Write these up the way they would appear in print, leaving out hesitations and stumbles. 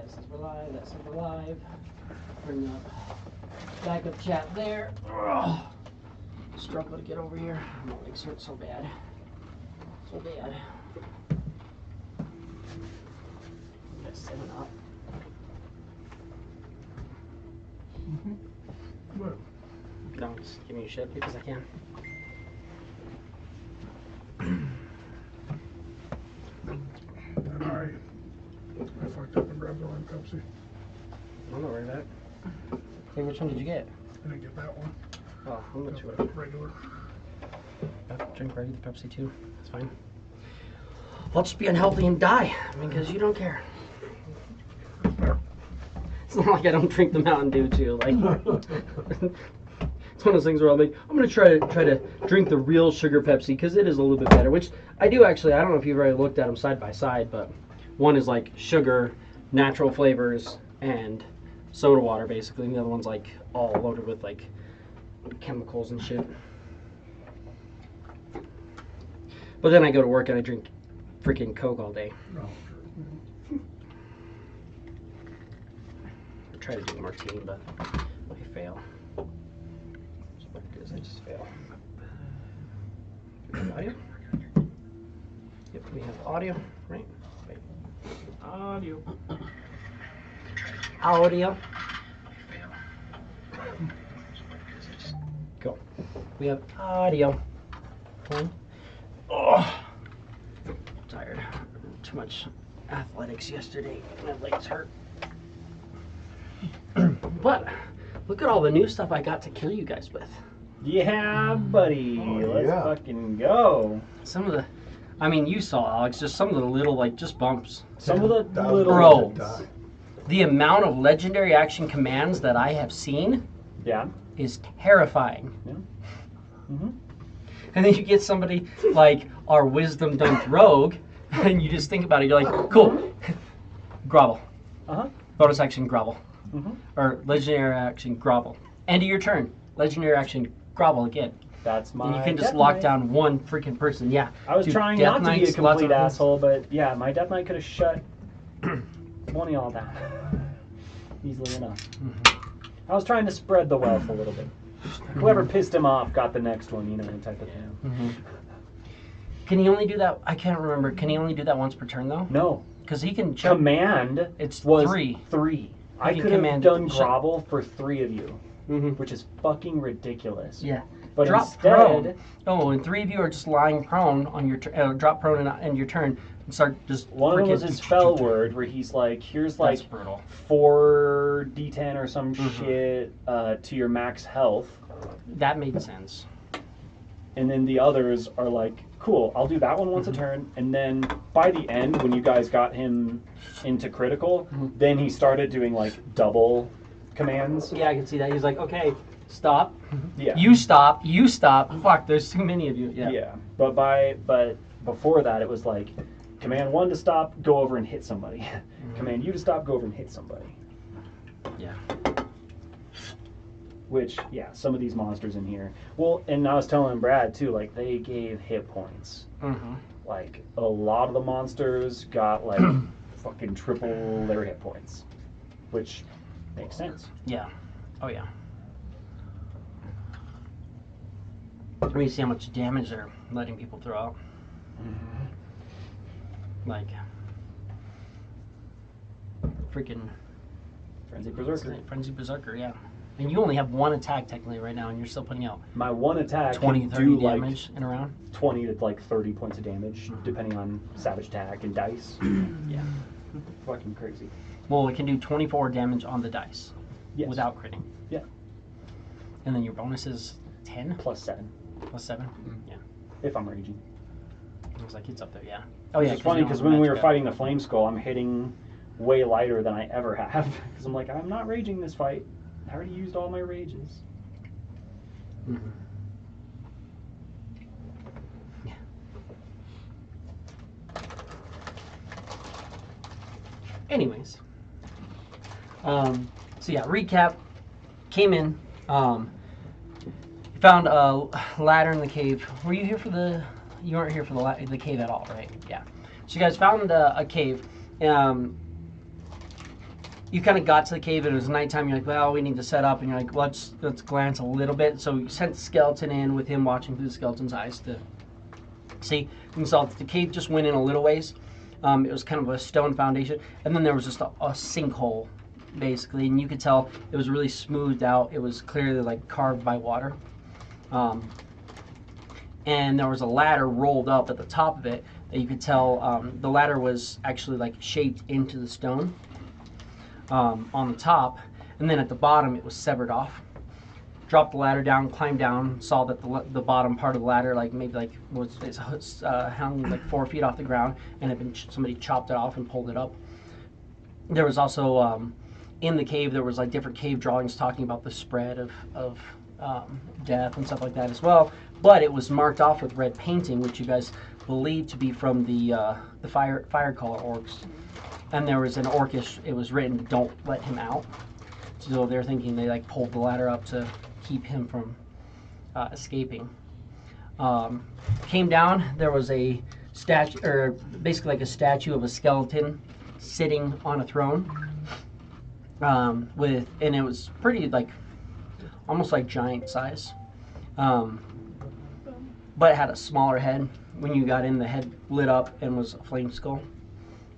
That says we're live. That says we're live. Bring up backup chat there. Ugh. Struggle to get over here. My legs hurt so bad. So bad. Got 7 up. What? No, just give me a shit because I can. Alright. I fucked up and grabbed the wrong Pepsi. I'm not worried about it. Hey, which one did you get? I didn't get that one. Oh, I'm not Got sure. the regular. I'll drink regular Pepsi too. That's fine. I'll just be unhealthy and die because you don't care. It's not like I don't drink the Mountain Dew too. Like it's one of those things where I'm like, I'm gonna try to drink the real sugar Pepsi because it is a little bit better. Which I do actually. I don't know if you've already looked at them side by side, but one is like sugar, natural flavors, and soda water basically, and the other one's like all loaded with like chemicals and shit. But then I go to work and I drink freaking Coke all day. No. I try to do a martini, but I fail. That's what it is, I just fail. Do we have audio? Yep, we have audio, right? Wait. Audio. Audio. Go. We have audio. One. Oh, tired. Too much athletics yesterday. My legs hurt. But look at all the new stuff I got to kill you guys with. Yeah, buddy. Let's fucking go. Some of the, I mean, you saw, Alex, just some of the little, like, just bumps. Some of the little... Bro, the amount of legendary action commands that I have seen is terrifying. Yeah. Mm-hmm. And then you get somebody like our Wisdom Dumped Rogue, and you just think about it, you're like, cool, grovel. Uh-huh. Bonus action, grovel. Mm-hmm. Or legendary action, grovel. End of your turn, legendary action, grovel again. That's my And you can just Death lock Knight. down one freaking person, yeah. I was Dude, trying Death not to be a Knights, lots complete of asshole, but yeah, my Death Knight could have shut one of y'all down easily enough. Mm-hmm. I was trying to spread the wealth a little bit. Whoever pissed him off got the next one, you know, type of thing. Mm-hmm. Can he only do that? I can't remember. Can he only do that once per turn though? No. Because he can jump. Command It's was 3. 3. I can could have command done shut- grovel for 3 of you, Mm-hmm. which is fucking ridiculous. Yeah. But Drop instead, prone. Oh, and 3 of you are just lying prone on your drop prone and your turn and start just. one of them was freaking- his spell word where he's like, here's like That's brutal. 4d10 or some Mhm. shit to your max health. That made sense. And then the others are like, cool, I'll do that one once a turn. And then by the end, when you guys got him into critical, then he started doing like double commands. Yeah, I can see that. He's like, okay, stop. Yeah. You stop. You stop. Fuck, there's too many of you. Yeah. Yeah. But before that, it was like, command 1 to stop, go over and hit somebody. Command you to stop, go over and hit somebody. Yeah. Which, yeah, some of these monsters in here. Well, and I was telling Brad too, like they gave hit points. Mm-hmm. Like a lot of the monsters got like fucking triple their hit points, which makes sense. Yeah. Oh yeah. Let me see how much damage they're letting people throw out. Like freaking Frenzy Berserker. Frenzy Berserker, yeah. And you only have 1 attack technically right now, and you're still putting out My one attack 20, can 30 do damage in a round. like 20 to like 30 points of damage, depending on savage attack and dice. Yeah. Fucking crazy. Well, it can do 24 damage on the dice Yes. without critting. Yeah. And then your bonus is 10 Plus 7, plus 7. Yeah. if I'm raging. I was like, it's up there, yeah. Oh yeah. It's funny you don't because have when we were magic fighting the Flame Skull, I'm hitting way lighter than I ever have. Because I'm like, I'm not raging this fight. I already used all my rages. Mhm. Yeah. Anyways, so yeah, recap. Came in, found a ladder in the cave. Were you here for the? You weren't here for the cave at all, right? Yeah. So you guys found a cave. you kind of got to the cave and it was nighttime. You're like, well, we need to set up, and you're like, let's glance a little bit. So you sent the skeleton in with him watching through the skeleton's eyes to see. You saw that the cave just went in a little ways. It was kind of a stone foundation, and then there was just a sinkhole, basically, and you could tell it was really smoothed out. It was clearly like carved by water. And there was a ladder rolled up at the top of it that you could tell the ladder was actually like shaped into the stone on the top, and then at the bottom it was severed off. Dropped the ladder down, climbed down, saw that the bottom part of the ladder was hung like 4 feet off the ground, and had been somebody chopped it off and pulled it up. There was also in the cave there was like different cave drawings talking about the spread of death and stuff like that as well. But it was marked off with red painting, which you guys believe to be from the fire color orcs. And there was an orcish. It was written, "Don't let him out." So they're thinking they like pulled the ladder up to keep him from escaping. Came down. There was a statue, or basically like a statue of a skeleton sitting on a throne. And it was pretty like almost like giant size. But it had a smaller head. When you got in, the head lit up and was a flame skull.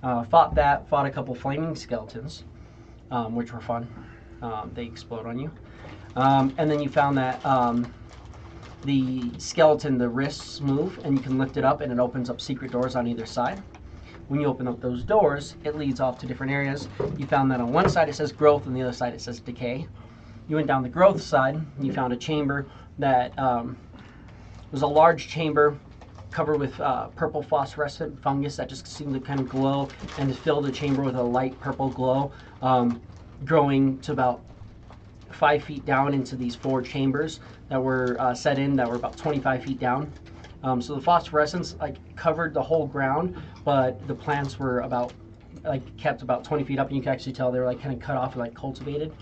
Fought a couple flaming skeletons, which were fun. They explode on you. And then you found that the skeleton, the wrists move, and you can lift it up, and it opens up secret doors on either side. When you open up those doors, it leads off to different areas. You found that on one side it says growth, and the other side it says decay. You went down the growth side, and you found a chamber that was a large chamber covered with purple phosphorescent fungus that just seemed to kind of glow and to fill the chamber with a light purple glow, growing to about 5 feet down into these 4 chambers that were set in that were about 25 feet down. So the phosphorescence like covered the whole ground, but the plants were kept about 20 feet up, and you could actually tell they were like kind of cut off and like cultivated.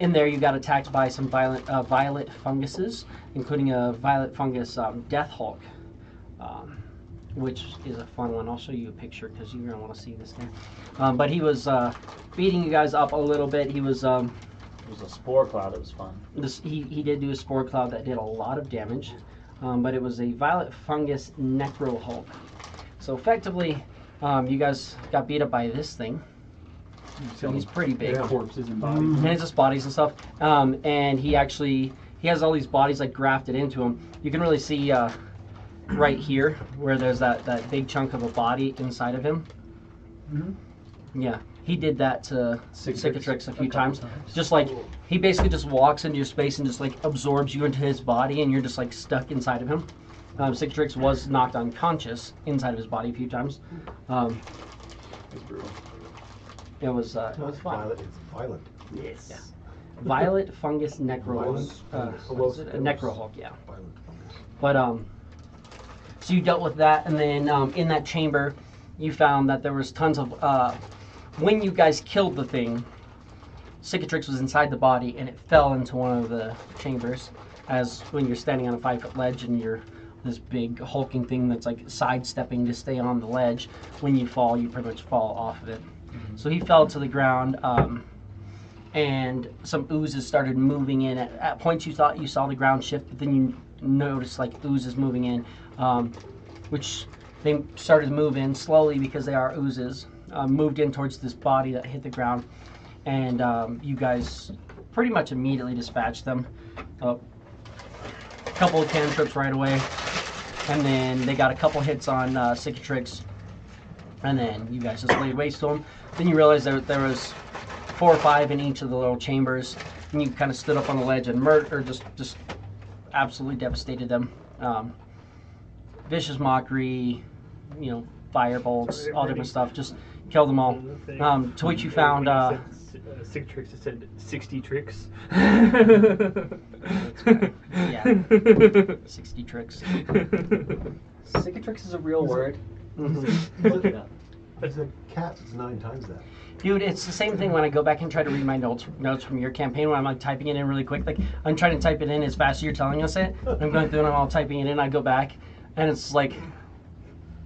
In there, you got attacked by some violet funguses, including a violet fungus death hulk, which is a fun one. I'll show you a picture because you're gonna want to see this thing. But he was beating you guys up a little bit. He was. It was a spore cloud. It was fun. He did do a spore cloud that did a lot of damage, but it was a violet fungus necro hulk. So effectively, you guys got beat up by this thing. So he's pretty big. Corpses and bodies. And it's just bodies and stuff. And he has all these bodies like grafted into him. You can really see right here where there's that big chunk of a body inside of him. Mm-hmm. Yeah, he did that to Cicatrix a few times. Just like he basically just walks into your space and just like absorbs you into his body, and you're just like stuck inside of him. Cicatrix was knocked unconscious inside of his body a few times. It's brutal. It was No, fun. it's violet. It's violent. Yes. Yeah. Violet fungus necro Violent fungus. necro hulk, yeah. Violent fungus. But so you dealt with that, and then in that chamber, you found that there was tons of when you guys killed the thing, Cicatrix was inside the body, and it fell into one of the chambers. As when you're standing on a 5-foot ledge and you're this big hulking thing that's like sidestepping to stay on the ledge, when you fall, you pretty much fall off of it. So he fell to the ground, and some oozes started moving in. At points you thought you saw the ground shift, but then you noticed like oozes moving in, which they started to move in slowly because they are oozes. Moved in towards this body that hit the ground, and you guys pretty much immediately dispatched them. A couple of cantrips right away, and then they got a couple hits on Cicatrix. And then you guys just laid waste to them. Then you realized there was 4 or 5 in each of the little chambers, and you kind of stood up on the ledge and just absolutely devastated them. Vicious mockery, fire bolts, all different stuff. Just killed them all. To which you found. Cicatrix said 60 tricks. Yeah, 60 tricks. Cicatrix is a real word. Mm-hmm. Look it up. It's a cat. It's 9 times that. Dude, it's the same thing when I go back and try to read my notes from your campaign when I'm like typing it in really quick. Like I'm trying to type it in as fast as you're telling us it. I'm going through and I'm all typing it in. I go back and it's like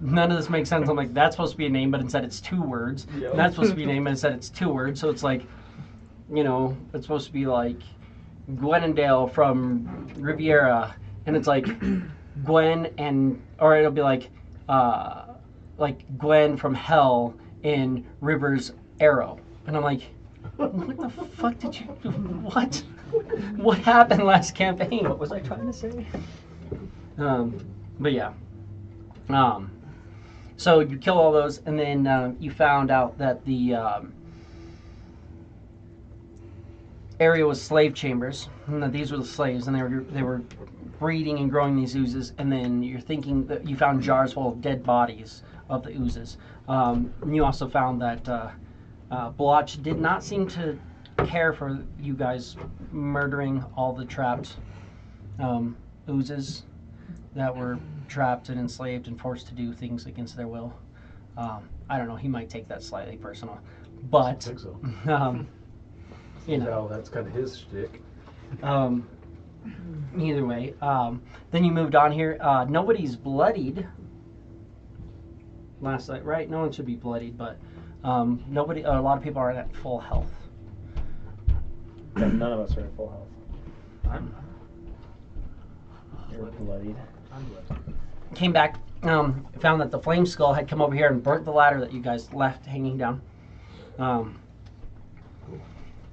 none of this makes sense. I'm like, that's supposed to be a name, but instead it's 2 words. Yep. And that's supposed to be a name, but instead it's 2 words. So it's like, you know, it's supposed to be like Gwenendale from Riviera, and it's like Gwen and, or it'll be like Gwen from Hell in River's Arrow. And I'm like, what the fuck did you do? What? What happened last campaign? What was I trying to say? But yeah. So you kill all those, and then you found out that the area was slave chambers, and that these were the slaves, and they were breeding and growing these oozes. And then you're thinking that you found jars full of dead bodies of the oozes. And you also found that Blotch did not seem to care for you guys murdering all the trapped oozes that were trapped and enslaved and forced to do things against their will. I don't know, he might take that slightly personal, but I think so. you know, that's kind of his shtick. either way, then you moved on here. Nobody's bloodied last night, right? No one should be bloodied, but nobody. A lot of people are at full health. Yeah, none of us are at full health. I'm You're bloodied. bloody. Came back, found that the flame skull had come over here and burnt the ladder that you guys left hanging down.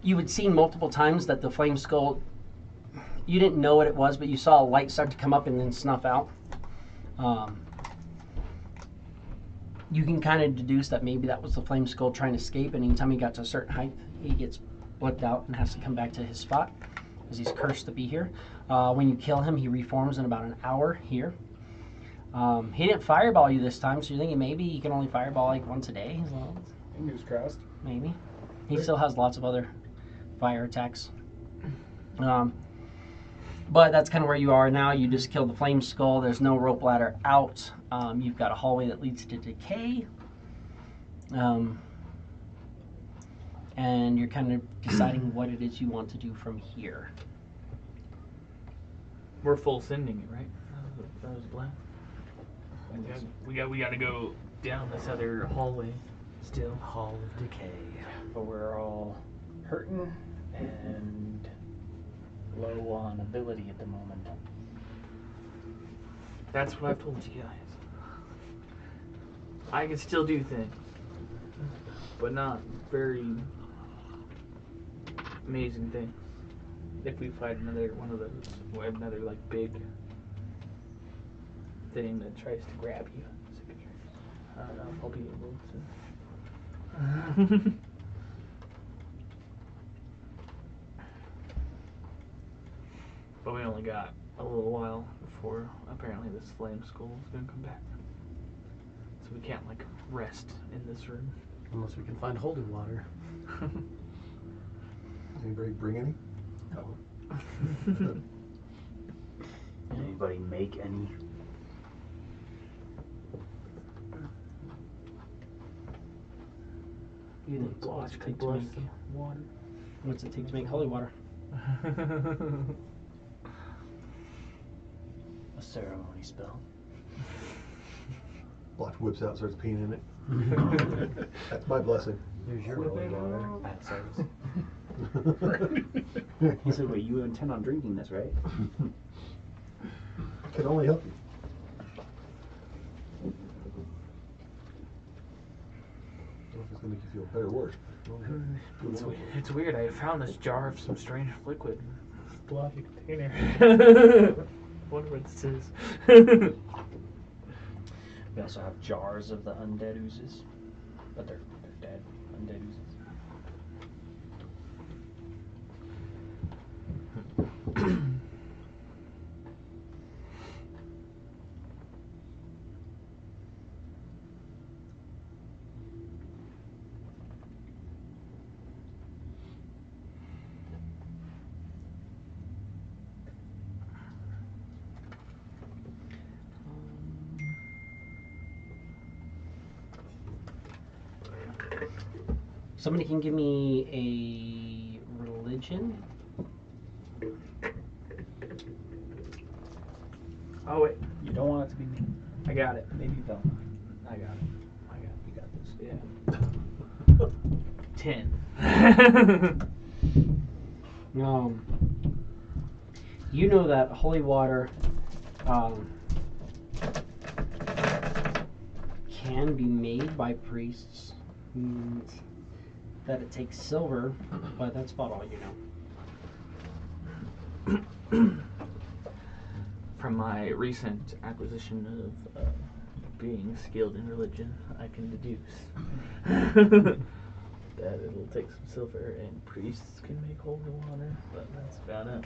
You had seen multiple times that the flame skull, you didn't know what it was, but you saw a light start to come up and then snuff out. You can kind of deduce that maybe that was the flame skull trying to escape, and anytime he got to a certain height, he gets blipped out and has to come back to his spot because he's cursed to be here. When you kill him, he reforms in about an hour here. He didn't fireball you this time, so you're thinking maybe he can only fireball like once a day. Well, Fingers crossed. maybe. He still has lots of other fire attacks. But that's kind of where you are now. You just killed the flame skull. There's no rope ladder out. You've got a hallway that leads to decay. And you're kind of deciding what it is you want to do from here. We're full sending it, right? That was the plan. We got to go down this other hallway still. Hall of Decay. But we're all hurting and low on ability at the moment. That's what I've told you guys. I can still do things, but not very amazing things. If we fight another one of those, or another like big thing that tries to grab you, I don't know if I'll be able to. But we only got a little while before apparently this flame skull is gonna come back. So we can't like rest in this room. Unless we can find holy water. Anybody bring any? Anybody make any? You think Blotch it could take to bless make- some water. What's it take to make holy water? A ceremony spell. Blotch whips out, starts peeing in it. That's my blessing. Here's your holy water. At service. He said, wait, you intend on drinking this, right? Can only help you. I don't know if it's gonna make you feel better or worse. It's weird. I found this jar of some strange liquid. Blocky container. Wonder what this is. We also have jars of the undead oozes, but they're dead undead oozes. Somebody can give me a religion. Oh wait, You don't want it to be me. I got it. Maybe though. I got it. You got this. Yeah. 10. You know that holy water can be made by priests. Means that it takes silver, but that's about all you know. From my recent acquisition of being skilled in religion, I can deduce that it'll take some silver and priests can make holy water, but that's about it.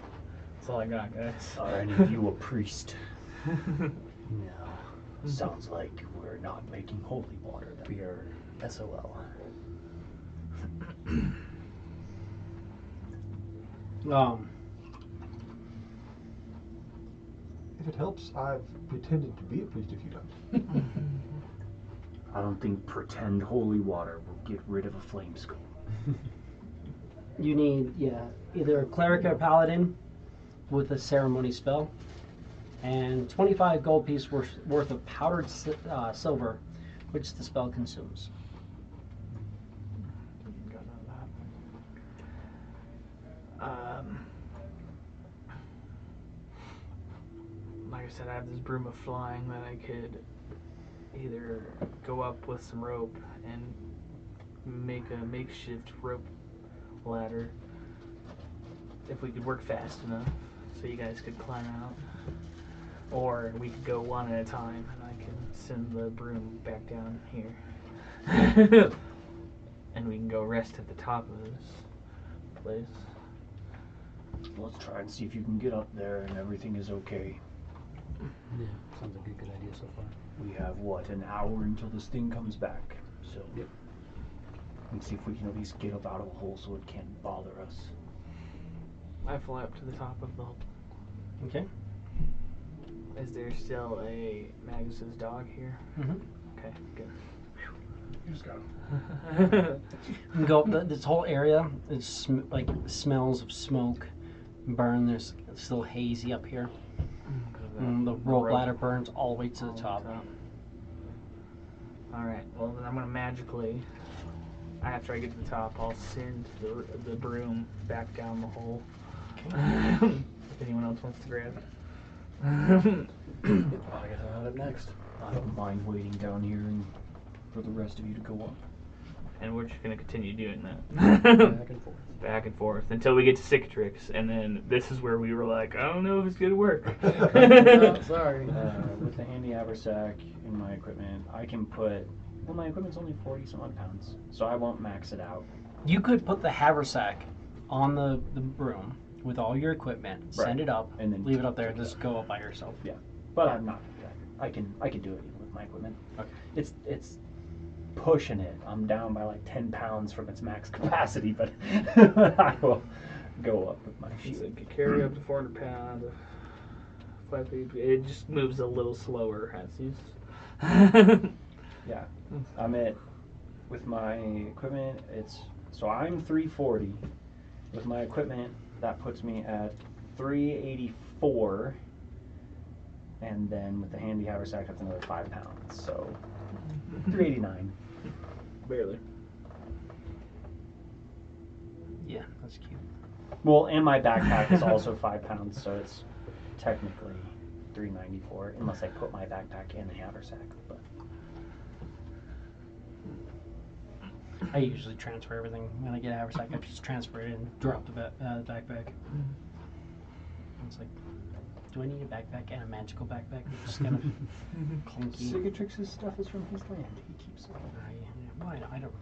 That's all I got, guys. Are any of you a priest? No. Sounds like we're not making holy water. Then. We are SOL. If it helps, I've pretended to be a priest a few times. I don't think pretend holy water will get rid of a flame skull. You need, either a cleric or paladin with a ceremony spell, and 25 gold piece worth of powdered silver, which the spell consumes. Got none of that. Like I said, I have this broom of flying that I could either go up with some rope and make a makeshift rope ladder if we could work fast enough so you guys could climb out, or we could go one at a time and I can send the broom back down here and we can go rest at the top of this place. Let's try and see if you can get up there and everything is okay. Yeah, sounds like a good idea so far. We have, what, an hour until this thing comes back. So, Yep. let's see if we can at least get up out of a hole so it can't bother us. I fly up to the top of the hole. Okay. Is there still a Magus's dog here? Mm-hmm. Okay, good. You just got him. You can go up this whole area. It's like smells of smoke, burn. There's it's still hazy up here. The rope ladder burns all the way to the top. Alright, well then I'm gonna magically, after I get to the top, I'll send the broom back down the hole. If anyone else wants to grab it. I guess I'll have it next. I don't mind waiting down here and for the rest of you to go up. And we're just gonna continue doing that. Back and forth. Back and forth until we get to Cicatrix, and then this is where we were like, I don't know if it's gonna work. Oh, sorry. With the handy haversack in my equipment, I can put. Well, my equipment's only 40 some odd pounds, so I won't max it out. You could put the haversack on the broom with all your equipment, Right. send it up, And then leave it up there, just go up by yourself. Yeah, but I'm not. I can do it even with my equipment. Okay. It's pushing it. I'm down by like 10 pounds from its max capacity, but I will go up with my So shield. it could carry up to 400 pounds. 5 feet. It just moves a little slower as you. Yeah, I'm at with my equipment. So I'm 340. With my equipment, that puts me at 384. And then with the handy haversack, that's another 5 pounds. So 389. Barely. Yeah, that's cute. Well, and my backpack is also 5 pounds, so it's technically 394, unless I put my backpack in the haversack. But I usually transfer everything when I get a haversack. I just transfer it and drop the backpack. It's like, do I need a backpack and a magical backpack? It's just kind of clunky. Cicatrix's stuff is from his land. He keeps it. Why not? I don't.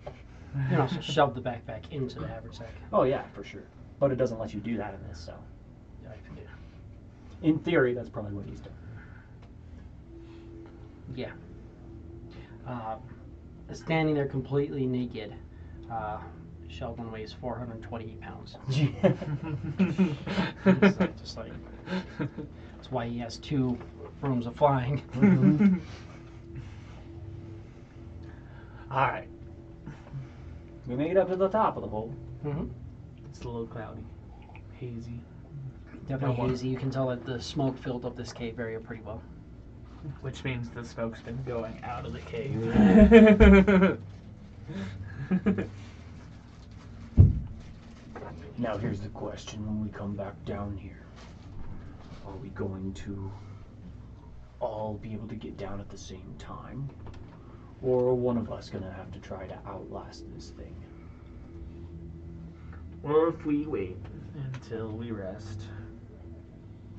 You can also shove the backpack into the haversack. Oh yeah, for sure. But it doesn't let you do that in this, so. Yeah, I forget. In theory, that's probably what he's doing. Yeah. Standing there completely naked, Sheldon weighs 428 pounds. It's like, that's why he has 2 brooms of flying. All right. We made it up to the top of the hole. Mm-hmm. It's a little cloudy, hazy. Definitely hazy. You can tell that the smoke filled up this cave area pretty well. Which means the smoke's been going out of the cave. Now here's the question: when we come back down here, are we going to all be able to get down at the same time, or are one of us gonna have to try to outlast this thing? Well, if we wait until we rest,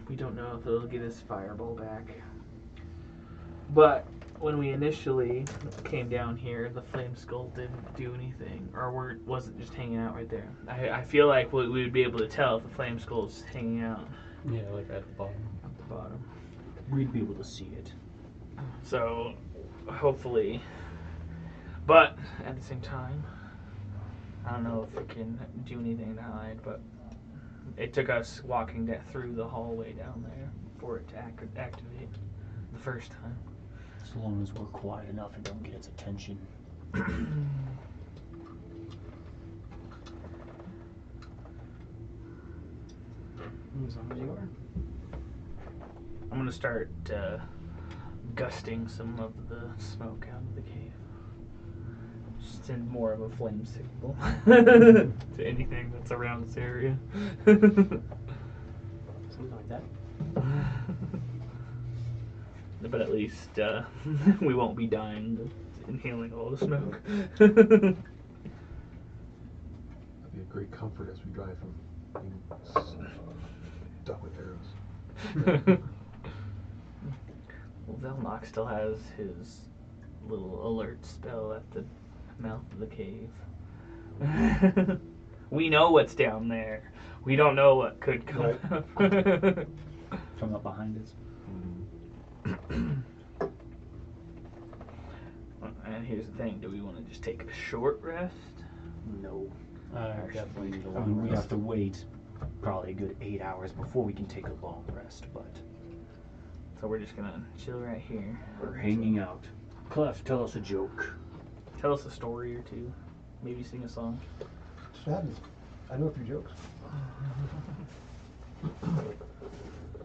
we don't know if it'll get his fireball back. But when we initially came down here, the flame skull didn't do anything, or wasn't just hanging out right there. I feel like we would be able to tell if the flame skull's hanging out Yeah, like at the bottom. at the bottom. We'd be able to see it. So, hopefully. But at the same time, I don't know if we can do anything to hide, but it took us walking through the hallway down there for it to activate the first time. As long as we're quiet enough and don't get its attention. As long as you are. I'm gonna start gusting some of the smoke out of the cave. Send more of a flame signal to anything that's around this area. Something like that. But at least we won't be dying inhaling all the smoke. That'd be a great comfort as we drive from being stuck with arrows. Well, Velnox still has his little alert spell at the mouth of the cave. We know what's down there. We don't know what could come up. Come up behind us. And here's the thing, do we want to just take a short rest? No. Definitely need a I long mean, we rest. have to wait probably a good 8 hours before we can take a long rest, but So we're just gonna chill right here. we're hanging out. Clef, tell us a joke. Tell us a story or two. Maybe sing a song. Just happens. I know a few jokes.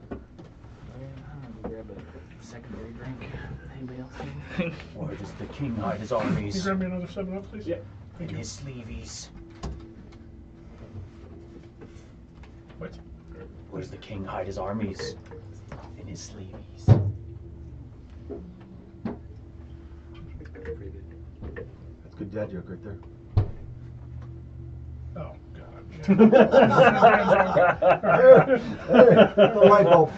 I'm gonna grab a secondary drink. Anybody else need anything? Where does the king hide his Can you armies? grab me another 7-Up, please? Yep. Thank In you. his sleeveys. What? Where does the king hide his armies? In his sleeveys. Pretty good. That's a good dad joke right there. Oh, God. The light bulb.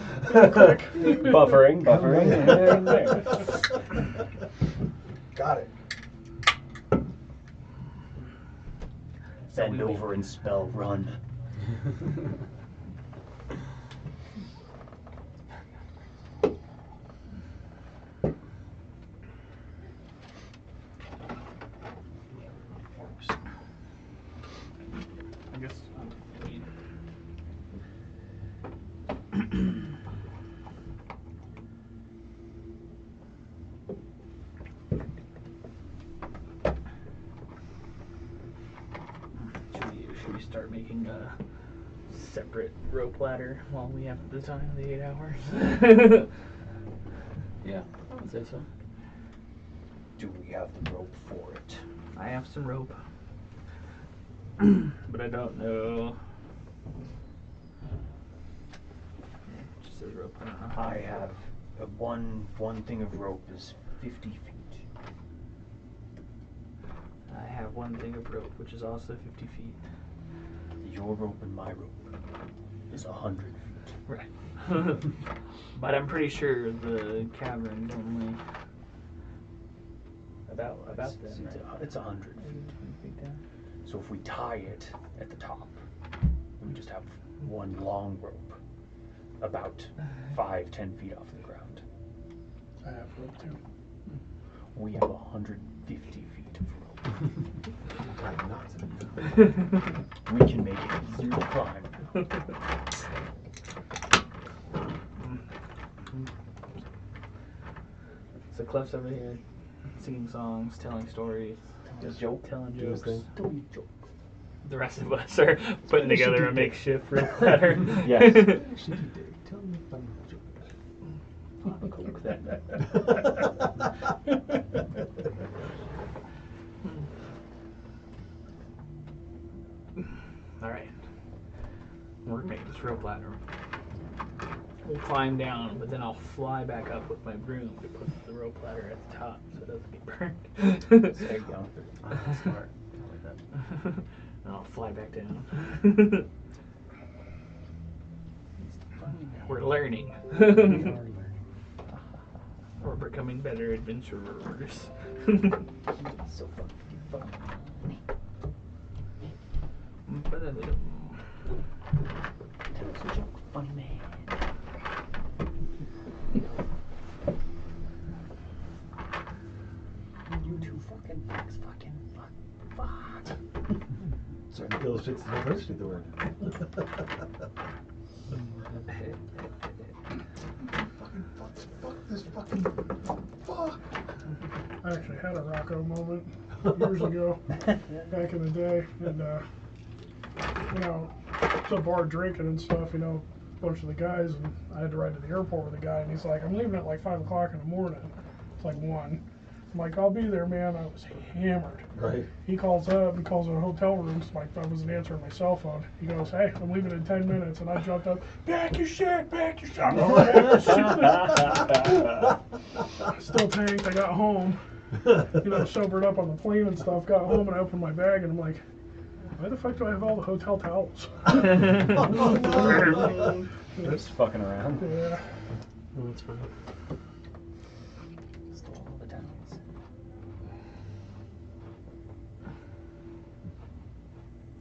Buffering. Got it. Bend over and spell run. I guess. Should we start making a separate rope ladder while we have the time, the 8 hours? Yeah, I would say so. Do we have the rope for it? I have some rope, but I don't know. It just says rope. I don't know. I have one thing of rope is 50 feet. I have one thing of rope, which is also 50 feet. Your rope and my rope is 100 feet. Right. But I'm pretty sure the cavern's only about It's- then, it's, right? it's 100 feet. 20 feet down. So if we tie it at the top, we just have one long rope, about 5-10 feet off the ground. I have rope too. We have 150 feet of rope. Tied knots in it. We can make it easier to climb. So Clef's over here singing songs, telling stories, Just joke. telling Do his jokes. thing. The rest of us are putting together a makeshift rope ladder. Yes. Tell me a funny joke. I'm cool with that. Alright. We're gonna make this rope ladder. We'll climb down, but then I'll fly back up with my broom to put the rope ladder at the top so it doesn't get burned. There you go. Smart. I like that. And I'll fly back down. We're learning. We're becoming better adventurers. So fun. Such a funny man. You two fucking fucks, fuck. Starting to illustrate the diversity of the word. Fucking fuck this fucking fuck. I actually had a Rocco moment years ago, back in the day, and you know, it's a bar drinking and stuff, you know, a bunch of the guys, and I had to ride to the airport with a guy, and he's like, I'm leaving at like 5 o'clock in the morning. It's like 1. I'm like, I'll be there, man. I was hammered. Right. He calls up, he calls a hotel room. So I wasn't answering my cell phone. He goes, hey, I'm leaving in 10 minutes. And I jumped up, pack your shit. I'm still tanked. I got home, you know, sobered up on the plane and stuff. Got home and I opened my bag and I'm like, why the fuck do I have all the hotel towels? Just fucking around. Yeah. Oh, that's fine. Stole all the towels.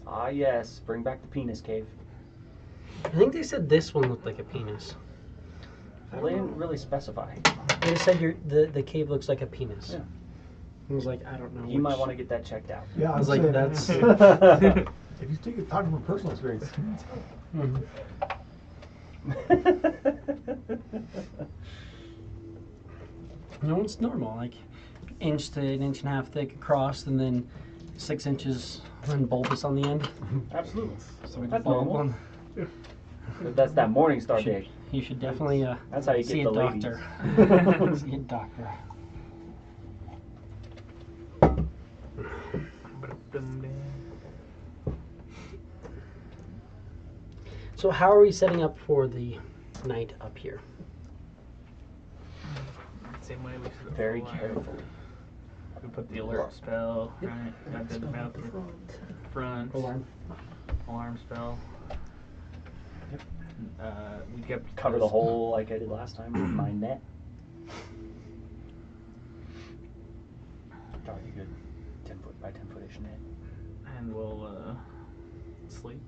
Ah, yes. Bring back the penis cave. I think they said this one looked like a penis. Well, they didn't really specify. They said the cave looks like a penis. Yeah. I was like, I don't know. You might want to get that checked out. Yeah, I was like, that's. If you take it talking from personal experience. Mhm. No, it's normal. Like inch to an inch and a half thick across, and then 6 inches and bulbous on the end. Absolutely. So we That's bulb normal. one. That's that morning star You should- dig. You should definitely That's how you see get a the ladies. doctor. See a doctor. So how are we setting up for the night up here? Same way we should have Very carefully. We put the alert spell, right? Got the mount the front. Alarm spell. Yep. We kept Cover the hole like I did last time with my net. Probably a good 10 foot by 10 footish net. and we'll sleep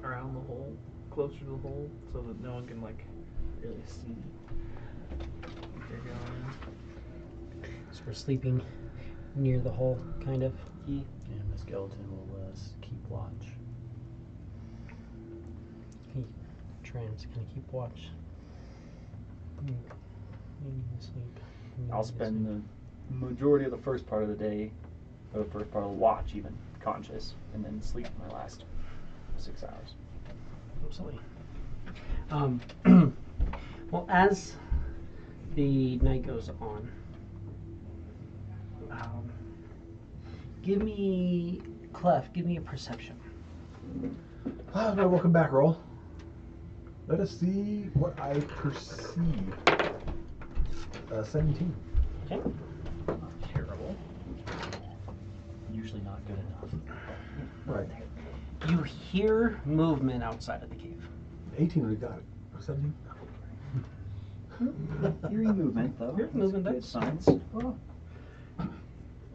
around the hole, closer to the hole, so that no one can like really see what they're going. So we're sleeping near the hole, kind of. And the skeleton will keep watch. Trans kind of keep watch. Maybe sleep. I'll spend the majority of the first part of the day, or the first part of the watch even, conscious, and then sleep my last 6 hours. Absolutely. Well, as the night goes on, give me, Clef, give me a perception. Ah, my welcome back roll. Let us see what I perceive. 17. Okay. Not terrible. Usually not good enough. Right. You hear movement outside of the cave. 18 we got it. 17? Hearing movement, though. Hearing movement, Good that's- signs. Well,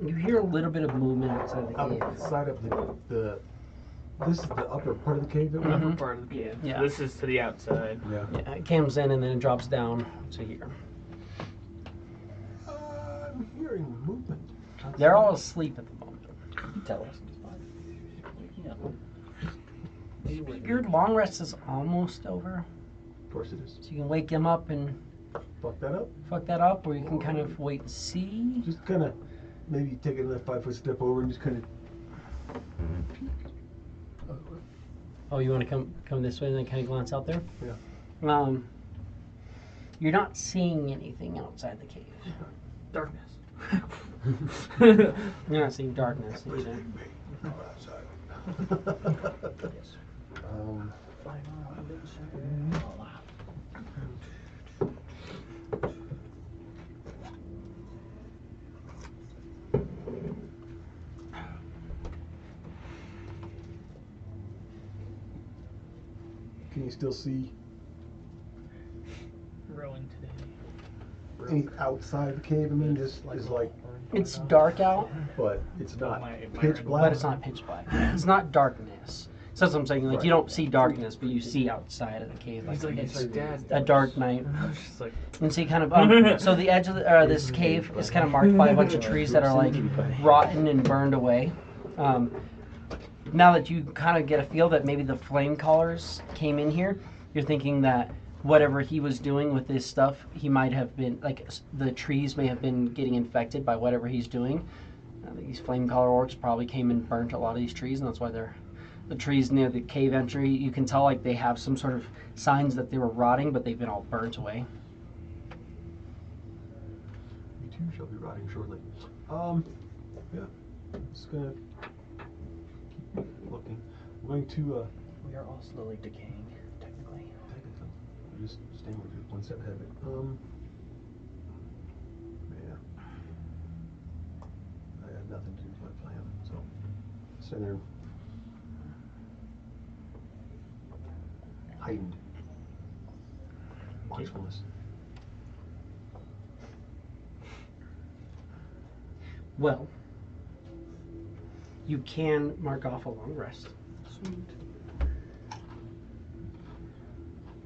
You hear a little bit of movement outside of the cave. outside of the this is the upper part of the cave that we're Upper Mhm. part of the cave. Yeah. This is to the outside. Yeah. Yeah, it comes in and then it drops down to here. I'm hearing movement. They're all asleep at the moment. You tell us. It's fine. Wake me up. Your long rest is almost over, Of course it is. so you can wake him up and Fuck that up. fuck that up, or you can kind of wait and see. Just kind of maybe take another 5-foot step over and just kind of. Oh, you want to come this way and then kind of glance out there? Yeah. You're not seeing anything outside the cave. Darkness. You're not seeing darkness either. Can you still see Rowing today. any outside the cave? I mean, just is like, It's dark out, but it's not Am I pitch right? black. but it's not pitch black. It's not darkness. So that's what I'm saying. Like, you don't see darkness, but you see outside of the cave. Like, He's like, it's Dad. a dark night. I was just like, And see, kind of, so the edge of this cave is kind of marked by a bunch of trees that are like rotten and burned away. Now that you kind of get a feel that maybe the flame callers came in here, you're thinking that whatever he was doing with this stuff, he might have been, like, the trees may have been getting infected by whatever he's doing. These flame caller orcs probably came and burnt a lot of these trees, and that's why they're the trees near the cave entry. You can tell like they have some sort of signs that they were rotting, but they've been all burnt away. You too shall be rotting shortly. Yeah. Just gonna keep looking. I'm going to We are all slowly decaying, technically. I'm just staying with you one step ahead of it. Yeah. I had nothing to do with my plan, so stay there. Heightened watchfulness. Well, you can mark off a long rest. Sweet.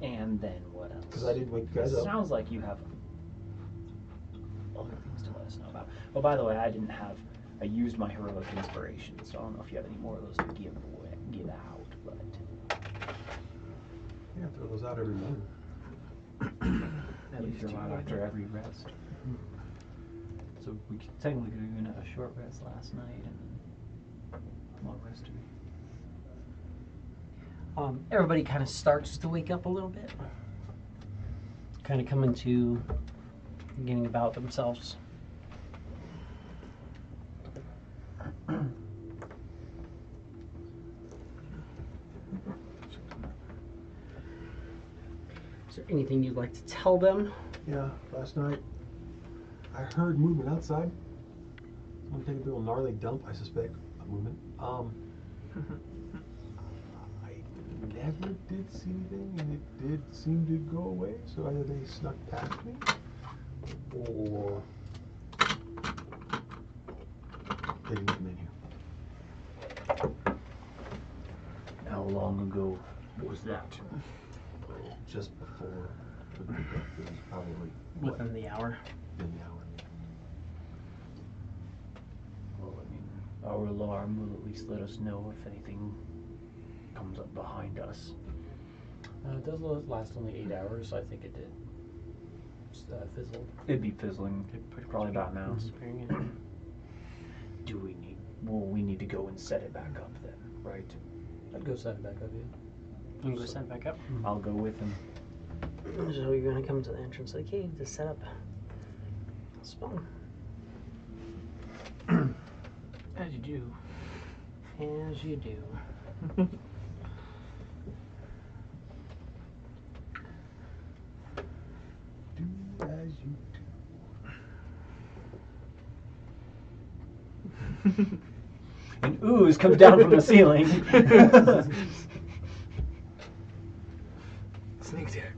And then what else? Because I didn't wake you guys up. Sounds like you have other things to let us know about. Oh, by the way, I used my heroic inspiration, so I don't know if you have any more of those to give out, but Yeah, throw those out every morning. at least throw out after every rest. So we technically could have even had a short rest last night and then long rest today. Everybody kind of starts to wake up a little bit, kind of coming to getting about themselves. Is there anything you'd like to tell them? Yeah, last night I heard movement outside. Someone taking a little gnarly dump, I suspect, a movement. I never did see anything, and it did seem to go away, so either they snuck past me, or they didn't come in here. How long ago was that? Just before the pickup, it was probably Within the hour. within the hour. Well, I mean, our alarm will at least let us know if anything comes up behind us. It does last only 8 hours, so I think it did fizzle. It'd be fizzling probably about now. Do we need? Well, we need to go and set it back up then, right? I'd go set it back up, yeah. You can go set back up. I'll go with him. So you're going to come to the entrance of the cave to set up a spawn. as you do. As you do. Do as you do. An ooze comes down from the ceiling. Sneak attack.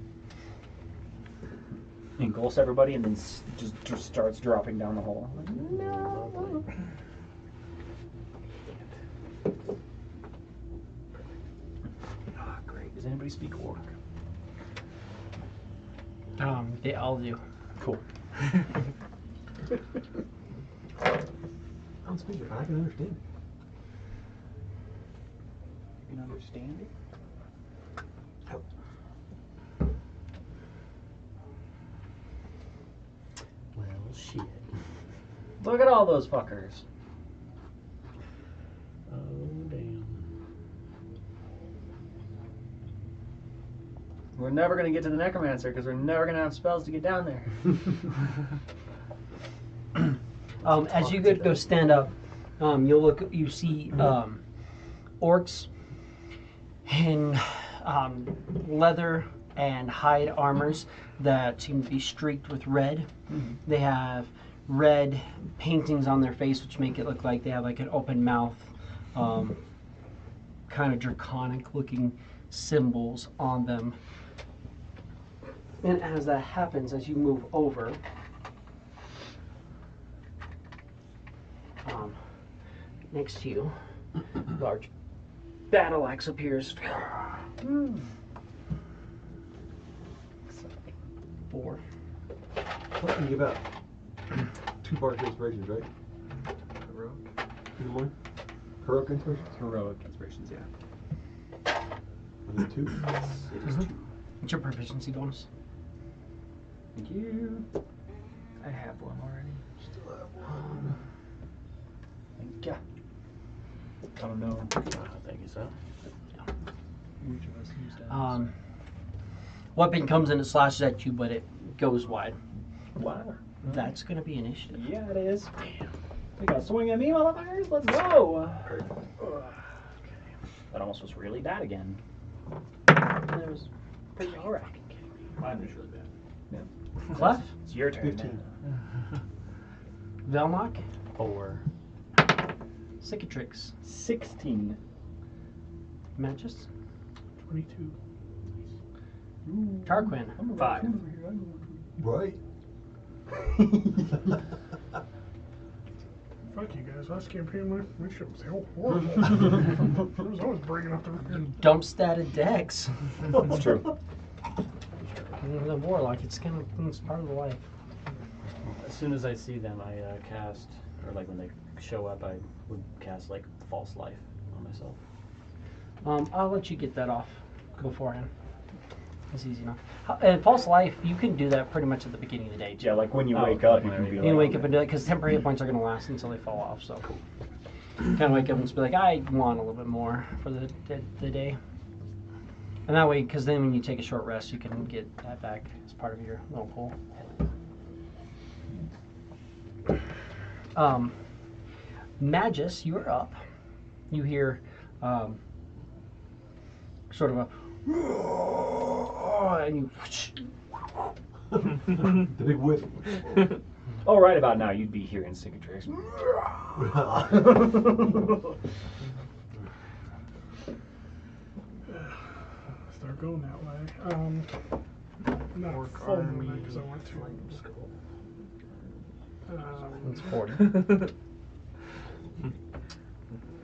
Engulfs everybody and then just starts dropping down the hole. Ah, great. Does anybody speak Orc? They all do. Cool. I don't speak it, but I can understand it. You can understand it? Well, shit. Look at all those fuckers. Oh, damn. We're never gonna get to the Necromancer because we're never gonna have spells to get down there. As you go stand up, you'll look. You see orcs in leather and hide armors that seem to be streaked with red. They have red paintings on their face, which make it look like they have like an open mouth, kind of draconic-looking symbols on them. And as that happens, as you move over, next to you, large battle axe appears. 4. What can you give out? 2 bars of inspirations, right? Heroic. Two more? Heroic inspirations? Heroic inspirations, yeah. And then 2? It is 2. What's your proficiency bonus? Thank you. I have one already. Still have one. Thank ya. I don't know. Thank you, sir. Which of us used that? Weapon comes in and slashes at you, but it goes wide. Wow. That's going to be initiative. Yeah, it is. They got swing at me, motherfuckers. Let's go. That almost was really bad again. It was pretty alright. Mine was really bad. Clef? It's your turn. 15. Velnock? 4. Cicatrix? 16. Magus? 22. Tarquin? 5. Right. Fuck you guys. Last campaign, my shit was horrible. It was always breaking up the room. Dump statted Dex. It's true. The Warlock, it's part of the life. As soon as I see them, I cast, or like when they show up, I would cast like False Life on myself. I'll let you get that off beforehand. It's easy enough. And False Life, you can do that pretty much at the beginning of the day, too. Yeah, like when you Oh, wake up, like you when I can be wake You can like, wake up and do it, because temporary hit points are going to last until they fall off, so. Kind of wake up and just be like, I want a little bit more for the day. And that way, because then when you take a short rest, you can get that back as part of your little pull. Magus, you are up. You hear sort of a and you The big whiff. oh, right about now, you'd be hearing cicatrix. Start going that way. Not Orc full army, movement because I want to. it's 40.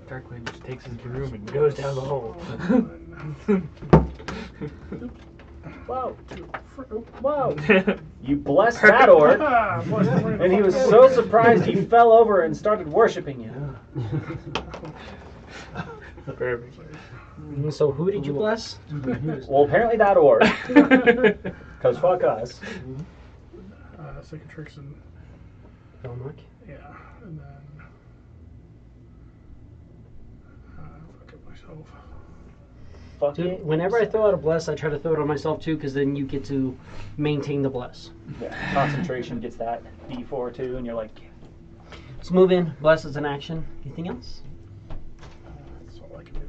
Darkwing just takes his broom and goes down the hole. Wow. Wow. You blessed that orc, and he was so surprised he fell over and started worshiping you. Perfect. So who did you bless? Well, apparently that orc. Because fuck us. Cicatrix and Velnock. yeah, and then fuck up myself. Fuck Dude, it. whenever I throw out a bless, I try to throw it on myself too, because then you get to maintain the bless. Yeah, concentration gets that D4 too, and you're like, Let's move in. Bless is an action. Anything else? That's all I can do.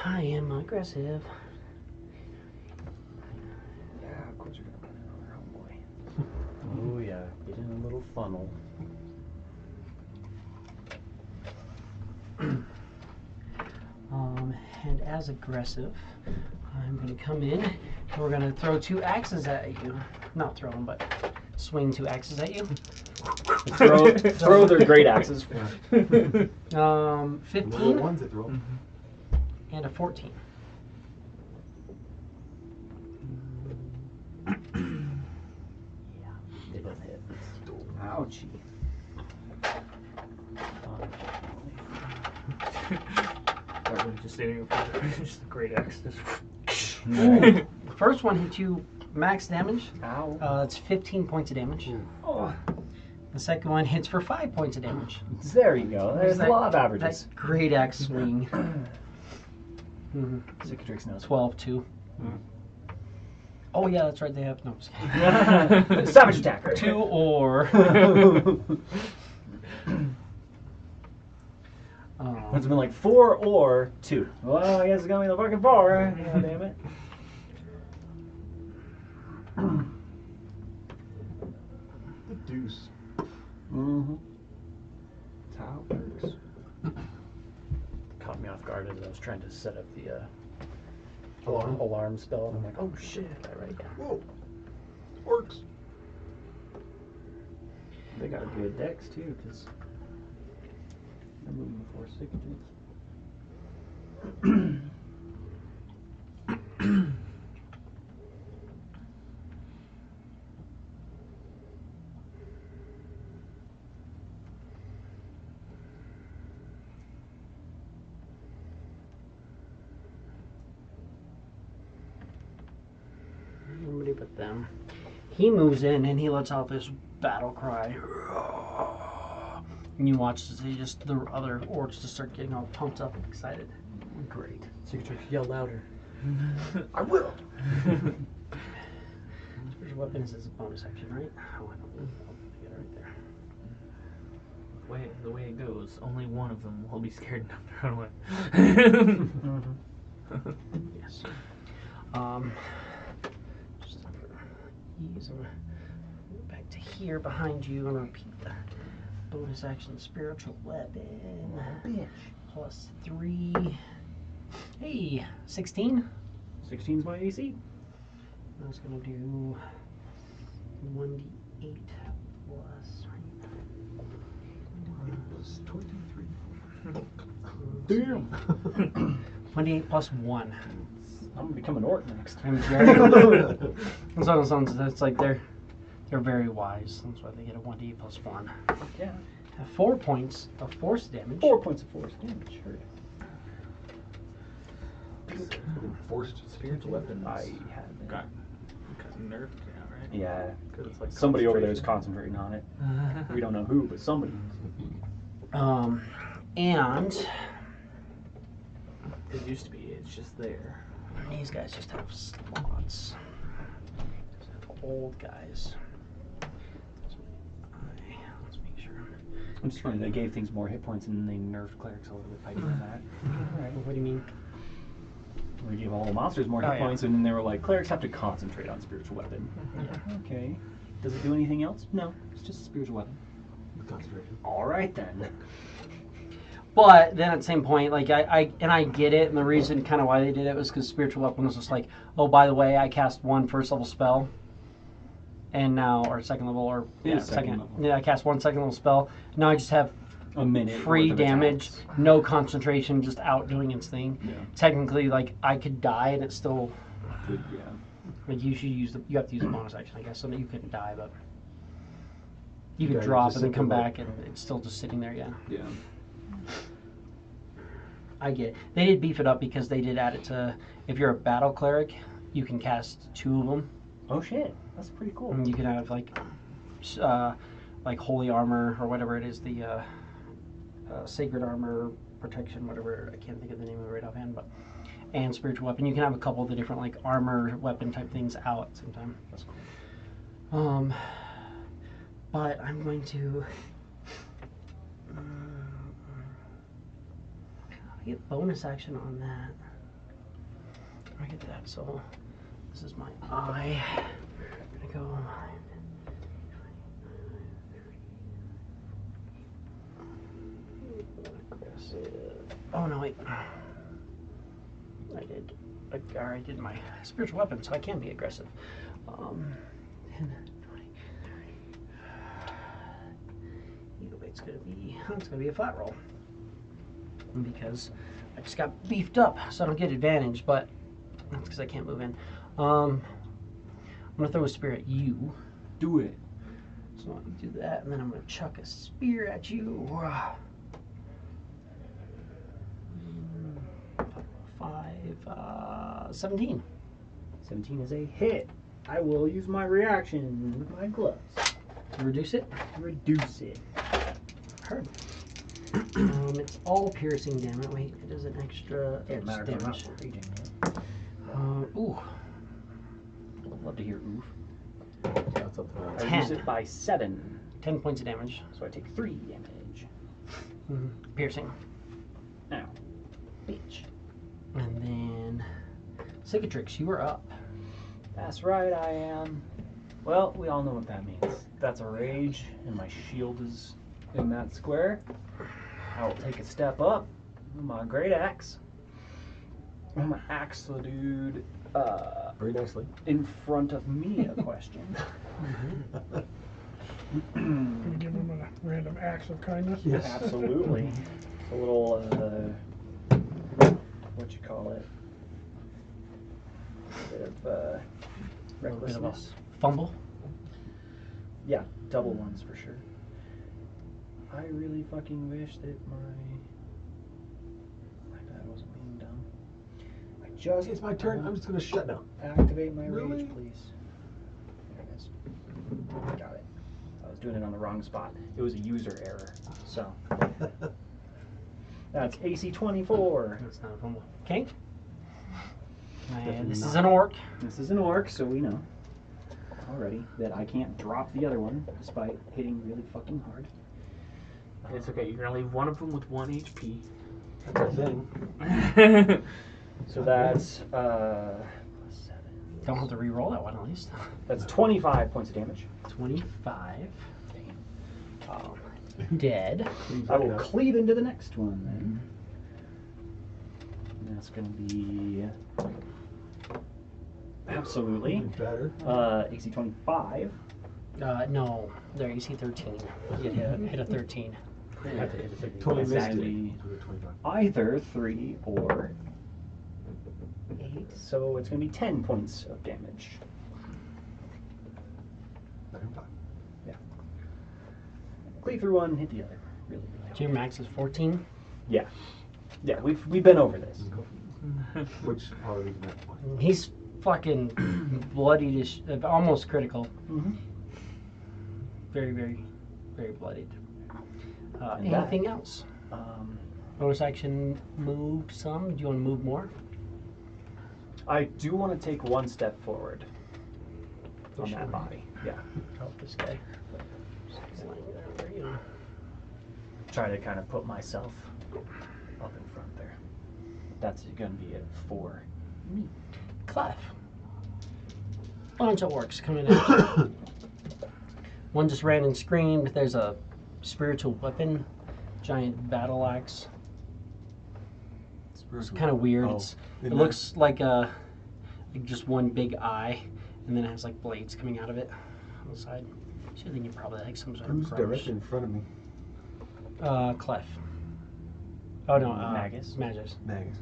I am aggressive. yeah, of course you're gonna put it on our homeboy. Oh yeah, get in a little funnel. And as aggressive, I'm going to come in and we're going to throw 2 axes at you. Not throw them, but swing 2 axes at you. Throw their great axes. 15 The ones that throw. and a 14. Yeah, they both hit. Ouchie. Darkwing just standing up there. Just a great axe. First one hit you max damage. Ow. That's 15 points of damage. Oh, The second one hits for 5 points of damage. there you go. There's That- a lot of averages. That great axe swing. Mm-hmm. Cicatrix knows. 12, 2. Mm. Oh, yeah, that's right. They have. No, I'm just kidding. Savage attacker. 2 or. It's been like 4 or 2. Well, I guess it's gonna be the fucking 4. God damn it. The deuce. Mm-hmm. That's how it works. Caught me off guard as I was trying to set up the Alarm. alarm spell, and I'm like, oh shit! I write down. Whoa. Orcs. They got a good dex too, because they're moving before Cicatrix. Nobody but them. He moves in and he lets out this battle cry. And you watch as he just the other orcs just start getting all pumped up and excited. Great. Cicatrix, yell louder. I will. Spiritual weapons is a bonus action, right? Oh, I don't know. I'll get it right there. The way it goes, only one of them will be scared enough to run away. Yes. Just for ease, I'm gonna go back to here behind you and repeat the bonus action spiritual weapon. Bitch. Plus 3. Hey, 16. 16's my AC. I was gonna do 1d8 plus. It was 23. Damn. 1d8 plus 1. I'm gonna become an orc next. That's what it sounds. That's like they're very wise. That's why they get a 1d8 plus 1. Yeah. Have 4 points of force damage. 4 points of force damage. Heard. Forced spiritual weapons. I have Got nerfed now, right? Yeah. Because it's like Somebody over there is concentration. concentrating on it. We don't know who, but somebody. And It used to be. It's just there. these guys just have slots. Just have old guys. Let's make sure. I'm just funny. They gave things more hit points and then they nerfed clerics a little bit by doing that. Alright, what do you mean? We gave all the monsters more hit Oh, yeah. points, and then they were like, clerics have to concentrate on spiritual weapon. Yeah. Okay. Does it do anything else? No. It's just a spiritual weapon. Concentration. All right then. But then at the same point, like I get it, and the reason kind of why they did it was because spiritual weapon was just like, oh, by the way, I cast 1 first level spell, and now or second level or second level. Yeah, I cast 1 second level spell. Now I just have A minute. free worth of damage, attacks. no concentration, just out doing its thing. Yeah. Technically, like I could die, and it's still Good, yeah. like you should use you have to use a bonus action, I guess, so that you couldn't die, but you Yeah, could you drop just and then sit come there back, and it's still just sitting there. Yeah. Yeah. I get it. They did beef it up because they did add it to, if you're a battle cleric, you can cast 2 of them. Oh shit. That's pretty cool. And you can have like holy armor or whatever it is, the sacred armor, protection, whatever. I can't think of the name of it right offhand, but and spiritual weapon. You can have a couple of the different like armor weapon type things out at the same time. That's cool. But I'm going to. I get bonus action on that. I get that, so this is my eye. I'm gonna go. Oh no, wait. I did my spiritual weapon, so I can be aggressive. 10, 20, 30. Either way, it's gonna be a flat roll. Because I just got beefed up, so I don't get advantage, but that's because I can't move in. I'm gonna throw a spear at you. Do it. So I'll do that, and then I'm gonna chuck a spear at you. 17. 17 is a hit. I will use my reaction with my gloves To reduce it? to reduce it. Heard. It's all piercing, damn it. Wait, it does an extra Doesn't matter if I'm damage. not raging. Ooh, I'd love to hear oof. That's something else. I 10. use it by 7, 10 points of damage. so I take 3 damage. Piercing. Now, bitch. And then Cicatrix, you are up. That's right, I am. Well, we all know what that means. That's a rage, and my shield is in that square. I will take a step up with my great axe. I'm gonna axe the dude Very nicely. in front of me a question. Can you give him a random acts of kindness? Yes. Absolutely. It's a little, what you call it? A bit of A little bit of a recklessness. fumble. Yeah, double ones for sure. I really fucking wish that my pad wasn't being dumb. I just It's my turn. I'm just gonna shut down. activate my Really? rage, please. There it is. Got it. I was doing it on the wrong spot. It was a user error. So that's AC 24. That's not a fumble. Okay. Definitely And this not. is an orc. This is an orc, so we know already that I can't drop the other one despite hitting really fucking hard. It's okay. You're gonna leave one of them with 1 HP. That's a thing. So that's 7. Don't have to re-roll that one at least. That's 25 points of damage. 25. Dead. I will cleave into the next one then. And that's going to be absolutely Better. AC 25. No, they're AC 13. You hit a 13. Totally missed it. Exactly. With a 25. Either 3 or 8, so it's going to be 10 points of damage. Better than 5. Cleave through one, hit the other. Really, really So your max is 14. Yeah, we've been over this. Which probably isn't that point. He's fucking bloodied, almost critical. Mm-hmm. Very, very, very bloodied. And Anything that- else? Bonus action moved some. Do you want to move more? I do want to take one step forward on Sure. that body. Yeah. Help this guy. Try to kind of put myself up in front there. That's going to be it for me. Clef. Bunch of orcs coming out. One just ran and screamed. There's a spiritual weapon, giant battle axe. It's kind of weird. Oh, It looks like just one big eye, and then it has like blades coming out of it on the side. So I think you probably like some sort of Who's crutch. directly in front of me? Clef. Oh no, Magus. Magus. Magus.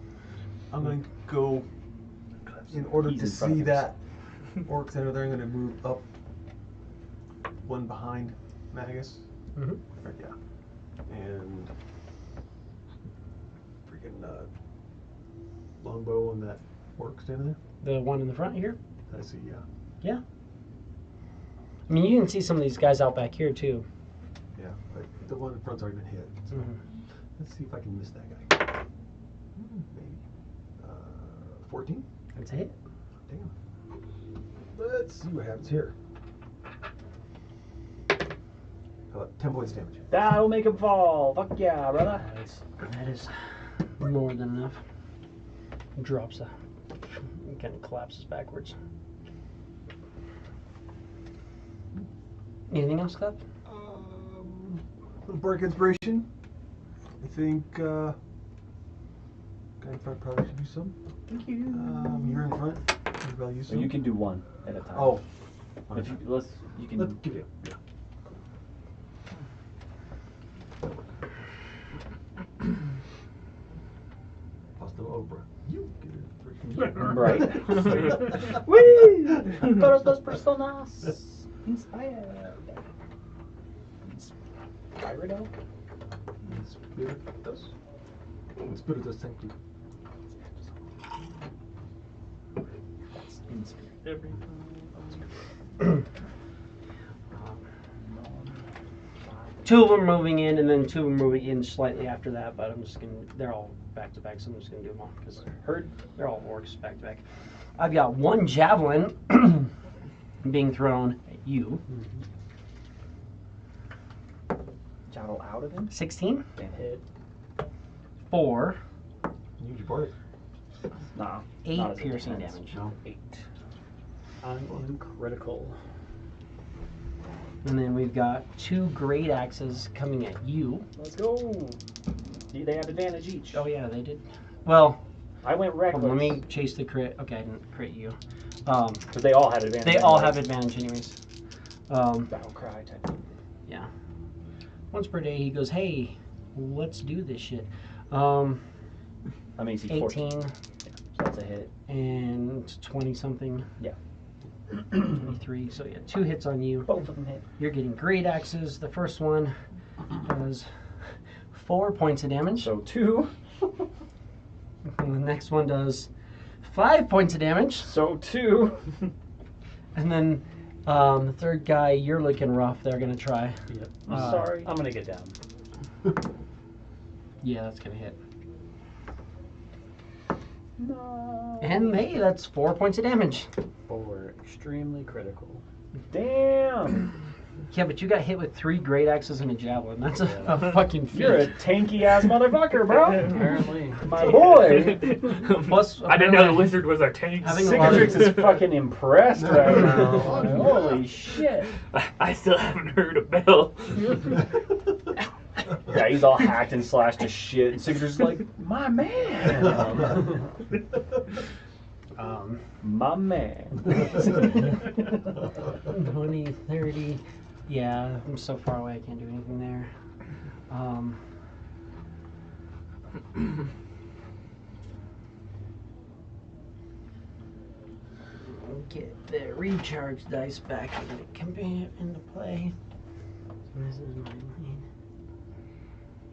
I'm going to go, in order He's to in front see of that orc center there, I'm going to move up one behind Magus. Mhm. Or, yeah. And freaking longbow on that orc standing The one in the front here. there. I see, yeah. Yeah. I mean, you can see some of these guys out back here too. Yeah, but the one in front's already been hit. So Mhm. let's see if I can miss that guy. Maybe. 14? That's a hit. Damn. Let's see what happens here. How about 10 points damage? That'll make him fall. Fuck yeah, brother. Nice. That is more than enough. Drops the. Kind of collapses backwards. Anything else, Clef? Bardic inspiration. I think guy in front probably should do some. Thank you. You're in front. Maybe I'll use So some. you can do one at a time. Oh. If you, you can. Let's give it. Yeah. Pasta Obra. You get it. Right. Whee! Todos los personas inspired. Inspirido? Spiritus. Spiritus, thank you. That's inspired. Every 2 of them moving in, and then 2 of them moving in slightly after that. But I'm just gonna. They're all back to back, so I'm just gonna do them all because they're all orcs back to back. I've got 1 javelin being thrown at you. Javel out of him. 16 Damn hit. 4, Use your bardic. Nah. 8 not as piercing intense. damage. No. 8. I'm critical. And then we've got 2 great axes coming at you. Let's go. They have advantage each. Oh yeah, they did. Well, I went hold reckless. on, let me chase the crit. Okay, I didn't crit you. Because they all had advantage. They all anyway. have advantage anyways. Battle cry type. Yeah. Once per day, he goes, "Hey, let's do this shit." I'm AC 14. 18 So that's a hit. and 20 something. Yeah. 23. So yeah, 2 hits on you. Both of them hit. You're getting great axes. The first one does 4 points of damage. So 2. And the next one does 5 points of damage. So 2. And then the third guy, you're looking rough. They're gonna try. Yep. I'm sorry. I'm gonna get down. Yeah, that's gonna hit. No. And hey, that's 4 points of damage. 4, extremely critical. Damn. Yeah, but you got hit with 3 great axes and a javelin. That's a fucking feat. You're a tanky ass motherfucker, bro. Apparently. My boy. Plus, I didn't know the wizard was our tank. Having a lot of- Cicatrix is fucking impressed right now. Holy shit. I still haven't heard a bell. Yeah, he's all hacked and slashed to shit. And Cicatrix is like, my man. My man. 20, 30. Yeah, I'm so far away I can't do anything there. Get the recharge dice back into play. So this is my lane.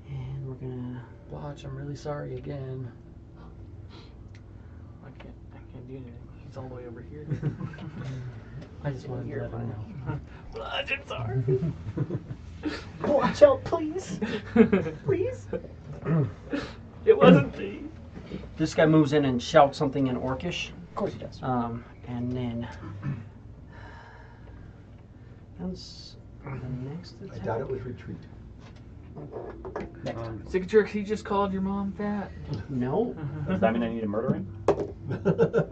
And we're gonna. Watch, I'm really sorry again. I can't do anything. He's all the way over here. I just wanted to let him know. Watch, I'm sorry. Watch out, please. Please. It wasn't me. This guy moves in and shouts something in Orcish. Of course he does. And then that's the next I attack. doubt it was retreat. Next time. Cicatrix, he just called your mom fat. No. Does that mean I need to murder him? Oh,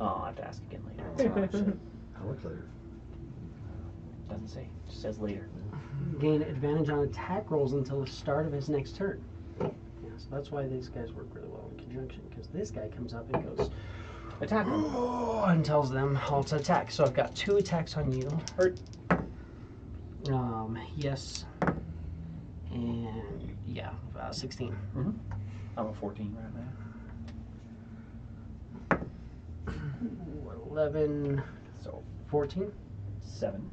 I'll have to ask again later. How much later? Doesn't say. Just says later. Gain advantage on attack rolls until the start of his next turn. Yeah, so that's why these guys work really well in conjunction, because this guy comes up and goes, Attack him. "Oh," and tells them all to attack. So I've got 2 attacks on you. Hurt. Yes. And yeah, 16. I'm a 14 right now. 11, So 14, 7.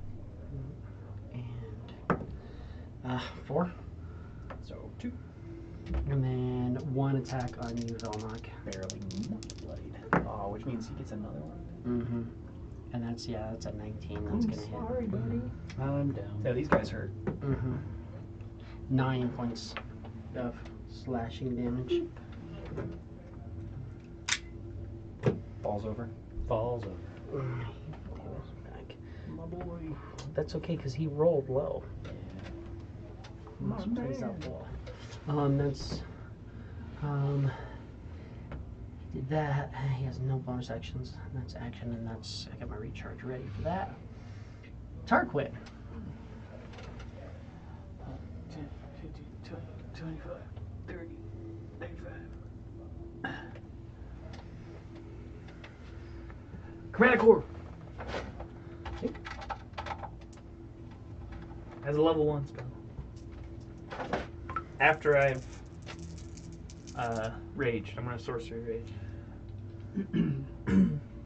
and 4. So 2. And then 1 attack on you, Velnock. Barely not bloodied. Oh, which means he gets another one. Mm-hmm. And that's a 19. That's gonna Sorry, buddy. I'm down. Yeah, these guys hurt. hit. Mm-hmm. 9 points of slashing damage. Falls over. Falls over. Tails back. My boy. That's okay, because he rolled low. My Let's place man. that low. That's did that. He has no bonus actions. That's action, and that's I got my recharge ready for that. Tarquin. 10, 15, 20, 25, 30, 35. Chromatic Orb. As a level 1 spell. After I've raged, I'm gonna sorcery rage.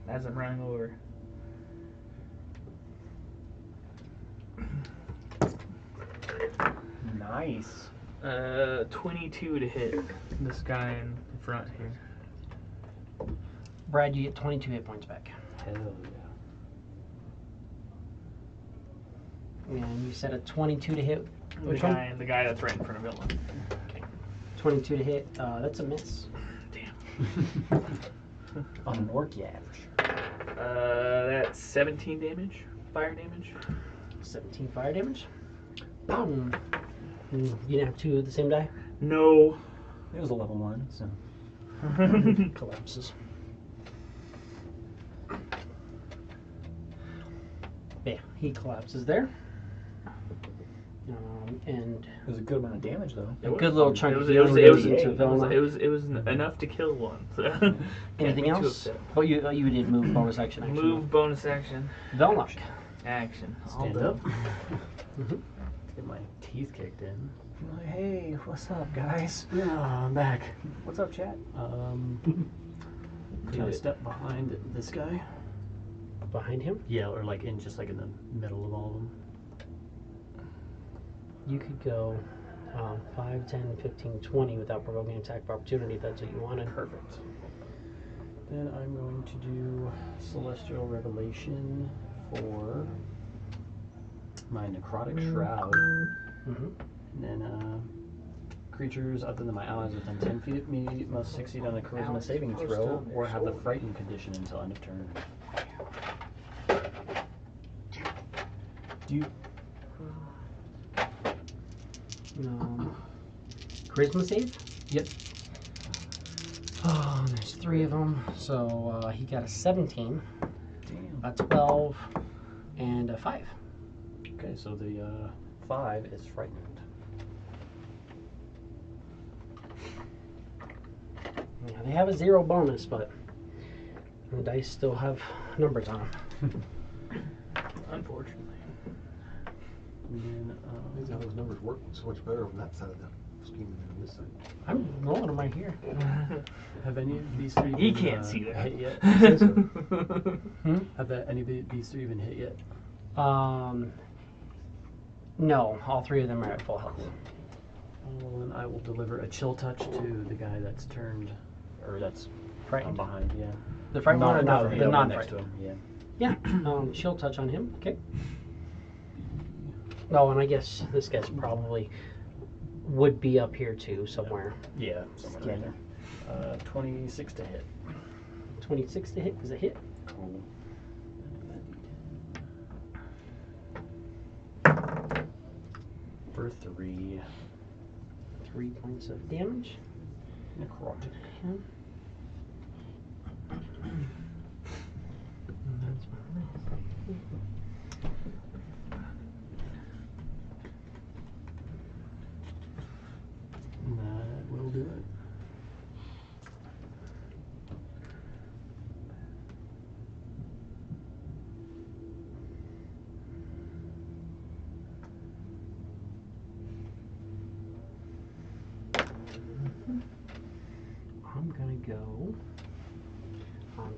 As I'm running over. Nice. 22 to hit this guy in front here. Brad, you get 22 hit points back. Hell And you said a 22 to hit. Which the one? guy, the guy that's right in front of villain. 22 to hit. That's a miss. Damn. On an orc, yeah. That's 17 damage, fire damage. 17 fire damage. Boom. You didn't have two of the same die? No. It was a level 1, so. Collapses. Yeah, he collapses there. And It was a good amount of damage, though. a good little chunk It of was, it was, healing it was, goes into it Vilna. was, it was enough to kill one. So can't Anything be too else? upset. Oh, you did move bonus action. Move, bonus action, Velnock. action. All Stand done. up. Get my teeth kicked in. Like, hey, what's up, guys? Yeah, I'm back. What's up, chat? Can I step behind this guy? Behind him? Yeah, or like in just like in the middle of all of them. You could go 5, 10, 15, 20 without provoking attack of opportunity if that's what you wanted. Perfect. Then I'm going to do Celestial Revelation for my Necrotic Shroud. Mm-hmm. And then creatures other than my allies within 10 feet of me must succeed on a charisma saving throw or have the frightened condition until end of turn. Do you... Charisma save? Yep. Oh, there's 3 of them. So he got a 17, Damn. a 12, and a 5. Okay, so the 5 is frightened. Yeah, they have a 0 bonus, but the dice still have numbers on them. Unfortunately. And then, Amazing how those numbers work so much better on that side of the scheme than on this side. I'm rolling them right here. have any of these 3 He been, can't see that. hit yet? Have any of these 3 been hit yet? No, all 3 of them are at full health. Well, then I will deliver a chill touch to the guy that's turned, or that's Frightened. behind, yeah. The frightened one or no, the the one non next to frightened? him, yeah. Yeah, shield touch on him. Okay. Oh, and I guess this guy's probably would be up here too, somewhere. Yeah, somewhere right there. 26 to hit. 26 to hit is a hit. Cool. For 3. 3 points of damage. Necrotic. Okay. That's That will do it. I'm gonna go.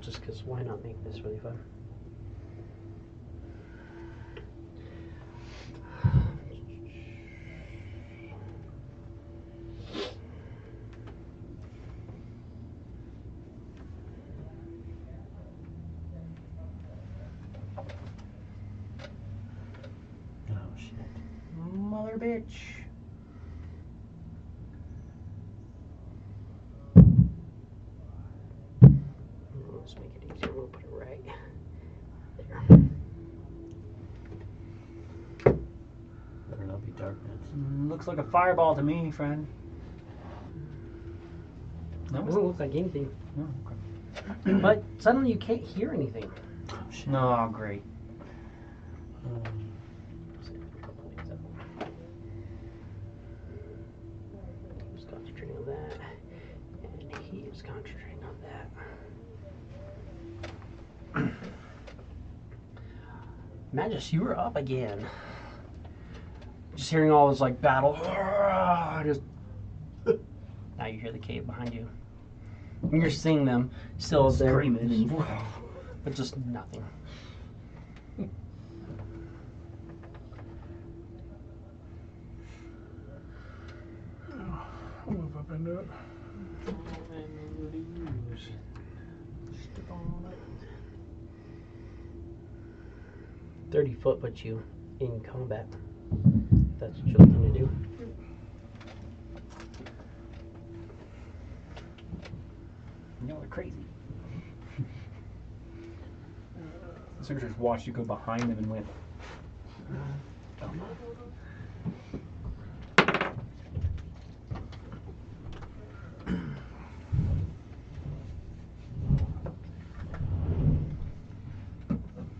Just because why not make this really fun? Oh shit. Mother bitch. Let's make it easier. We'll put it right there. Better not be darkness. Looks like a fireball to me, friend. No, it doesn't look like anything. No, But suddenly you can't hear anything. okay. No, great. He's concentrating on that, and he is concentrating on that. Magus, you were up again. Just hearing all this like battle. Just now you hear the cave behind you. And you're seeing them still there, Screaming. but just nothing. I'll move up into it. 30 foot puts you in combat. If that's what you're looking to do. Y'all are crazy. The searchers watched you go behind them and went. Oh.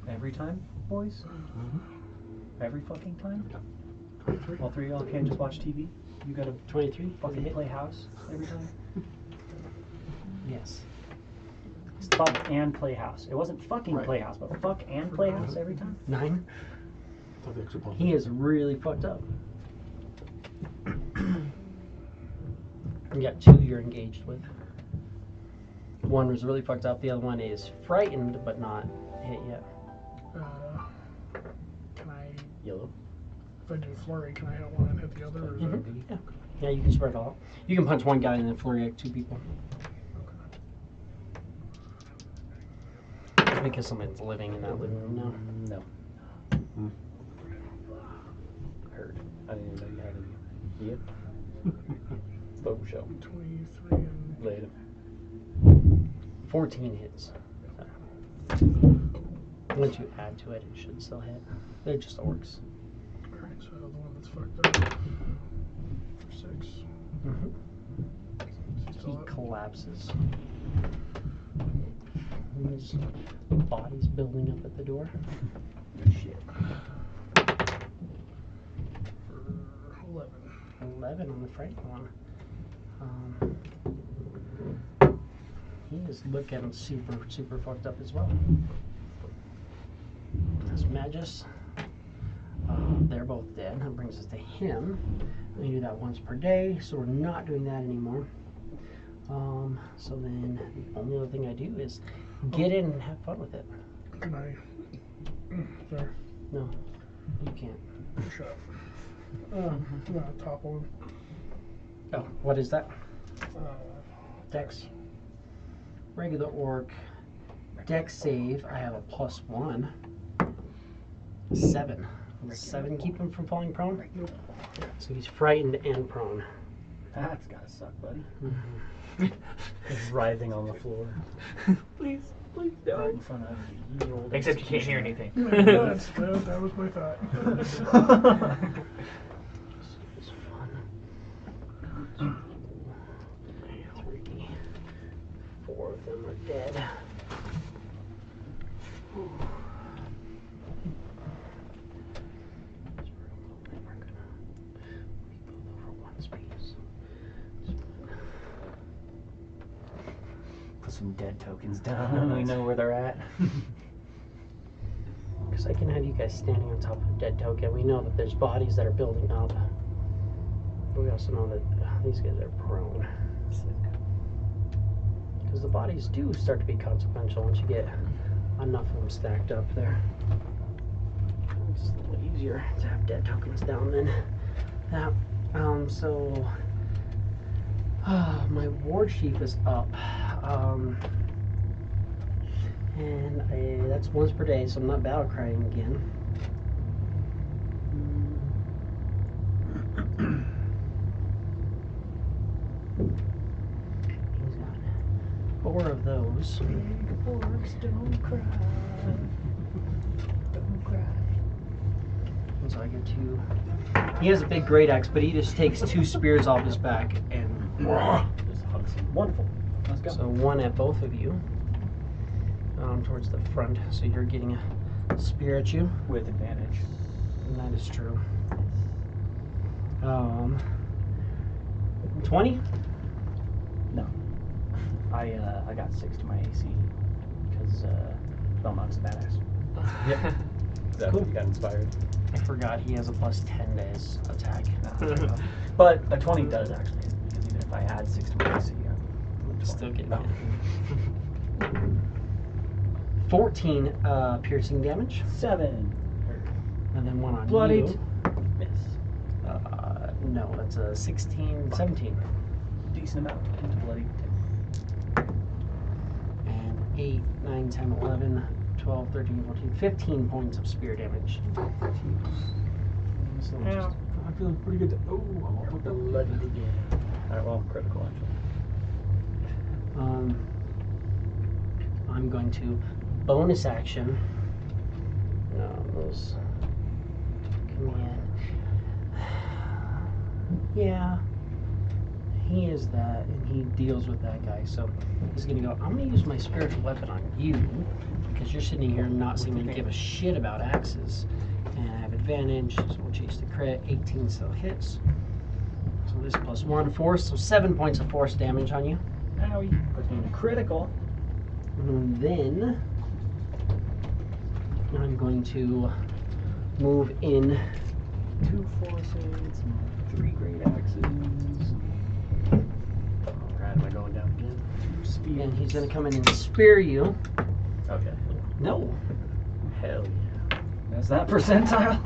Every time, boys? Every fucking time? All three of y'all can't just watch TV? You gotta 23. fucking play house every time? Yes. It's fuck and play house. It wasn't fucking Right. play house, but fuck and play house every time? 9. Thought the extra bump. He is really fucked up. You got 2 you're engaged with. One was really fucked up. The other one is frightened but not hit yet. Can I, Yellow. if I do flurry, can I hit one and hit the other? Or is that, Yeah. Yeah, you can spread it all. You can punch one guy and then flurry at 2 people. It's because someone's living in that living room now. No. Heard. I didn't even know you had any. Yep. Faux show. 23 and Later. 14 hits. Once you add to it, it should still hit. They're just orcs. alright, so the one that's fucked up for 6. Mm-hmm. He's He still up. collapses. His body's building up at the door. Good shit. For 11. 11 on the frightened one. He is looking super fucked up as well. This Magus, they're both dead. That brings us to him. We do that once per day, so we're not doing that anymore. So then the only other thing I do is get in and have fun with it. Can I? Sorry. No, you can't. Shut up. Topple him. Oh, what is that? Dex. Regular orc. Dex save. I have a +1. 7. Will 7 keep him from falling prone? Nope. So he's frightened and prone. That's gotta suck, buddy. He's writhing on the floor. Please Right don't. in front of you. Old Except you can't hear anything. That was my thought. This is fun. 3. 4 of them are dead. Put some dead tokens down. We know where they're at. Because I can have you guys standing on top of a dead token. We know that there's bodies that are building up. But we also know that these guys are prone. Because the bodies do start to be consequential once you get enough of them stacked up there. It's a little easier to have dead tokens down than that. So my war chief is up. And that's once per day, so I'm not battle crying again. He's got 4 of those. Orcs don't cry. Don't cry. And so I get 2. He has a big great axe, but he just takes 2 spears off his back and Just hugs him. Wonderful. Let's go. so 1 at both of you. Towards the front, so you're getting a spear at you. With advantage. And that is true. 20? No. I got 6 to my AC because Belmont's a badass. Yep. That's Cool. when you got inspired. I forgot he has a +10 to his attack. But a 20 does actually, because even if I add 6 to my AC, I'm Still getting Oh. hit. 14 piercing damage, 7. and then 1 on Bloodied. you. Miss. No, that's a 16, 17. Decent amount into bloody. And 8, 9, 10, 11, 12, 13, 14, 15 points of spear damage. So Ow. I'm feeling pretty good. Oh, I'm all hooked up. Bloodied again. Alright, well, critical actually. I'm going to bonus action. Those command. Yeah, he is that, and he deals with that guy. So he's gonna go. I'm gonna use my spiritual weapon on you because you're sitting here not seeming to give a shit about axes, and I have advantage. So we'll chase the crit. 18 still hits. So this plus 1 force, so 7 points of force damage on you. Owie. Puts me in a critical. And then I'm going to move in. 2 forces, 3 great axes. Alright, am I going down again? 2 spears. And he's going to come in and spear you. Okay. No. Hell yeah. That's that percentile.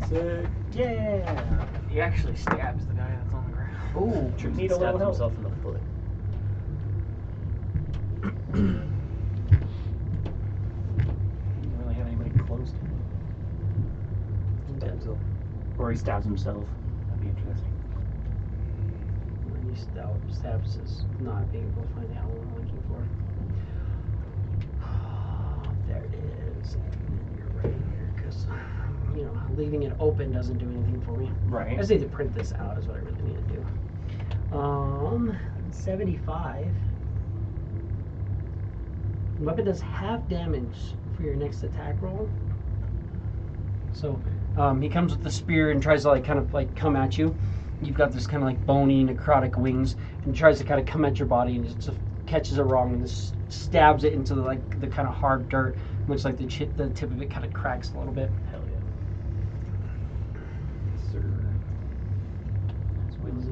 Sick. Yeah. He actually stabs the guy that's on the ground. Ooh. Troops Need a little stabs help. himself in the foot. Doesn't really have anybody close to him. Or he stabs himself. That'd be interesting. When he stabs is not being able to find out what I'm looking for. There it is. And you're right here because, leaving it open doesn't do anything for me. I Right. just need to print this out is what I really need to do. 75. Weapon does half damage for your next attack roll. So he comes with the spear and tries to come at you. You've got this kind of like bony necrotic wings, and tries to kind of come at your body and just catches it wrong and just stabs it into the kind of hard dirt. Looks like the tip of it kind of cracks a little bit. Hell yeah. Sir.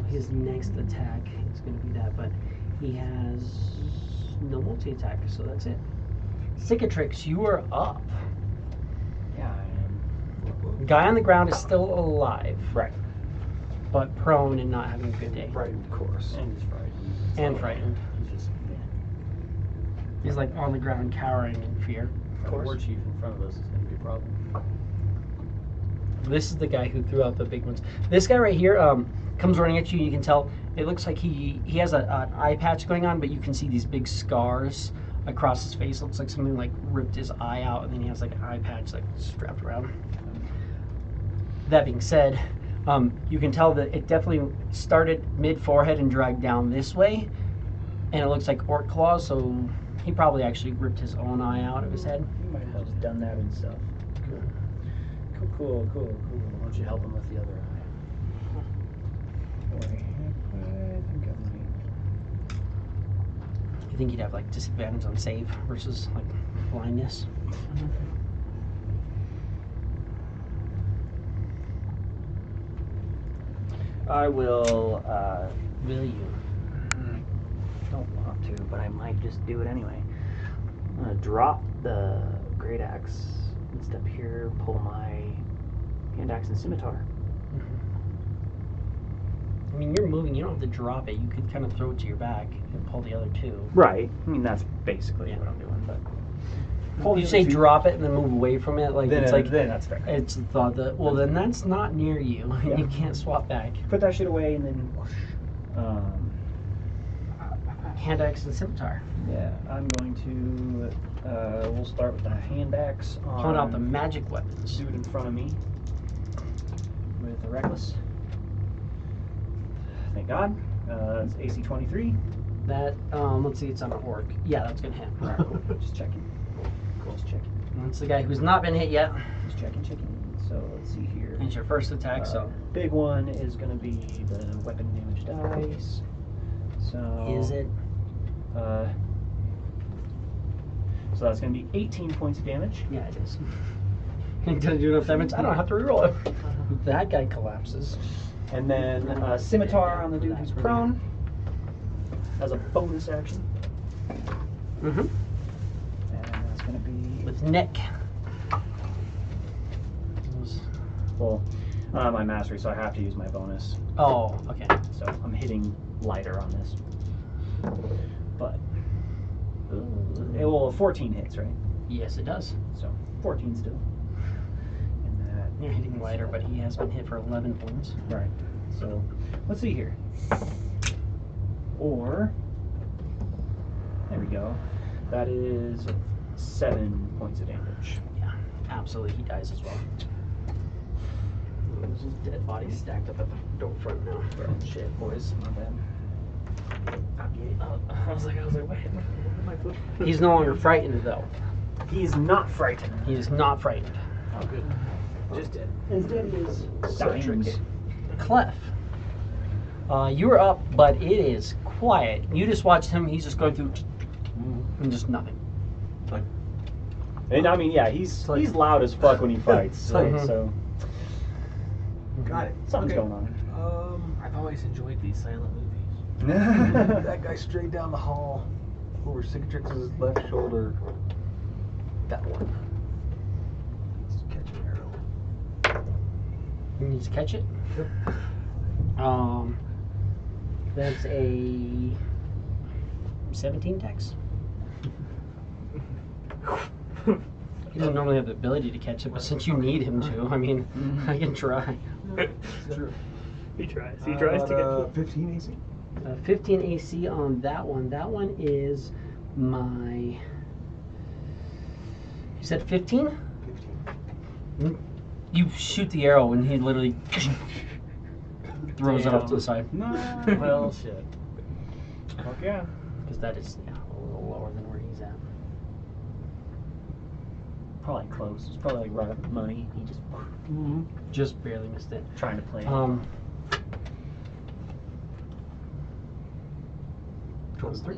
His next attack is going to be that, but he has no multi-attack, so that's it. Cicatrix, you are up. Yeah, I am. Guy on the ground is still alive, Right. but prone and not having a good day. Frightened, of course. And he's frightened. And frightened. He's just, He's like on the ground cowering in fear. The war chief in front of us is going to be a problem. This is the guy who threw out the big ones. This guy right here comes running at you. You can tell it looks like he has an eye patch going on, but you can see these big scars across his face. It looks like something like ripped his eye out, and then he has like an eye patch like strapped around. That being said, you can tell that it definitely started mid-forehead and dragged down this way, and it looks like orc claws, so he probably actually ripped his own eye out of his head. He might have just done that himself. Cool. Why don't you help him with the other eye? You think he'd have like disadvantage on save versus like blindness? I will, Will you? don't want to, but I might just do it anyway. I'm gonna drop the great axe and step here, pull my hand axe and scimitar. I mean, you're moving. You don't have to drop it. You could kind of throw it to your back and pull the other two. Right. I mean, that's basically what I'm doing. But You say drop it and then move away from it, like then, it's like then that's fair. it's the thought that then that's not near you. Yeah. You can't swap back. Put that shit away and then whoosh. Hand axe and scimitar. Yeah, I'm going to. We'll start with the hand axe on Pulling out the magic weapons. dude in front of me with a reckless. Thank God. It's AC 23. That let's see, it's on an orc. Yeah, that's gonna hit. Alright, just checking. Just checking. That's the guy who's not been hit yet. Just checking. So let's see here. It's your first attack, so Big one is going to be the weapon damage dice. So is it? So that's going to be 18 points of damage. Yeah, it is. It doesn't do enough damage. I don't have to reroll it. That guy collapses. And then scimitar on the dude who's prone as a bonus action. Mm-hmm. And that's going to be With Nick. well, I don't have my mastery, so I have to use my bonus. Oh, okay. So I'm hitting lighter on this. But it will 14 hits, right? Yes, it does. So 14 still. And that You're hitting lighter, but he has been hit for 11 points. right. So let's see here. Or there we go. That is 7 points of damage. Yeah, absolutely. He dies as well. There's his dead body stacked up at the door front now. Shit, boys. My bad. I was like, wait, what am I doing? He's no longer frightened, though. He is not frightened. He is not frightened. Oh, good. Just dead. Instead, he is dying. Clef. You were up, but it is quiet. You just watched him. He's just going through and just nothing. And I mean, yeah, he's loud as fuck when he fights. So Got it. something's going on. I've always enjoyed these silent movies. That guy straight down the hall, over Cicatrix's left shoulder. That one. Let's catch an arrow. You need to catch it. That's a 17 dex. He doesn't normally have the ability to catch it, but since you need him to, I mean, I can try. Sure. He tries. He tries to get 15 AC. 15 AC on that one. That one is my. You said 15? 15. You shoot the arrow and he literally throws it off to the side. Well, shit. Fuck yeah. Because that is a little lower than where he's at. Probably close. It's probably like right up the money. He just Just barely missed it. trying to play. Draws 3.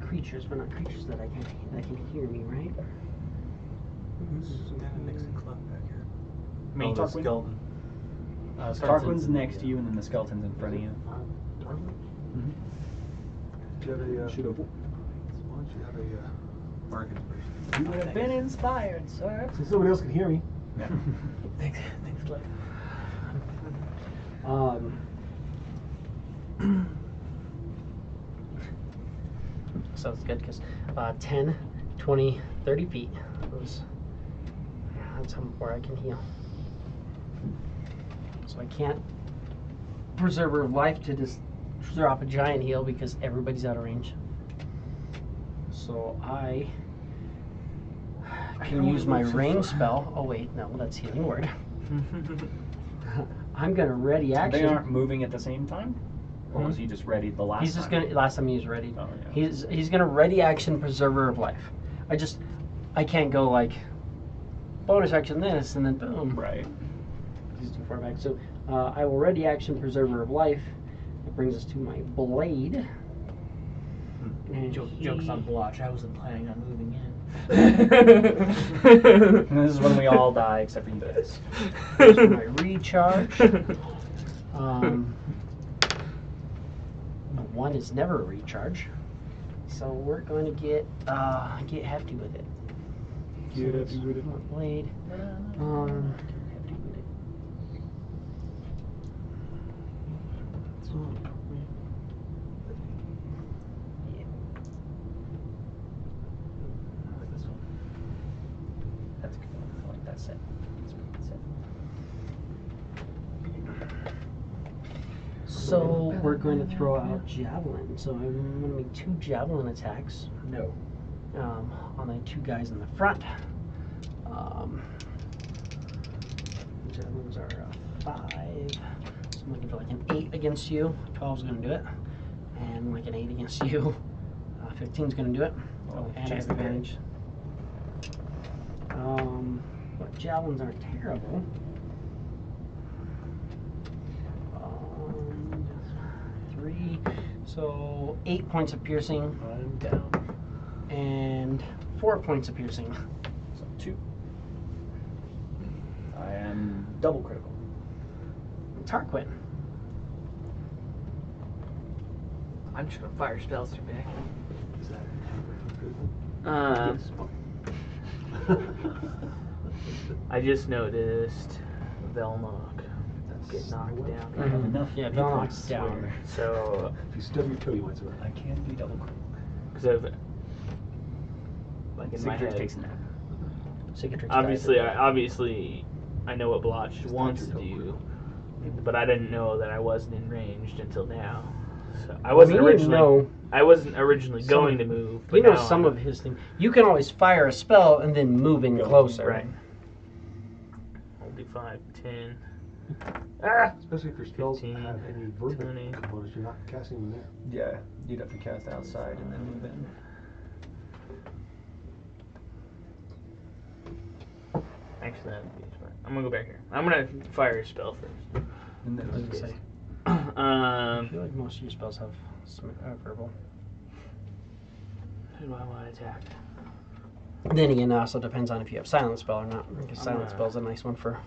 Creatures, but not creatures that can hear me, right? Some kind of mixing club back here. Me. Oh, the Tarquin? skeleton. Tarquin's next to you, and then the skeleton's in front of you. Do you have a, why don't you have a, bark inspiration? You would have been inspired, sir. So somebody else can hear me. Yeah. Thanks, Cliff. So it's good because 10, 20, 30 feet. That's where I can heal. So I can't preserver of life to just drop a giant heal because everybody's out of range. So I can use my range spell. Oh wait, no, that's healing word. I'm gonna ready action. They aren't moving at the same time? Or was he just ready the last time? He's just gonna. Last time he was ready. Oh, yeah. He's gonna ready action preserver of life. I can't go like bonus action this and then boom. Right. He's too far back. So I will ready action preserver of life. That brings us to my blade. And Joke's on Blotch. I wasn't planning on moving in. And this is when we all die except for you guys. Here's my recharge. One is never a recharge, so we're going to get hefty with it. Get hefty with it. My blade. Hefty with it. Yeah. I like this one. That's a good one. I like that set. That's a good set. So we're going to throw out javelin. So I'm going to make 2 javelin attacks. No. On the 2 guys in the front. Javelins are 5. So I'm looking for like an 8 against you. 12 is going to do it. And like an 8 against you. 15 is going to do it. Oh, And I chance have to hit. advantage. But javelins aren't terrible. 3. So 8 points of piercing. I'm down. And 4 points of piercing. So 2. I am double critical. Tarquin. I'm just gonna fire spells through back. Is that I just noticed Velmok. That's get knocked down. I have enough. Yeah, hit Val points knocks to down. swear. So, If you stub your toe, you might swear. I can be double critical. because I've like in my Cicatrix head, takes a nap. Cicatrix obviously, I know what Blotch wants to touch your toe do, but I didn't know that I wasn't in ranged until now. So I wasn't originally. know. I wasn't originally Some- going to move. But You know now some I of his things. You can always fire a spell and then move in Go. closer. Right. I'll do 5, 10. Ah! Especially if your spells 15, have any verbal 20. components, you're not casting them there. Yeah, you'd have to cast outside and then move in. Actually, that'd be smart. I'm gonna go back here. I'm gonna fire a spell first. And I was then gonna say. I Um, feel like most of your spells have verbal. who do I want to attack? Then again, it also depends on if you have silent spell or not. Because I'm silent gonna- spell is a nice one for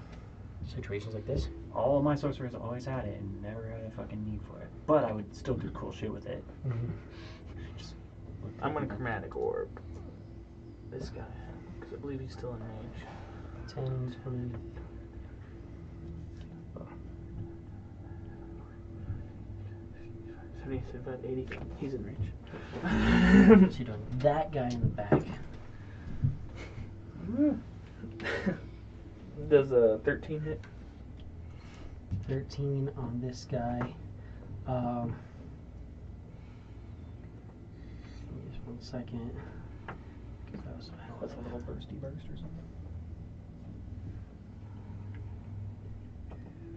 situations like this. All of my sorcerers always had it and never had a fucking need for it. But I would still do cool shit with it. Just look I'm gonna pretty. chromatic orb this guy because I believe he's still in range. 10, 20. So about 80. He's in range. So you're doing that guy in the back. Does a 13 hit? 13 on this guy. Just 1 second. 'Cause that was That's a little bursty burst or something.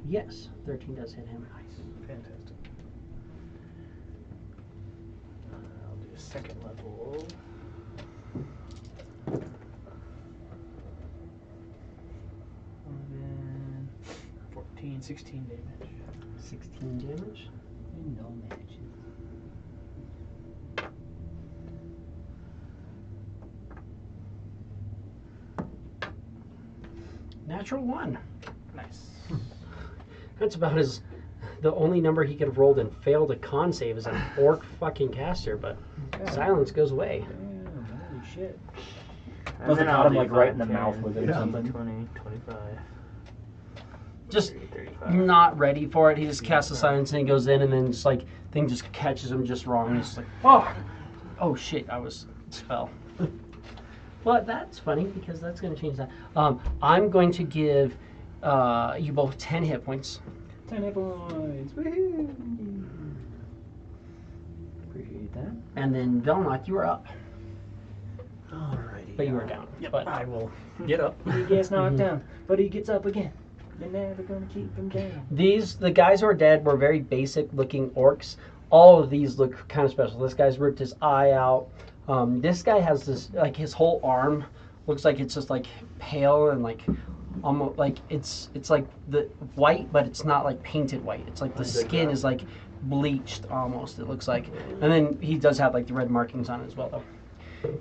Yes, 13 does hit him. Fantastic. I'll do a second level. 14, 16 damage. 16 damage. No matches. Natural 1. Nice. That's about as the only number he could have rolled and failed a con save is an orc fucking caster, but silence goes away. Damn, holy shit. And Must have then caught I'll him do like right 5, in the 10, mouth with it or 15, something. 20, 25. Just 30, 35. not ready for it. He just casts the silence and he goes in and then just like thing just catches him just wrong. He's just like, oh shit, I was spell. But that's funny because that's going to change that. I'm going to give you both 10 hit points. 10 hit points. Woohoo! Appreciate that. And then Velnock, you are up. Alrighty. But you are down. Yep, But I will get up. He gets knocked down, but he gets up again. You're never gonna keep him down. the guys who are dead were very basic looking orcs. All of these look kind of special. This guy's ripped his eye out. This guy has this, like his whole arm looks like it's just like pale and like almost like it's like the white, but it's not like painted white. It's like the skin is like bleached almost, it looks like. And then he does have like the red markings on it as well though.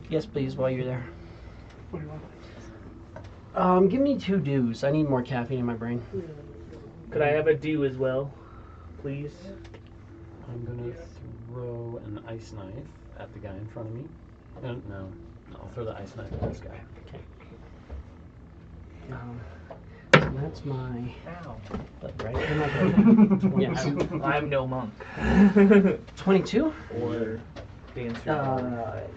Yes, please, while you're there. What do you want? Give me 2 dews. I need more caffeine in my brain. Could I have a dew as well, please? I'm gonna throw an ice knife at the guy in front of me. No, I'll throw the ice knife at this guy. Okay. So that's my. Ow. But right? You're not good. Yeah. I'm no monk. 22? Or dancer.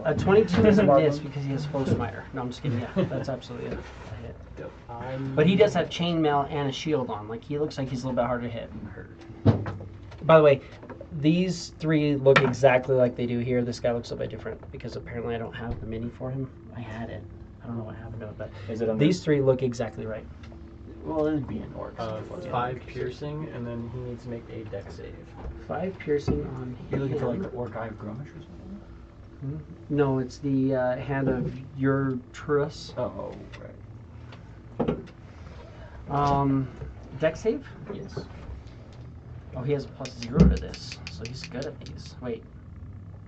A 22 is a miss because he has full smiter. No, I'm just kidding. Yeah, that's absolutely a hit. But he does have chainmail and a shield on. Like he looks like he's a little bit harder to hit. By the way, these 3 look exactly like they do here. This guy looks a bit different because apparently I don't have the mini for him. I had it. I don't know what happened to it, but Is it under? these 3 look exactly right. Well, it'd be an orc. 5 piercing, and then he needs to make a dex save. 5 piercing on You're looking for him. like the orc eye of Grumish or something? No, it's the hand of your truss. Oh, right. Dex save? Yes. Oh, he has a +0 to this, so he's good at these. Wait,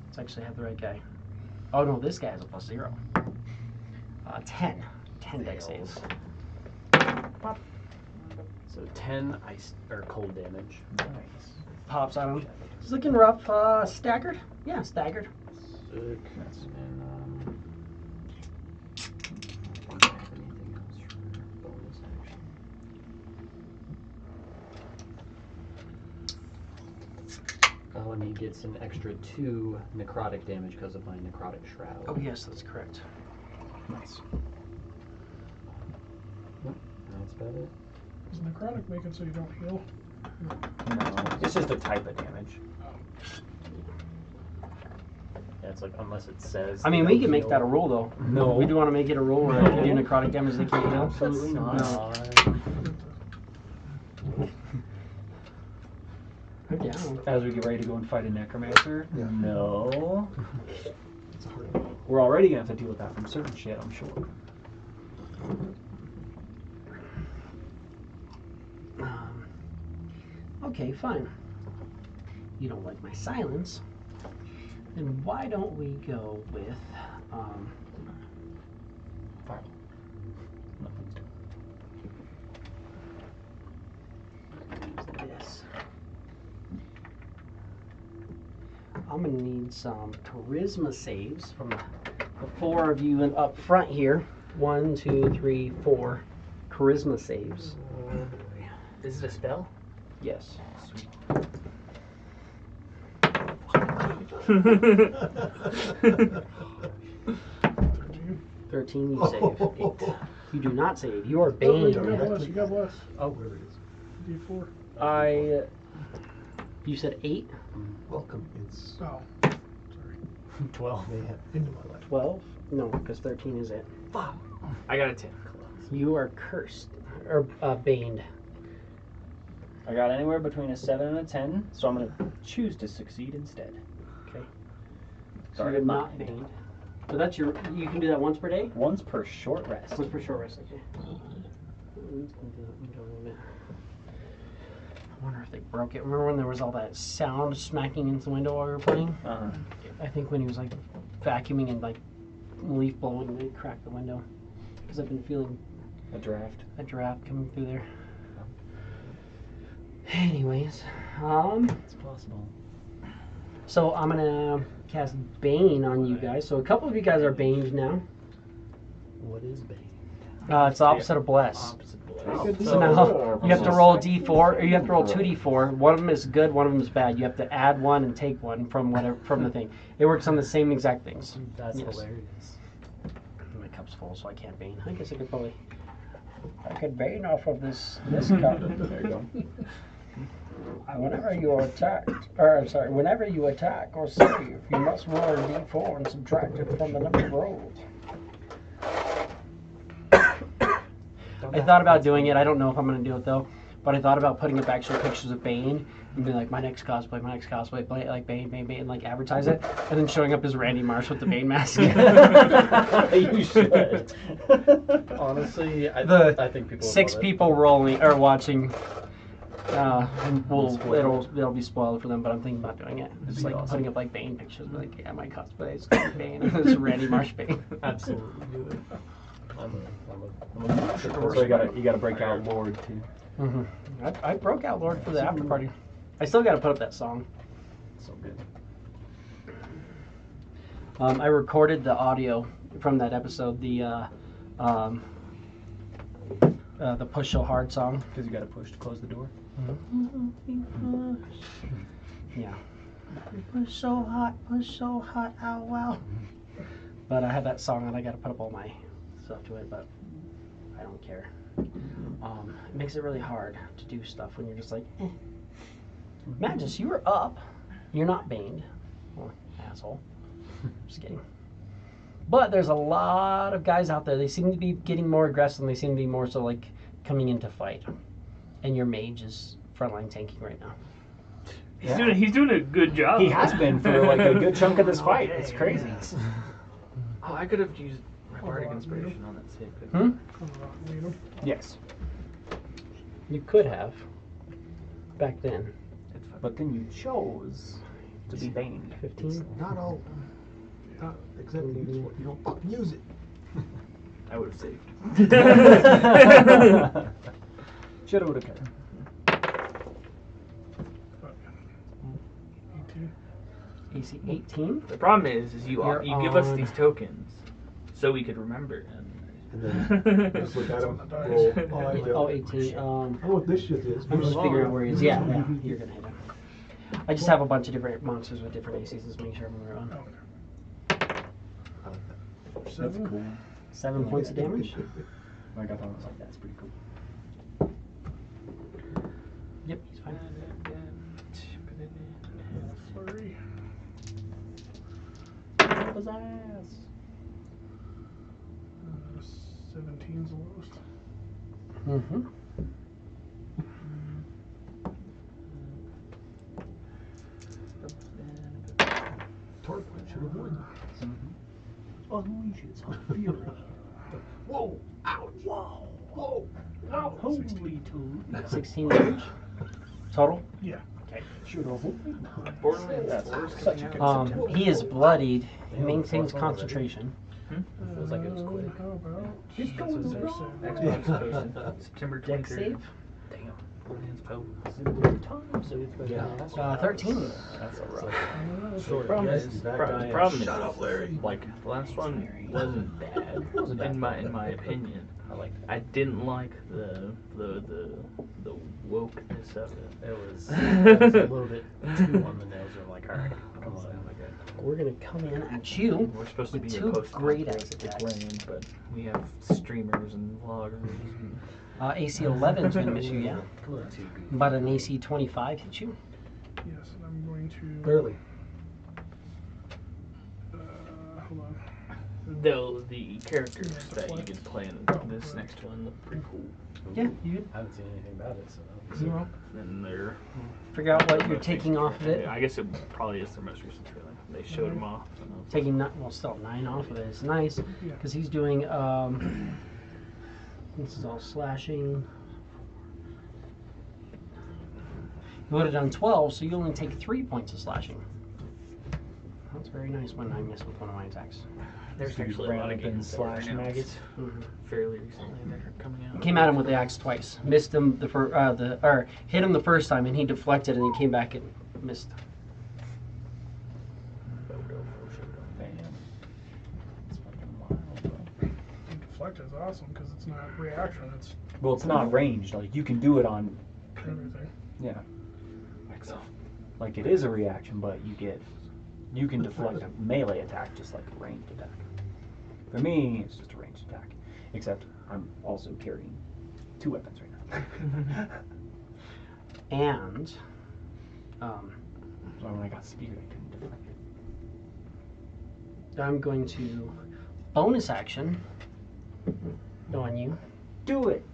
let's actually have the right guy. Oh no, this guy has a +0. 10. 10 dex saves. So 10 ice or cold damage. Nice. Pops on him. He's looking rough. Staggered? Yeah, staggered. Sick. And I don't have anything else for bonus action. Oh, and he gets an extra 2 necrotic damage because of my necrotic shroud. Oh yes, that's correct. Nice. That's about it. Does necrotic make it so you don't heal? No, it's just a type of damage. Yeah, it's like unless it says. I mean, they we don't can make heal. that a rule though. No. We do want to make it a rule where if you do necrotic damage, they can't heal. Absolutely not. I'm down. As we get ready to go and fight a necromancer. Yeah. No. It's a hard one. We're already gonna have to deal with that from certain shit, I'm sure. Okay, fine. You don't like my silence. Then why don't we go with Fireball. Nothing's doing. this? I'm gonna need some charisma saves from the 4 of you up front here. 1, 2, 3, 4 charisma saves. Is it a spell? Yes. 13 you save. 8. You do not save. You are Oh, you banned. got less. You got less. Oh, whatever it is. D4. I You said 8? Welcome. It's Oh. Sorry. 12. they have into my life. 12? No, because 13 is it. I got a 10. You are cursed. Or baned. I got anywhere between a 7 and a 10, so I'm gonna choose to succeed instead. Okay. So Guard you're in not mind. baned. So that's your. You can do that once per day? Once per short rest. Once per short rest, okay. I wonder if they broke it. Remember when there was all that sound smacking into the window while we were playing? Uh-huh. I think when he was like vacuuming and like leaf blowing, they cracked the window. Because I've been feeling A draft. a draft coming through there. Anyways, It's possible. so I'm gonna cast Bane on you guys. So a couple of you guys are baned now. What is Bane? It's the opposite of Bless. Opposite Oh, bless. So now you have to roll a d4, or you have to roll 2d4. One of them is good, one of them is bad. You have to add one and take one from whatever from the thing. It works on the same exact things. That's Yes. hilarious. My cup's full, so I can't Bane. I guess I could probably. I could Bane off of this cup. There you go. Whenever you whenever you attack or save, you must roll a d4 and subtract it from the number rolled. I thought about doing it. I don't know if I'm going to do it though, but I thought about putting up actual pictures of Bane and be like, my next cosplay, play like Bane, and like advertise it, and then showing up as Randy Marsh with the Bane mask. You should. Honestly, I think people would 6 love it. people rolling or watching. Spoil It'll be spoiled for them, but I'm thinking about doing it. Just like putting up like Bane pictures, like yeah, my cosplay is Bane, and it's Randy Marsh Bane. Absolutely do it. I'm a So you gotta break out Lord too. Mm-hmm. I broke out Lord for the after party. I still got to put up that song. so good. I recorded the audio from that episode, the Push So Hard song. Because you gotta push to close the door. Yeah. Push so hot, ow wow. But I had that song and I got to put up all my stuff to it, but I don't care. It makes it really hard to do stuff when you're just like, eh. Magus, you were up. You're not baned. Well, asshole. Just kidding. But there's a lot of guys out there. They seem to be getting more aggressive and they seem to be more so like coming into fight. And your mage is frontline tanking right now. He's doing a good job. He has been for like a good chunk of this fight. It's crazy. Oh, I could have used my bardic inspiration on that save. Hmm? Yes. You could have. Back then. But then you chose to be Bane. 15? Not all. Not exactly useful. You don't fucking use it. I would have saved. Shoulda, woulda, coulda. 18. AC 18? The problem is you You're give us on- these tokens so we could remember. And then just look at him. Roll 5. Oh, 18. I know what this shit is. I'm just figuring out where he is. Yeah, you're gonna hit him. I just have a bunch of different monsters with different ACs. Just make sure I'm on. Oh, I like that. okay. 7. Cool. 7 points of damage. Like I thought, I was like, that's pretty cool. Yep, he's fine. Flurry. His ass. 17's the lowest. Mm-hmm. Torque should avoid that. Unleash its fury. Whoa! Ouch! Whoa! Whoa! Wow! Holy toad. 16 damage total. Yeah. Shoot over. Borderlands 4 is coming out. He is bloodied. He maintains concentration. Feels like it was quick. How about? That's what Xbox posted. September 23rd. Dex save. Damn. Borderlands post. So it's better than 13. That's a rough. Sort Problem of. is, Yes, that the guy. problem Shut is, up, Larry. like the last one wasn't bad. In my opinion, I like that. I didn't like the wokeness of it. It was a little bit too on the nose. We're like, alright, come on. We're gonna come in at you. We're supposed to be Two a post great attacks. brand, but we have streamers and vloggers. And AC 11 is gonna miss you, yeah. Come on, two. But an AC 25 hits you. Yes, and I'm going to. Barely. Hold on. though the characters that you can play in this next one look pretty cool. Yeah, you I haven't seen anything about it, so. zero. And they're Figure out what you're taking off of it. I guess it probably is their most recent trailer. They showed them off. So. Taking still 9 off of it. It's nice because he's doing. This is all slashing. You would have done 12, so you only take 3 points of slashing. That's very nice when I miss with one of my attacks. There's actually a lot of games that slash are announced maggots. fairly recently that are coming out. Came at him with the axe twice. Missed him hit him the first time, and he deflected, and he came back and missed. Deflect is awesome because it's not reaction, it's Well, it's not ranged. Like you can do it on. everything. Yeah. Like it is a reaction, but you can deflect a melee attack just like a ranged attack. For me, it's just a ranged attack. Except I'm also carrying 2 weapons right now. And So when I got spear, I couldn't deflect it. I'm going to bonus action on you. Do it.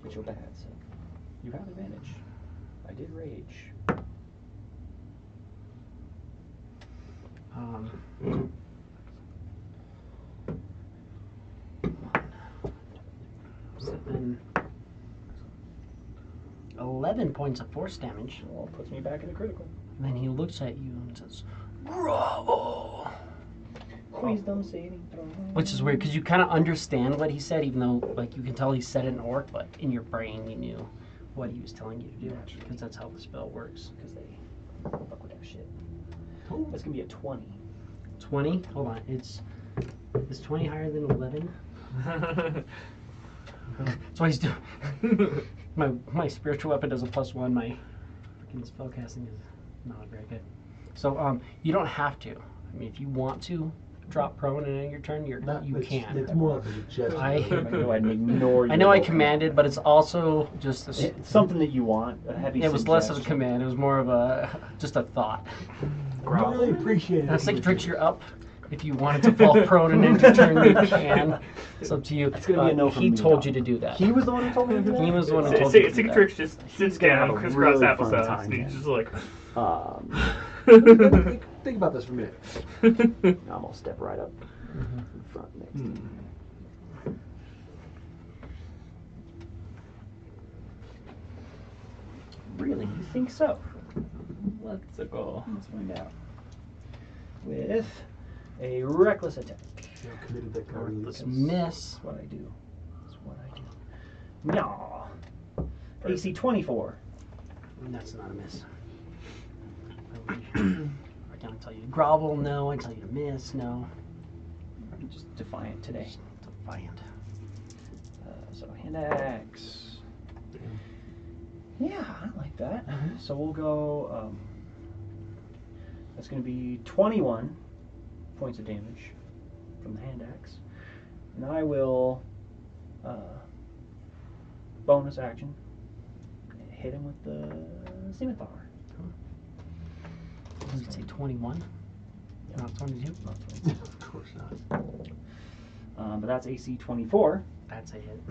It's your bad, so you have advantage. I did rage. Seven, 11 points of force damage. Well, it puts me back in the critical. And then he looks at you and says, "Grovel." Wisdom saving throw. Which is weird because you kind of understand what he said, even though like you can tell he said it in Orc, but in your brain you knew what he was telling you to do because that's how the spell works. Because they fuck with that shit. That's gonna be a 20. 20. Hold on. Is 20 higher than 11? So he's doing. my spiritual weapon does a +1. My freaking spellcasting is not very good. So you don't have to. I mean, if you want to drop prone and end your turn, you can. It's more like a suggestion. I Go ahead and ignore. I know I commanded, but it's also just It's something that you want. A heavy. It was less of a suggestion. command. It was more of just a thought. I really appreciate it. Sick tricks, you're up. If you wanted to fall prone and end your turn, you can. It's up to you. It's gonna be a no from He me, told though. you to do that. He was the one who told me to do that? He was the one who told you to do Sick that. Tricks just sits gonna down, have a crisscross really fun applesauce, time, and he's man. just like, Think about this for a minute. I'm gonna step right up in front next to him. Really? You think so? let's go. Let's find out. With a reckless attack. How committed that guy really Let's is. miss. That's what I do. That's what I do. No. AC 24. That's not a miss. I can't tell you to grovel, no. I tell you to miss, no. I'm just defiant today. Defiant. So hand axe. Yeah, I like that. So we'll go. That's going to be 21 points of damage from the hand axe, and I will bonus action hit him with the scimitar. Did you say 21? Yeah. Not 22? Not 22. Of course not. But that's AC 24. That's a hit.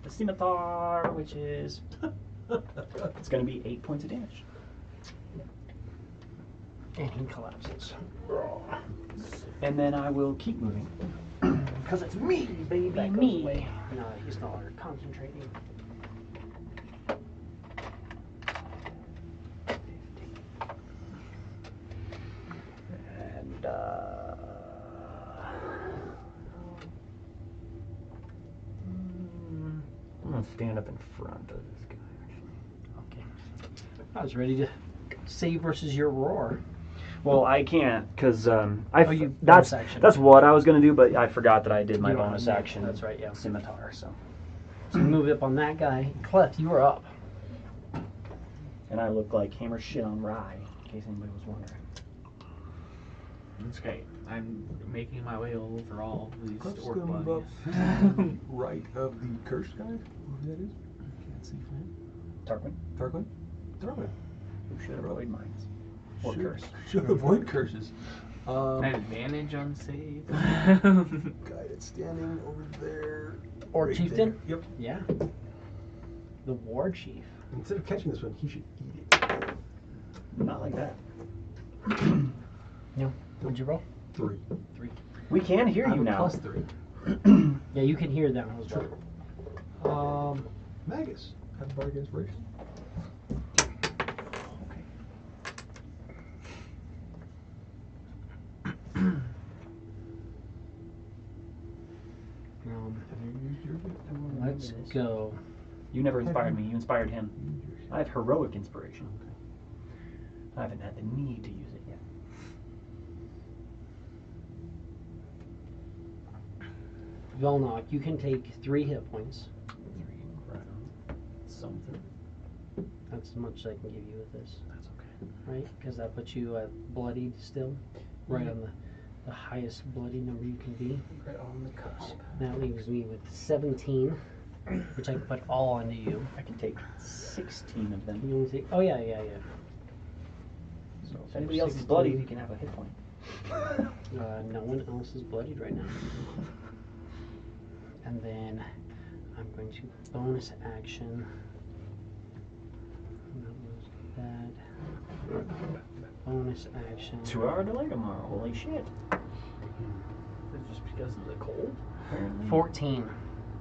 The scimitar, which is it's going to be 8 points of damage. And he collapses. And then I will keep moving. Because it's me, baby, That goes me. away. No, he's no longer concentrating. And I'm gonna stand up in front of this guy. Okay. I was ready to save versus your roar. well, I can't because you bonus that's action. that's what I was gonna do, but I forgot that I did my You don't bonus have- action. That's right, yeah. Scimitar. So, So you move up on that guy. Clef, you are up. and I look like hammer shit on rye, in case anybody was wondering. That's great. I'm making my way over all these Cliff's orc gonna move bodies. up right of the cursed guy. Who that is? Can't see Flint. Tarquin, Tarquin? Tarquin. who should avoid mines or Should- curse. Should avoid curses. I have advantage on save. Guy that's standing over there. Or right chieftain? there. Yep. Yeah. The war chief. Instead of catching this one, he should eat it. Not like that. No. What'd you roll? 3. We can hear I you have a now. +3. Yeah, you can hear them as well. Magus. Have bardic inspiration. Let's go. You never inspired me. You inspired him. I have heroic inspiration. I haven't had the need to use it yet. Velnock, you can take 3 hit points. Something. That's as much as I can give you with this. That's okay. Right? Because that puts you at bloodied still. Right on the highest bloody number you can be. Right on the cusp. That leaves me with 17, which I can put all onto you. I can take 16 of them. You only take, oh, yeah. So if anybody else is bloody, you can have a hit point. No one else is bloodied right now. And then I'm going to bonus action. That. Bonus action. 2-hour delay tomorrow. Holy shit. Just because of the cold? Apparently. 14.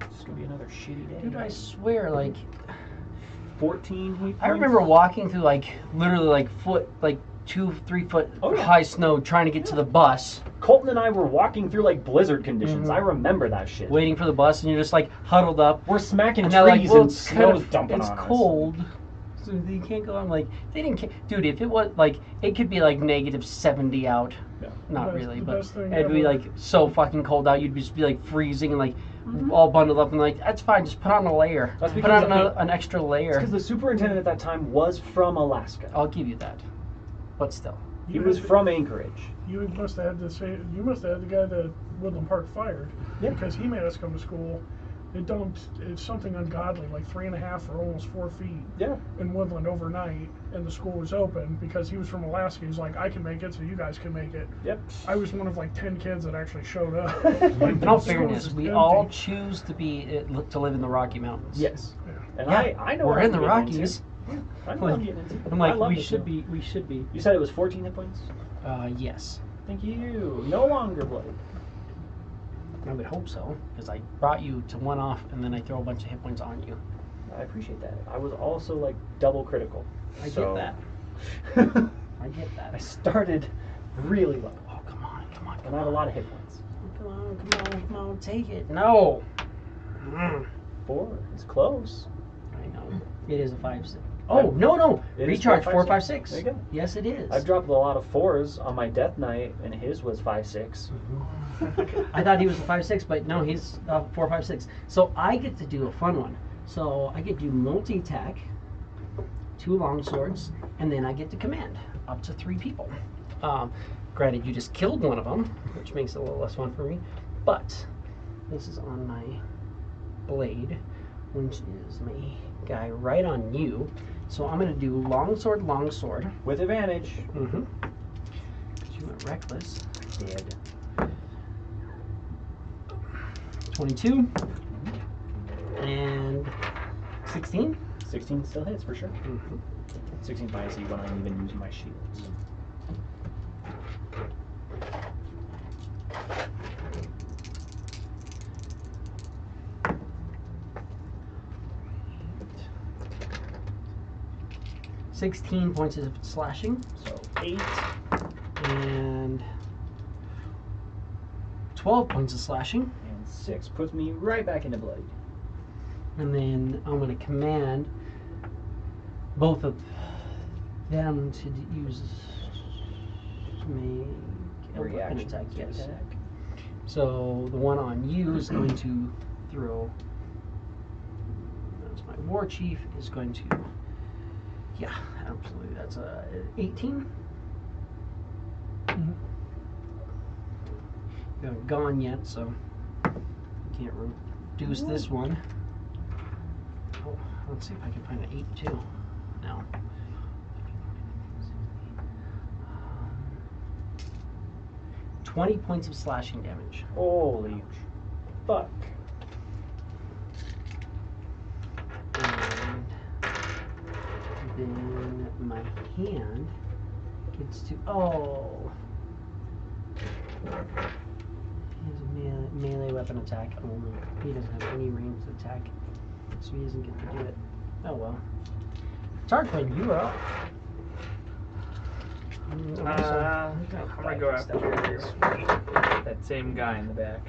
It's gonna be another shitty day. Dude, I swear, like, 14 hit I remember walking through, like, literally, like, 2-3 foot Oh, yeah. high snow trying to get to the bus, Colton and I were walking through like blizzard conditions. Mhm. I remember that shit. waiting for the bus, and you're just, like, huddled up. We're smacking And trees they're like, well, and it's snow's dumping it's on us. cold, so you can't go. I'm like, they didn't care. Dude, if it was, like, it could be, like, negative 70 out. Yeah. Not That's really, the but best thing it'd be, ever. like, so fucking cold out. You'd just be, like, freezing and, like, all bundled up and, like, that's fine. Just put on a layer. That's Put because on an extra layer. Because the superintendent at that time was from Alaska. I'll give you that. But still. He was from Anchorage. You must have had the same. You must have had the guy that Woodland Park fired. Yeah. Because he made us come to school. It dumped. It's something ungodly, like 3.5 or almost 4 feet Yeah. in Woodland overnight, and the school was open because he was from Alaska. He's like, I can make it, so you guys can make it. Yep. I was one of like 10 kids that actually showed up. In all The school fairness, was we empty. all choose to to live in the Rocky Mountains. Yes. Yeah. And Yeah, I know we're what in I'm the getting Rockies. Into. I know what I'm getting into. I'm I like, love we this should show. be. You said it was 14 hit points? Yes. Thank you. No longer bloody. I would hope so, because I brought you to one off, and then I throw a bunch of hit points on you. I appreciate that. I was also like double critical. I So- get that. I get I that. started really low. Oh, come on. And I have a lot of hit points. Come on, take it. No. 4 is close. I know. It is a 5-6. Oh, no. It is Recharge 4, 4, 5, 5, 6. 6. There you go. Yes, it is. I've dropped a lot of 4s on my death knight, and his was 5-6. I thought he was a 5-6, but no, he's 4, 5, 6. So I get to do a fun one. So I get to do multi-attack, 2 long swords, and then I get to command up to 3 people. Granted, you just killed one of them, which makes it a little less fun for me, but this is on my blade, which is my guy right on you. So I'm going to do longsword, longsword. With advantage. Mm-hmm. You went reckless. Dead. 22 and 16. 16 still hits for sure. Mm-hmm. 16 minus E when I'm even using my shields. $16 points of slashing. So 8. And 12 points of slashing. And 6 puts me right back into blood. And then I'm going to command both of them to use make a weapon Reaction attack. Yes. attack. So the one on you is going to throw. That's my war chief is going to. Yeah, absolutely. That's a 18. Mhm. You haven't gone yet, so can't reduce this one. Oh, let's see if I can find an 8 too. No. 20 points of slashing damage. Holy fuck. And then my hand gets to. Oh! He has a melee weapon attack. Oh no, he doesn't have any ranged attack, so he doesn't get to do it. Oh well. Tarquin, you are up. I'm gonna go after that same guy in the back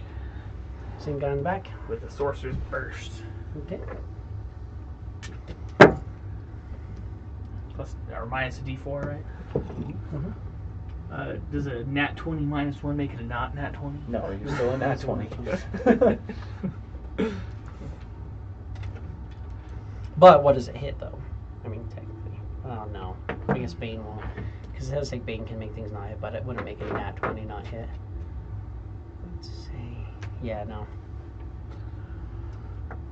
Same guy in the back. with the sorcerer's burst. Okay. Plus or minus a D4, right? Mhm. Does a nat 20 minus 1 make it a not nat 20? No, you're still in that 20. But what does it hit though? I mean, technically. Oh no. I guess Bane won't. Because it says like Bane can make things not hit, but it wouldn't make it a nat 20 not hit. Let's see. Yeah, no.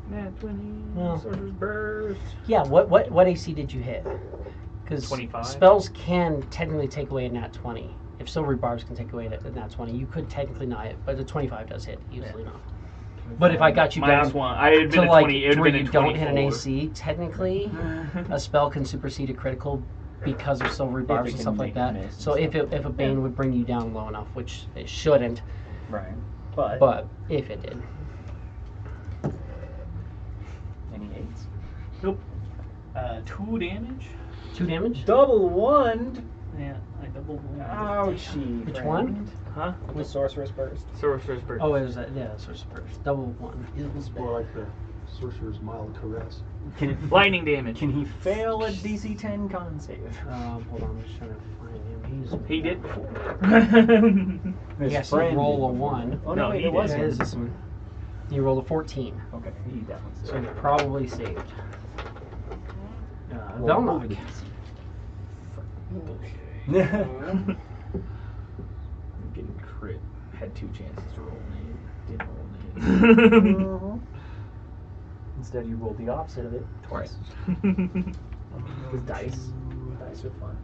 Nat 20. Well. Sorcerer's burst. Yeah, what AC did you hit? Because 25. spells can technically take away a nat 20. If silvery barbs can take away a nat 20, you could technically not hit, but the 25 does hit, usually not. But if I got you Minus down 1. I had to been a like 20. It would where have you been a don't hit an 24. AC, technically, a spell can supersede a critical because of silvery barbs it and can stuff like make that. it miss and So if stuff. if a Bane would bring you down low enough, which it shouldn't, Right. But but if it did. any 8s? Nope. 2 damage? 2 damage? Double 1. Yeah, I doubled one. Ouchie. Which friend. one? Huh? With sorcerer's burst. Sorcerer's burst. Oh, it was that, yeah, so it's first. Double 1. It's more like the sorcerer's mild caress. Lightning damage. Can he fail a DC 10 con save? Hold on, I'm just trying to find him. He did before. His He has to friend roll a did. 1. Oh No, no, he it did. was It is this one. He rolled a 14. Okay, he definitely So saved. he probably saved. Well, Velnock. I'm getting crit. Had 2 chances to roll an 8. Didn't roll an 8. Instead, you rolled the opposite of it twice. Because dice are fun.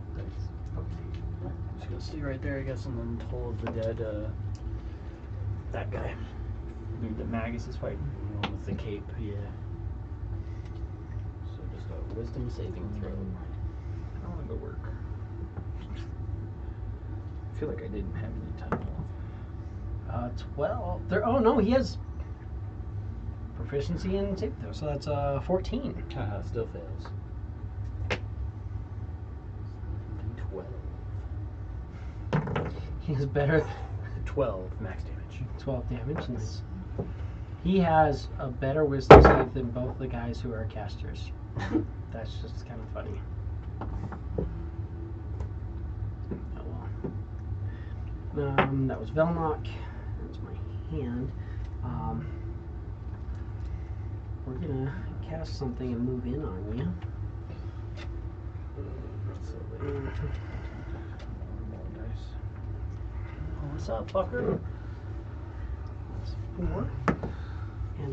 Just gonna stay right there, I guess, and then Toll of the Dead, that guy. Dude, the Magus is fighting. The one with the cape, yeah. So just a wisdom saving throw. I want to go work. I feel like I didn't have any time off. 12. Oh no, he has proficiency in save throw, so that's 14. Haha, still fails. 12. He is better. 12 max damage. 12 damage. Nice. He has a better wisdom save than both the guys who are casters. That's just kind of funny. Oh well. That was Velnock. That's my hand. We're gonna cast something and move in on you. Oh, what's up, fucker? 4. And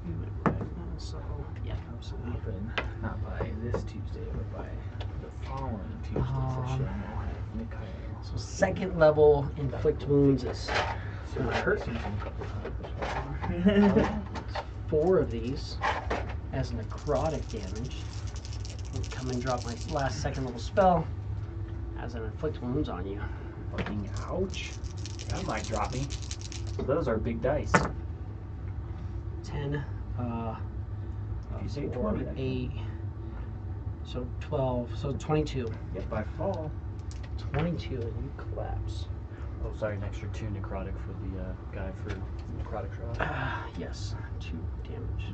you would right now, so yeah, absolutely. Hoping not by this Tuesday, but by the following Tuesday for sure. We'll have Mikhail. So second level inflict wounds is gonna hurt. Seen him a couple times. 4 of these as necrotic damage. I'll come and drop my last second level spell as an inflict wounds on you. Fucking ouch. That might drop me. Those are big dice. 10, If you say 4, 20, 8, so 12, so 22. Yep, by fall. 22 and you collapse. Oh, sorry, an extra 2 necrotic for the guy for necrotic shot. Yes, 2 damage.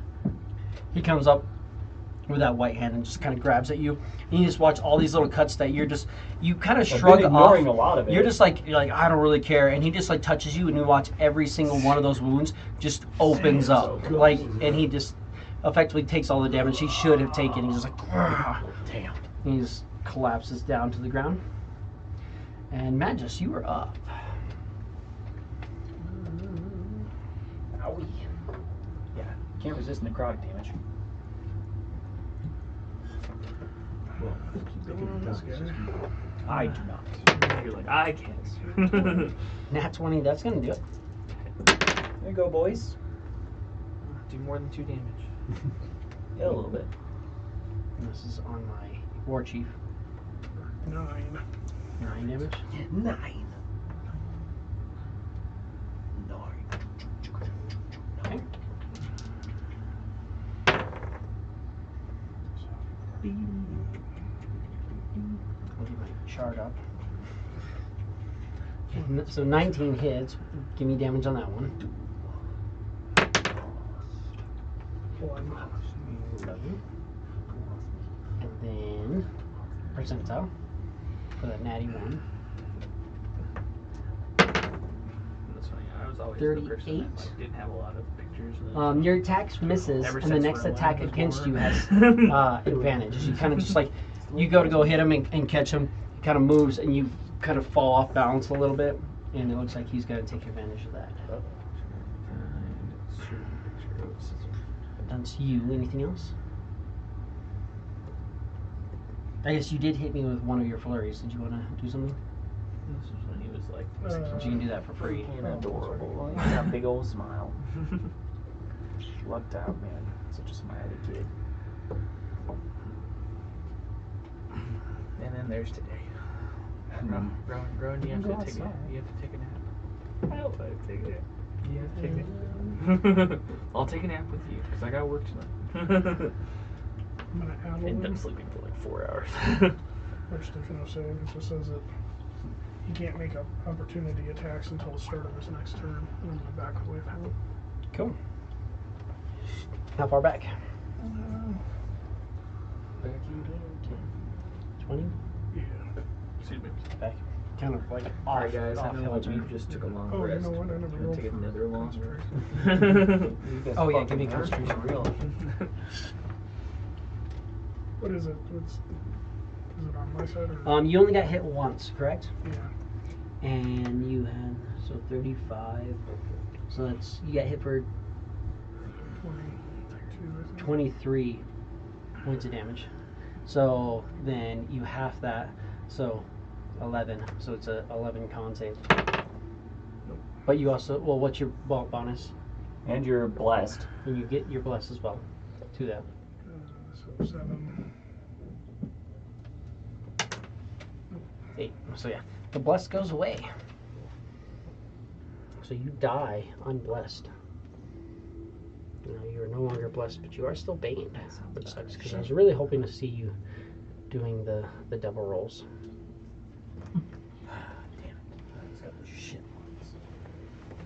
He comes up with that white hand and just kind of grabs at you. And you just watch all these little cuts that you kind of shrug off. Ignoring a lot of it. You're like, I don't really care. And he just like touches you and you watch every single one of those wounds just opens up. Like, and he just effectively takes all the damage he should have taken. He's just like, "Grr." Damn. And he just collapses down to the ground. And Magus, you are up. Owie. Yeah, can't resist necrotic damage. Well, keep going on this guy. I do not. You're like, I can't. Nat 20, that's going to do it. There you go, boys. Do more than 2 damage. Yeah, a little bit. And this is on my War Chief. 9. 9 damage. 9. Okay. I'll get my chart up. So 19 hits. Give me damage on that one. 1. 11. And then percentile for that natty 1. That's funny. I was always the person 38. that like, didn't have a lot of pictures. Your attacks misses, Ever and the since next Merlin attack was against born. you has advantage. You kind of just like, you go to hit him and catch him, he kind of moves, and you kind of fall off balance a little bit, and it looks like he's going to take advantage of that. That's you. Anything else? I guess you did hit me with one of your flurries. Did you want to do something? This was when he was like, You can do that for free. Adorable. He's got a big old smile. Lucked out, man. Such a smiley kid. and then there's today. Rowan, you have to take a nap. I hope I take it. You have to take a nap. I'll take a nap with you because I got work tonight. I'm going to add End one. up sleeping for like 4 hours. Which there's no saying. It just says that he can't make opportunity attacks until the start of his next turn. And I'm going to back away from him. Cool. How far back? 20? Yeah. Excuse me. Back. Kind of like Alright off, guys, I off know kilter. you just took a long Oh, you rest. know what? I never You wanna rolled take for another long concentration. rest? Oh yeah, give me a concentration. Really? What is it? Is it on my side or? You only got hit once, correct? Yeah. And you had 35. So that's you got hit for 22, I think. 23 points of damage. So then you half that, so 11. So it's a 11 con save. But you also, well, what's your bonus? And you're blessed. And you get your bless as well to that. So 7. 8. So yeah, the bless goes away. So you die unblessed. You know, you are no longer blessed, but you are still baned, which sucks because I was really hoping to see you doing the double rolls. Damn. It's got the shit ones.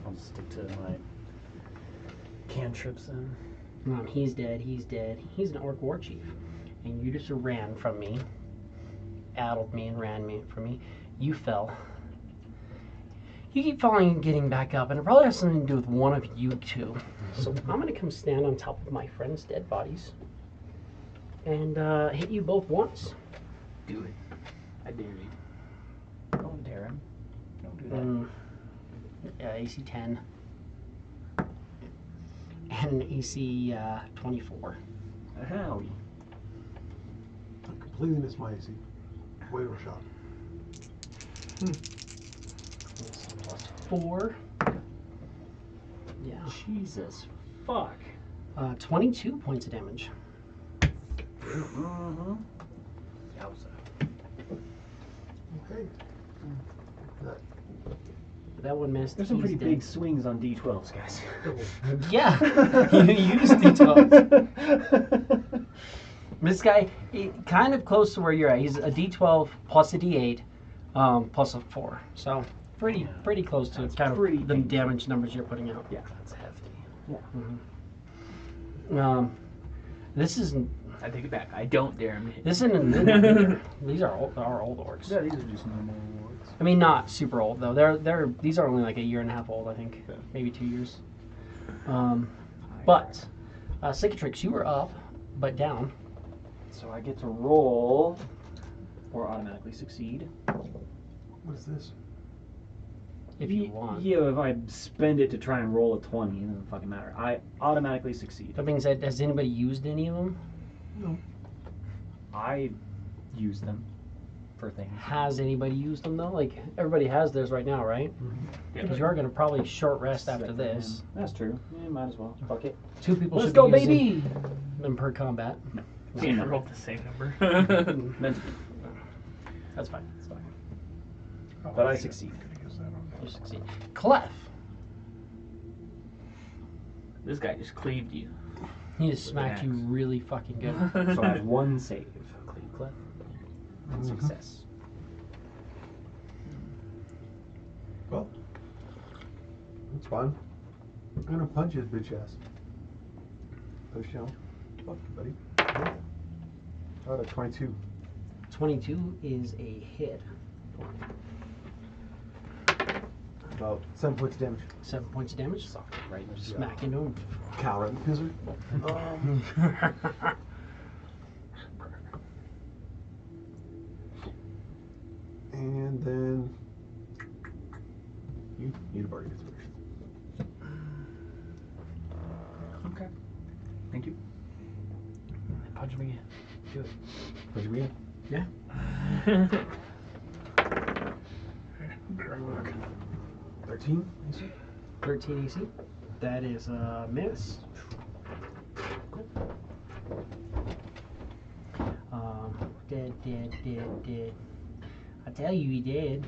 I'll stick to my cantrips then. He's dead. He's dead. He's an Orc War Chief, and you just ran from me, addled me, and ran from me. You fell. You keep falling and getting back up, and it probably has something to do with one of you two. So I'm gonna come stand on top of my friend's dead bodies and hit you both once. Do it. I dare you. Don't dare him. Don't do that. Yeah, AC 10. And AC 24. Howie. I completely missed my AC. Way overshot. Plus 4. Yeah. Jesus. Fuck. 22 points of damage. Mm-hmm. Yowza. Okay. That That one missed. There's some He's pretty dead. big swings on D12s, guys. Yeah. You used D12. This guy, kind of close to where you're at. He's a D12 plus a D8 plus a 4. So pretty close to That's kind of pretty the big. damage numbers you're putting out. Yeah. That's hefty. This isn't. I take it back. I don't dare him. This isn't. These are old orcs. Yeah, these are just normal words. I mean, not super old though. These are only like a year and a half old, I think. Okay. Maybe 2 years. But Cicatrix, you were up, but down. So I get to roll or automatically succeed. what is this? If you want. Yeah, if I spend it to try and roll a 20, it doesn't fucking matter. I automatically succeed. That being said, has anybody used any of them? I use them for things. Has anybody used them though? Like everybody has theirs right now, right? Because you are going to probably short rest after this. That's true. Yeah, might as well. Fuck it. 2 people Let's should go, be using baby! them per combat. We rolled the same number. Meant to. That's fine. That's fine. Oh, But I shit. succeed. Gotta use that on. You succeed. Clef. This guy just cleaved you. He just smacked you really fucking good. So I have 1 save. Cleave clef. And success. Well, that's fine. I'm gonna punch his bitch ass. Push down. Fuck you, buddy. Oh, that's 22. 22 is a hit. About 7 points of damage. 7 points of damage. Right. Smack into him. Cow right in the pizzard. And then you need a bargain inspiration. Okay. Thank you. Punch him again. Do it. What'd you get? Yeah. Better look. 13. 13 AC. That is a miss. Dead. I tell you, he did.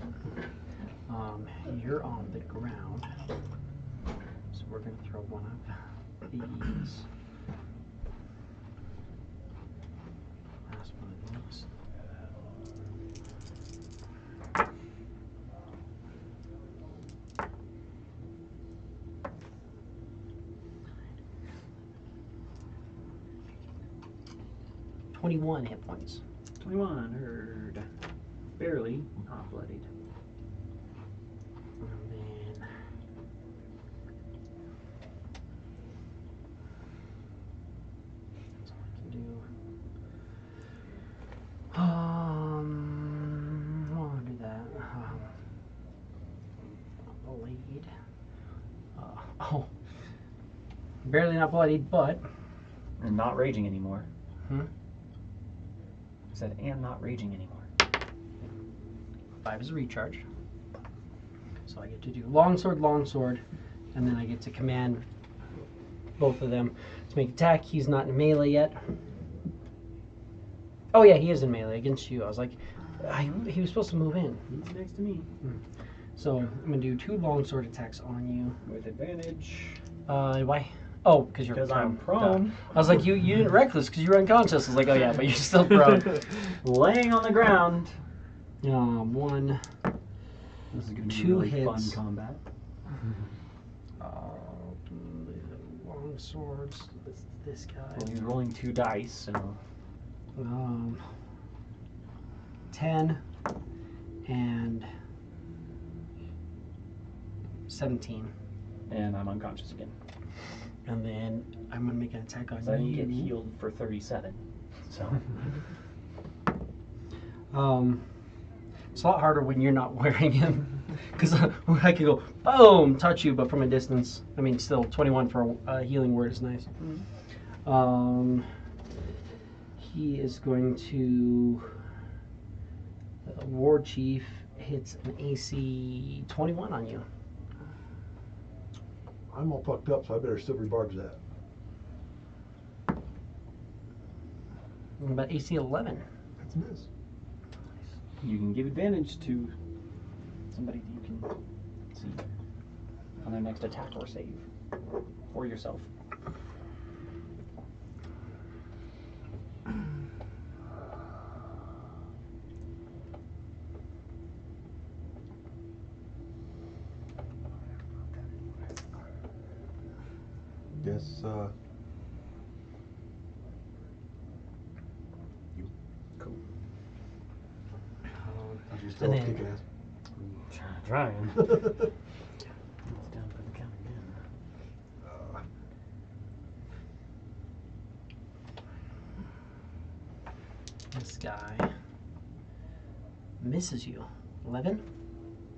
You're on the ground. So we're gonna throw one of these. Last one of these. $21 hit points. 21, heard. Barely not bloodied. And then that's all I can do. I'll do that. Blade. Oh, barely not bloodied, but And not raging anymore. Hmm? I said, and not raging anymore. 5 is a recharge. So I get to do longsword, and then I get to command both of them to make attack. He's not in melee yet. Oh yeah, he is in melee against you. I was like, he was supposed to move in. He's next to me. So I'm gonna do 2 longsword attacks on you. With advantage. Why? Oh, because you're Because prone. I'm prone. Duh. I was like, you didn't reckless because you were unconscious. I was like, oh yeah, but you're still prone. Laying on the ground. 1, This is going to be 2 really fun hits. combat. Long swords. This guy. Well, he's rolling 2 dice, so 10 and 17. and I'm unconscious again. And then I'm gonna make an attack on 'Cause I didn't get you. healed for 37. So It's a lot harder when you're not wearing him. Because I can go, boom, touch you, but from a distance. I mean, still, 21 for a healing word is nice. He is going to... War Chief hits an AC 21 on you. I'm all fucked up, so I better silver barbs that. About AC 11. That's a miss. You can give advantage to somebody that you can see on their next attack or save, or yourself. Yes, you. Cool. You still And then- kicking ass. Trying. It's down for the count again. This guy misses you. 11?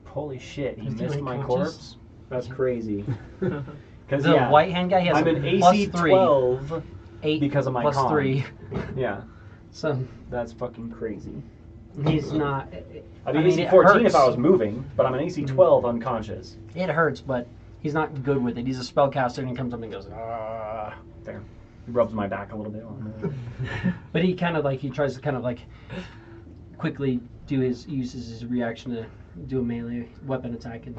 Holy shit, he Is he missed my unconscious? corpse? That's crazy. Because The white hand guy has I'm a an plus AC 3. 12 8 because of my plus con. 3. Yeah, So that's fucking crazy. he's not. I'd be I mean, AC it 14 if I hurts. was moving, but I'm an AC 12 unconscious. It hurts, but he's not good with it. He's a spellcaster and he comes up and goes, ah. There. He rubs my back a little bit. But he kind of like, he tries to kind of like quickly uses his reaction to do a melee weapon attack, and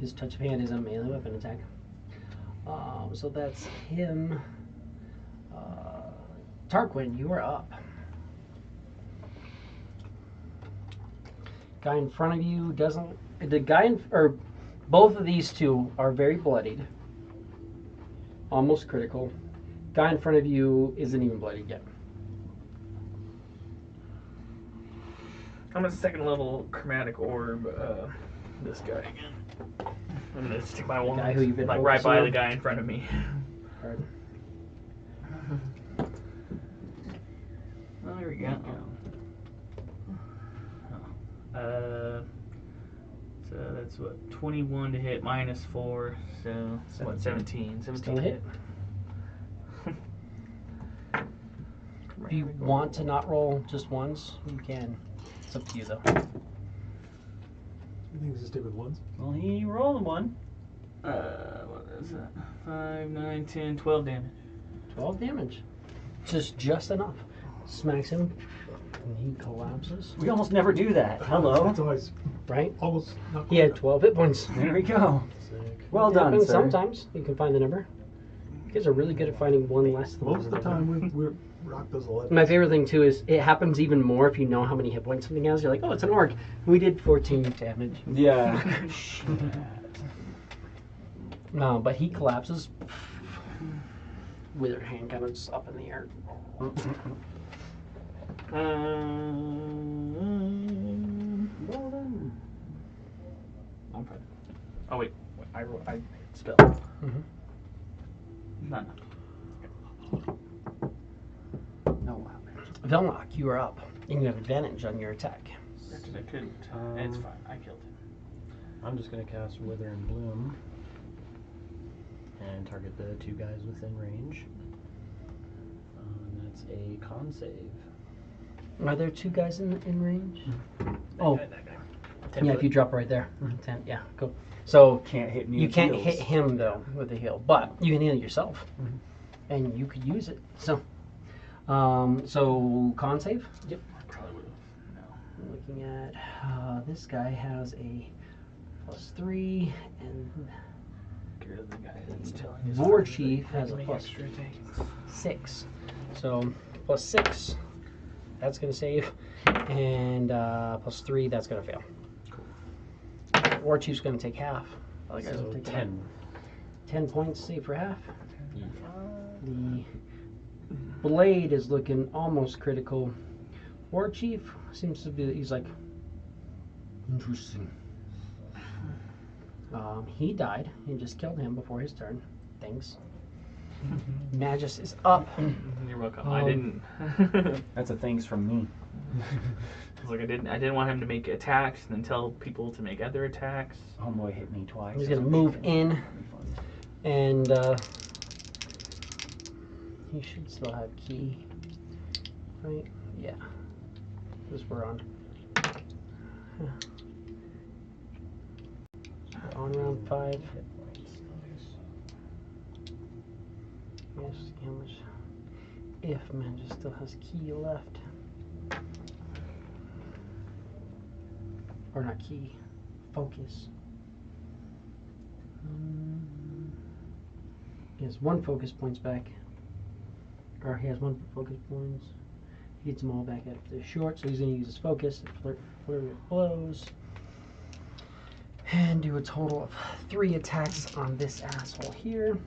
his touch of hand is a melee weapon attack. So that's him. Tarquin, you are up. Guy in front of you doesn't. The guy or both of these two are very bloodied, almost critical. Guy in front of you isn't even bloodied yet. I'm a second level chromatic orb. This guy again. I'm gonna stick my one guy who you've been like right focusing by on? the guy in front of me. Alright. Oh, there we go. So that's what 21 to hit minus 4, so what 17. 17 Still to a hit. If you want to not roll just ones, you can. It's up to you though. You think this is stick with ones? Well, he rolled one. What is that? 5, 9, 10, 12 damage. 12 damage. Just enough. Smacks him, and he collapses. We almost never do that. Hello. That's always Right? almost not He had 12 hit points. There we go. Sick. Well It done, happens sir. sometimes. You can find the number. You guys are really good at finding one less than Most of the one. time we rock those 11. My favorite thing too is it happens even more if you know how many hit points something has. You're like, oh, it's an orc. We did 14 damage. Yeah. No, but he collapses. Withered hand kind of just up in the air. Well done. I'm fine. Oh wait, I spell. Mm-hmm. None. No. Velnock, you are up, and you have advantage on your attack. I couldn't. It's fine. I killed him. I'm just going to cast Wither and Bloom and target the two guys within range. And that's a con save. Are there two guys in range? Oh, That guy. yeah, if you drop right there. 10, yeah, cool. So Can't hit me you with can't heals. hit him though with a heal, but you can heal yourself, and you could use it. So, so con save. Yep. I probably would have. No. I'm looking at this guy has a +3, and Get rid of the guy that's telling his War friends that Chief they has can a make plus extra things. 6. So +6, that's gonna save, and +3, that's gonna fail. War Chief's gonna take half. Other guys will So take 10. 10 points, save for half. Yeah. The blade is looking almost critical. War Chief seems to be, he's like, interesting. He died. You just killed him before his turn. Thanks. Magus is up. You're welcome. I didn't. That's a thanks from me. It's like I didn't want him to make attacks and then tell people to make other attacks. Homeboy hit me twice. He's gonna move in, and he should still have key, right? Yeah. Because we're on. We're on round 5. Yes, how much? If Magus still has key left. Or not key, focus. He has 1 focus points back. Or he has 1 focus points. He gets them all back after short, so he's going to use his focus and flurry of blows. And do a total of 3 attacks on this asshole here.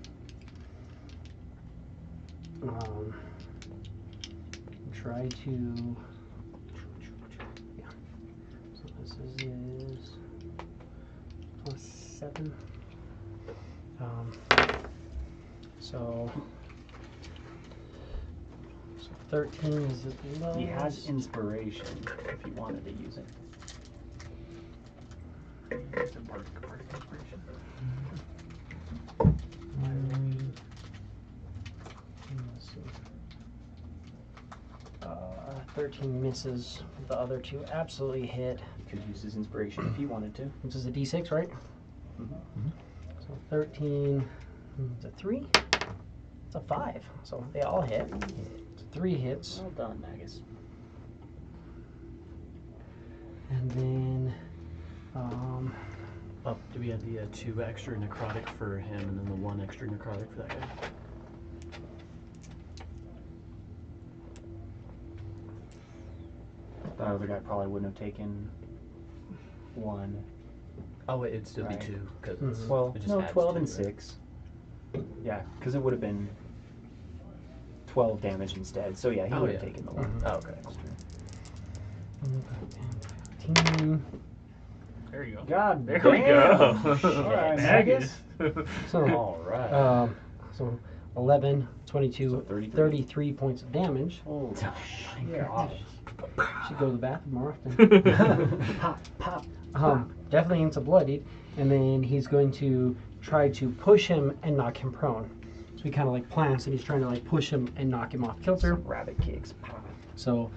Try to... Yeah. So this is +7. So 13 is the lowest. He has inspiration if he wanted to use it. It's a bardic inspiration. 13 misses. The other 2 absolutely hit. He could use his inspiration if he wanted to. This is a d6, right? So 13. It's a 3. It's a 5. So they all hit. It's 3 hits. Well done, Magus. And then, Do we have the 2 extra necrotic for him and then the 1 extra necrotic for that guy? The other guy probably wouldn't have taken 1. Oh, wait, it'd still Right. be 2. Cause Well, it just no, adds 12 2, and right? 6. Yeah, because it would have been 12 damage instead. So yeah, he Oh, would have yeah. taken the 1. Oh, okay. 15. There you go. God There damn. we go. Alright, Magus. So, Alright. so 11, 22, So 33. 33 points of damage. Oh, Yeah. Should go to the bathroom more often. pop. Definitely into bloodied, and then he's going to try to push him and knock him prone. So he kind of like plants, and he's trying to like push him and knock him off kilter. Rabbit kicks. Pop. So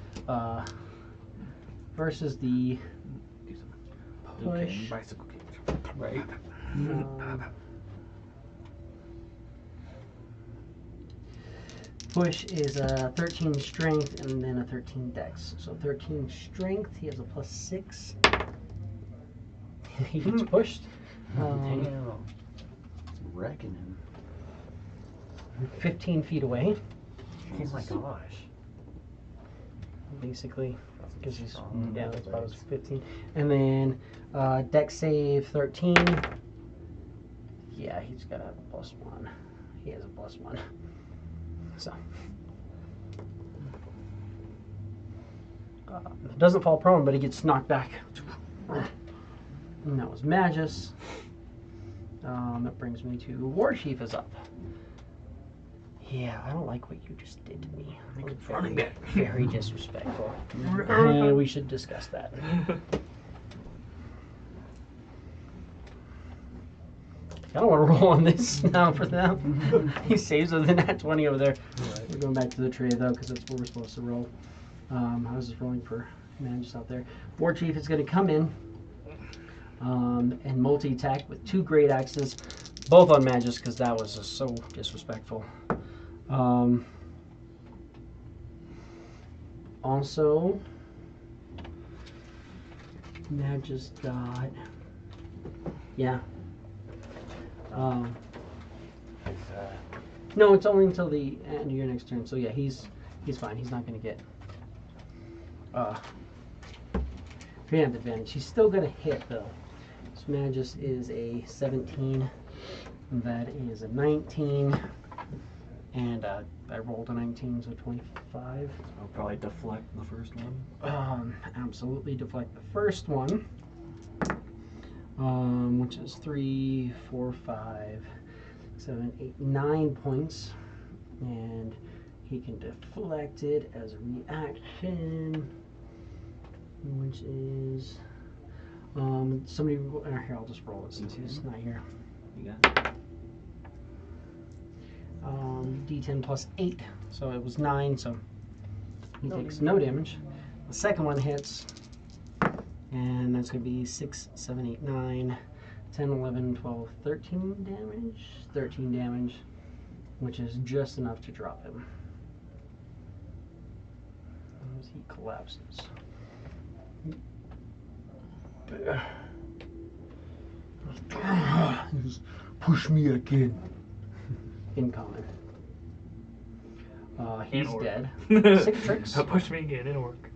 versus the Do some Liu Kang push. bicycle kick. Right. Push is a 13 strength and then a 13 dex. So 13 strength, he has a +6. He gets pushed. Damn. Wrecking him. 15 feet away, Oh my gosh. basically, because he's Strong yeah, that's about legs. 15. And then dex save 13. Yeah, he's got a +1. He has a +1. So doesn't fall prone, but he gets knocked back. And that was Magus. That brings me to War Chief is up. Yeah, I don't like what you just did to me. That was very, very disrespectful. And we should discuss that. I don't want to roll on this now for them. He saves with a nat 20 over there. We're going back to the tray though, because that's where we're supposed to roll. How's this rolling for Magus out there? War Chief is going to come in and multi-attack with 2 great axes, both on Magus, because that was just so disrespectful. Also, Magus got, yeah. No, it's only until the end of your next turn. So yeah, he's fine. He's not gonna get preempt advantage. He's still gonna hit though. So Magus is a 17. And that is a 19. And I rolled a 19, so 25. I'll probably deflect the first one. Absolutely deflect the first one. Which is 3, 4, 5, 7, 8, 9 points. And he can deflect it as a reaction, which is somebody. Here, I'll just roll it since he's not here. You got it. D10 plus 8, so it was 9. So he takes no damage. The second one hits, and that's going to be 6, 7, 8, 9, 10, 11, 12, 13 damage. 13 damage, which is just enough to drop him. As he collapses. Just push me again. Incoming. He's Orc. dead. Cicatrix. Push me again, it'll work.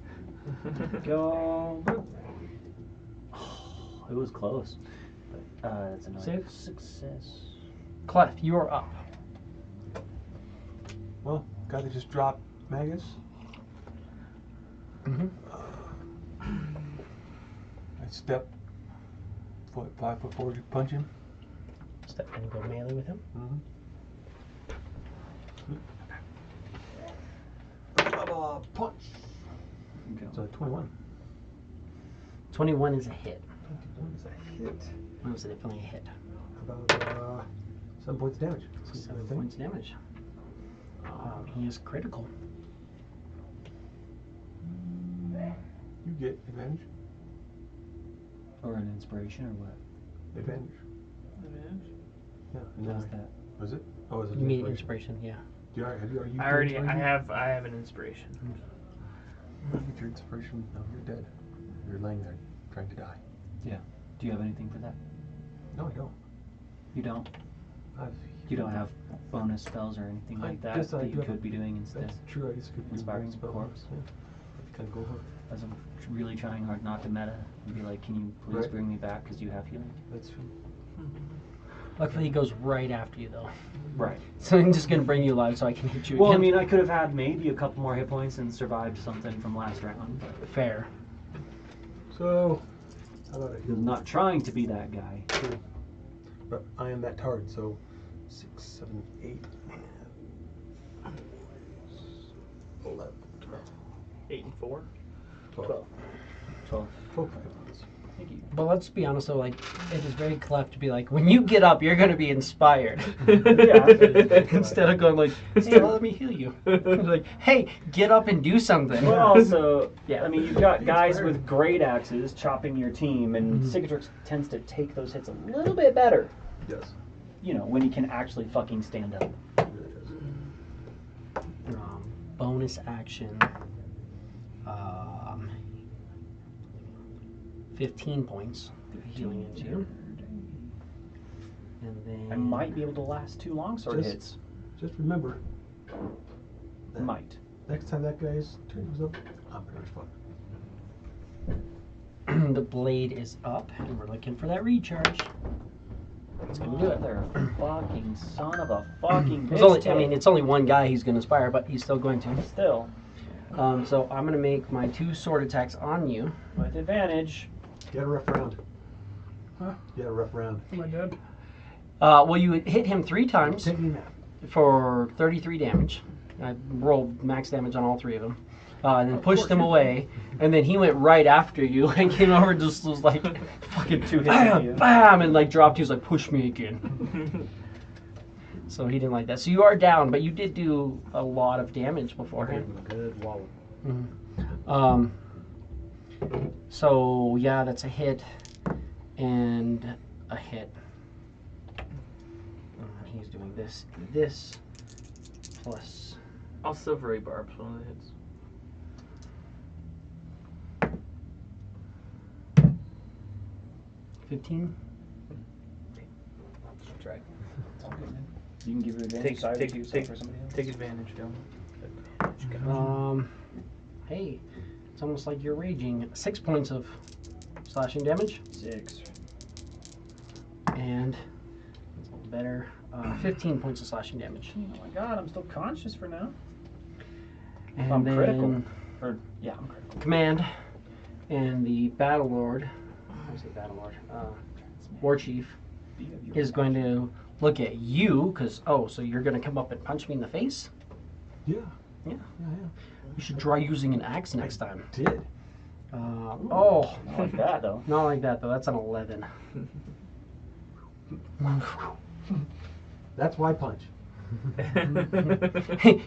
Go. Oh, it was close. But it's another Save? success. Clef, you are up. Well, guy that just dropped Magus. Mm-hmm. I step 5 foot forward to punch him. Step and go melee with him. Mm-hmm. Punch. Okay. So 21. 21 is a hit. 21 is a hit. That was definitely a hit. About 7 points of damage. 7 points of damage. He is critical. You get advantage. Or an inspiration, or what? Advantage. Yeah. And then How's that? Was it? Oh, was it? You mean inspiration, yeah. Are you I already, dead? I have an inspiration. You get your inspiration. No, you're dead. You're laying there trying to die. Yeah. Do you have anything for that? No, I don't. You don't? I've, You don't have bonus spells or anything I like that guess I that you do have- could be doing instead? That's true. I guess it could be Inspiring one spell. corpse. Yeah. Kind of go for it. As I'm really trying hard not to meta and be like, can you please Right. bring me back because you have healing? That's true. Luckily, he goes right after you, though. Right. So I'm just going to bring you alive so I can hit you Well, I again. mean, I could have had maybe a couple more hit points and survived something from last round, but Fair. So, how about I'm not trying to be that guy. True. But I am that target, so 6, 7, 8, and 11, 12. 8 and 4. 12. 12. 12 points. Thank you. But let's be honest, though, like, it is very cleft to be like, when you get up, you're going to be inspired. Yeah. Instead of going like, hey, let me heal you. Like, hey, get up and do something. Well, also, Yeah. I mean, you've got guys with great axes chopping your team, and Mhm. Cicatrix tends to take those hits a little bit better. Yes. You know, when he can actually fucking stand up. It really does. Bonus action. 15 points healing into you. And then I might be able to last 2 longsword Just- hits. Just remember, that Might. next time that guy's turn goes up, I'm pretty much fucked. the blade is up, and we're looking for that recharge. It's gonna do it. There, fucking son of a fucking It's only, bitch. I mean, it's only one guy he's going to inspire, but he's still going to. Still, So I'm going to make my 2 sword attacks on you. with advantage. You had a rough round. Huh? You had a rough round. Am I dead? Well, you hit him 3 times Take me now. for 33 damage. I rolled max damage on all 3 of them. And then pushed him away, and then he went right after you and came over and just was like, fucking 2 hits on you. bam, bam, and like dropped you. He was like, push me again. So he didn't like that. So you are down, but you did do a lot of damage beforehand. Good wallop. Mhm. So yeah, that's a hit and a hit. And he's doing this and this plus I'll silvery barbs one of the hits. 15. Try. It's all good, man. You can give your advantage side to yourself or somebody else. Take advantage, don't. Hey, it's almost like you're raging. 6 points of slashing damage, 6. and it's a little better. 15 points of slashing damage. Oh my god, I'm still conscious for now. And I'm then critical. Or, yeah, I'm critical. Command and the Battle Lord, I say Battle Lord, War Chief, is going to look at you, because, oh, so you're going to come up and punch me in the face? Yeah. Yeah. Yeah, yeah. You should try using an axe next time. Did. Oh, Not like that though. not like that, though. That's an 11. That's why punch.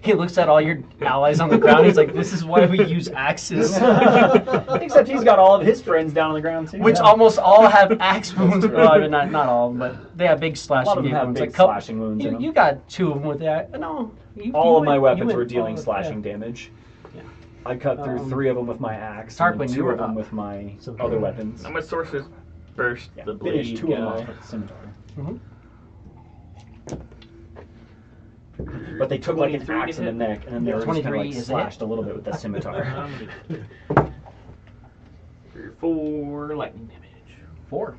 He looks at all your allies on the ground. He's like, this is why we use axes. Except he's got all of his friends down on the ground too. Which almost all have axe wounds. Well, I mean, not all of them, but they have big a slashing lot of them have wounds. big Like, couple- slashing wounds in them. You got 2 of them with that. No. All of my you weapons were went dealing all- slashing yeah. damage. Yeah. I cut through 3 of them with my axe, Tarquin, and you 2 were of them up. with my So- other weapons. I'm a sorcerer's burst Yeah, the finished blade 2 of them guy. off with the scimitar. Mhm. But they took like an 23 to axe in the hit. neck, and then they were just kind of 23 like is slashed it? a little bit with the scimitar. 3 or 4 lightning damage. 4.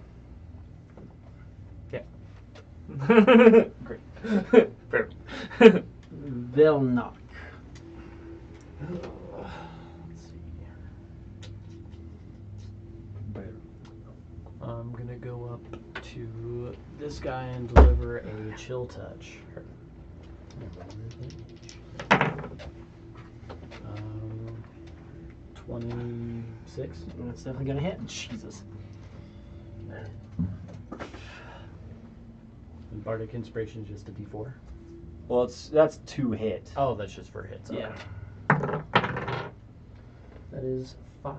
Great. Perfect. They'll knock. Let's see. I'm gonna go up to this guy and deliver a chill touch. 26. That's definitely going to hit. Jesus. And Bardic Inspiration is just a D4. Well, that's 2 hit. Oh, that's just for hits. Yeah. Okay. That is 5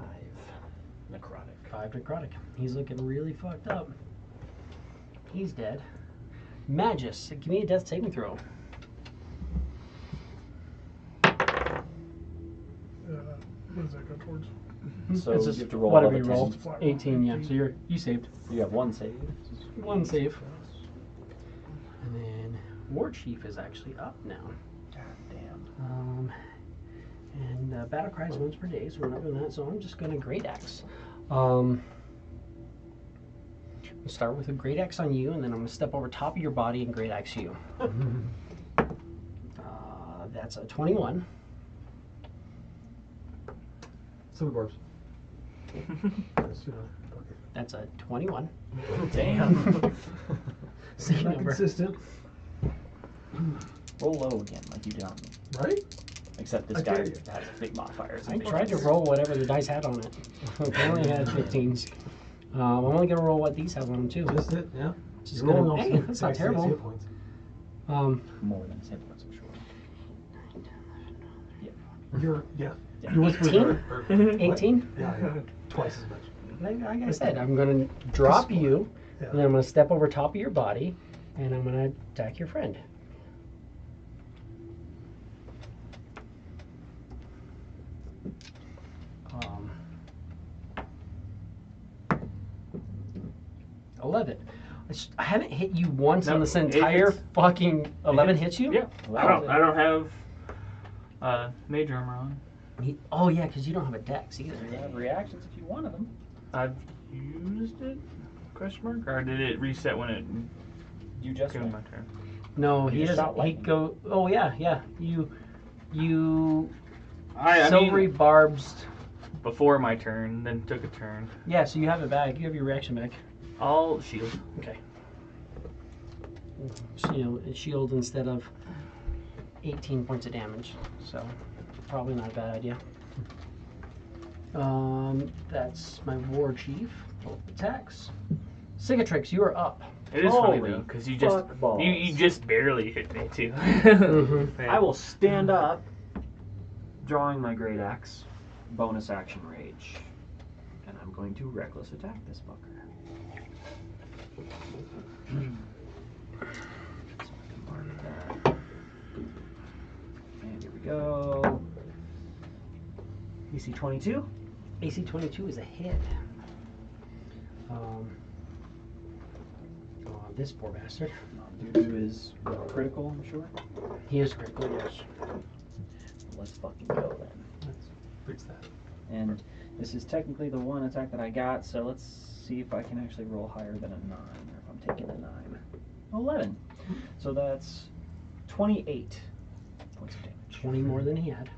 necrotic. 5 necrotic. He's looking really fucked up. He's dead. Magus, give me a death saving throw. What does that go towards? So It's you just have to roll whatever above you a 10. roll. 18, yeah. So you saved. You have 1 save. 1 save. And then War Chief is actually up now. God damn. And battle cries once per day, so we're not doing that. So I'm just going to Great Axe. We'll start with a Great Axe on you, and then I'm going to step over top of your body and Great Axe you. That's a 21. Silver barbs. Yes, you know. Okay. That's a 21. Damn. Same Not number. consistent, Roll low again, like you did on me. right? Except this I guy dare you. has big modifiers. I and big tried to dice. roll whatever the dice had on it. I only had 15s. I'm only going to roll what these have on them, too. Just it, yeah. Just You're rolling gonna, off hey, some that's not hit terrible. points. More than his hit points, I'm sure. You're, yeah. Yeah. Your whispers 18? are 18? yeah, twice as much. Like I said, I'm going to drop you, Yeah. and then I'm going to step over top of your body, and I'm going to attack your friend. Um, 11. I haven't hit you once No, on this entire it's- fucking 11 hits you? Yeah. I don't have mage armor on. Oh yeah, because you don't have a dex either. You have reactions if you wanted them. I've used it? Question mark? Or did it reset when it You just came went. my turn? No, You he just doesn't. shot He lightning. go. Oh yeah. You I silvery mean, barbs. before my turn, then took a turn. Yeah, so you have it back. You have your reaction back. I'll shield. Okay. Shield instead of 18 points of damage. So probably not a bad idea. That's my war chief. Both attacks. Cicatrix, you are up. It is funny Holy though, because you just fuck balls. you just barely hit me too. Mhm. I will stand up, drawing my great axe, bonus action rage, and I'm going to reckless attack this fucker. So I can mark that. And here we go. AC 22. AC 22 is a hit. This poor bastard. Dude is critical, I'm sure. He is critical, yes. Let's fucking go then. Let's fix that. And this is technically the one attack that I got, so let's see if I can actually roll higher than a 9, or if I'm taking a 9. 11. So that's 28 points of damage. 20 more than he had.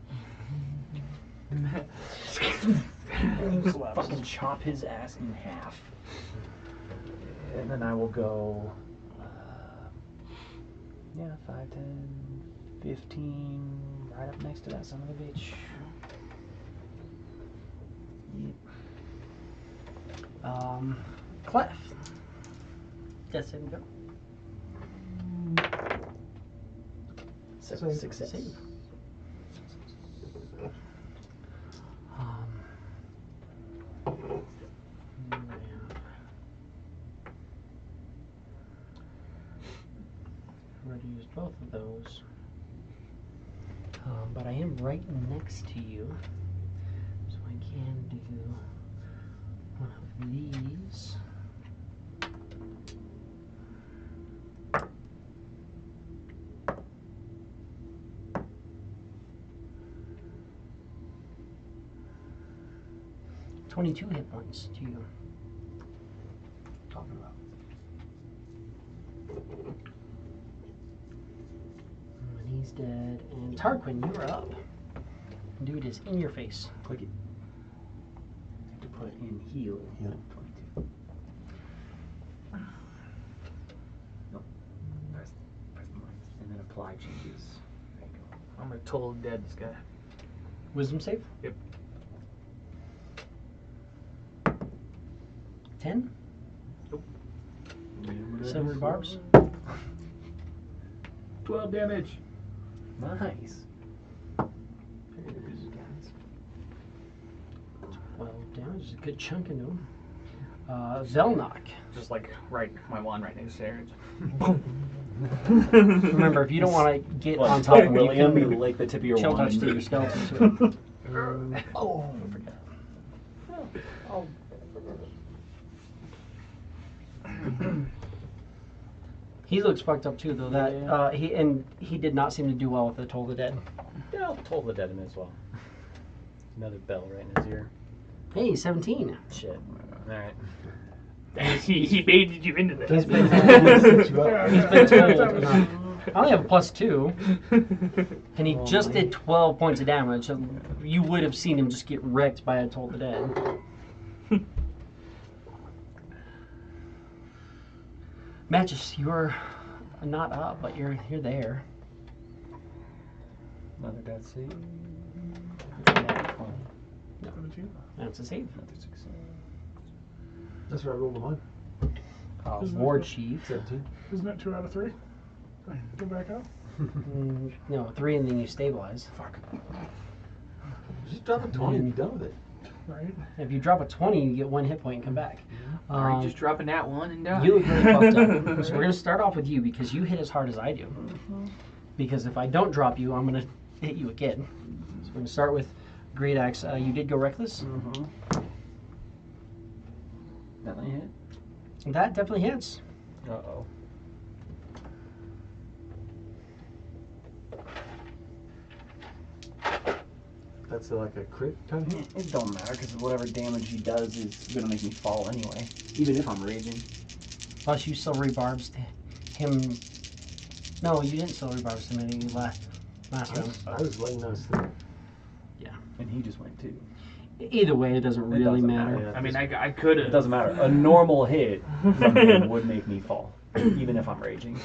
Fucking chop his ass in half. And then I will go Yeah, 5, 10, 15, right up next to that son of a bitch. Yep. Clef. Death saving go. Success. Save. I'm going to use both of those. But I am right next to you, so I can do one of these. $22 hit points to you. Talking about. And he's dead. And Tarquin, you are up. Dude is in your face. Click it. To put in heal. Healing. 22. Nope. Press minus. And then apply changes. There you go. I'm gonna total dead this guy. Wisdom save? Yep. 10? Nope. Silver barbs? 12 damage. Nice. 12 damage is a good chunk into him. Velnock. Just like my wand right next to Aaron's. Remember, if you don't want to get on top of him, you William, you can lick the tip of your chill wand. touch to your skeleton too. Oh, I forgot. He looks fucked up too, though. That he did not seem to do well with the Toll the Dead. Yeah, I'll toll the dead in as well. Another bell right in his ear. Hey, 17. Shit. Alright. he baited you into He's that. been Set you up. He's been told. I only have a +2, and he just did 12 points of damage. So you would have seen him just get wrecked by a Toll the Dead. Magus, you're not up, but you're there. Another death save. 17. That's a save. Another success. That's what I rolled a 1. Isn't War it- Chief. 17. Isn't it 2 out of 3? Go back up. No, 3 and then you stabilize. Fuck. Just drop a 20 and be done with it. Right. If you drop a 20, you get 1 hit point and come back. Alright, just dropping that one and die. You look really fucked up. So we're going to start off with you because you hit as hard as I do. Because if I don't drop you, I'm going to hit you again. So we're going to start with Great Axe. You did go Reckless? Definitely hit. That definitely hits. Uh-oh. That's like a crit kind of hit? It don't matter because whatever damage he does is gonna make me fall anyway, even if I'm raging. Plus you still rebarbs him. No, you didn't still rebarbs him any last round. I was laying those through. And he just went too. Either way, it doesn't really doesn't matter. matter. I mean, I could have. It doesn't matter. A normal hit from him would make me fall, even if I'm raging.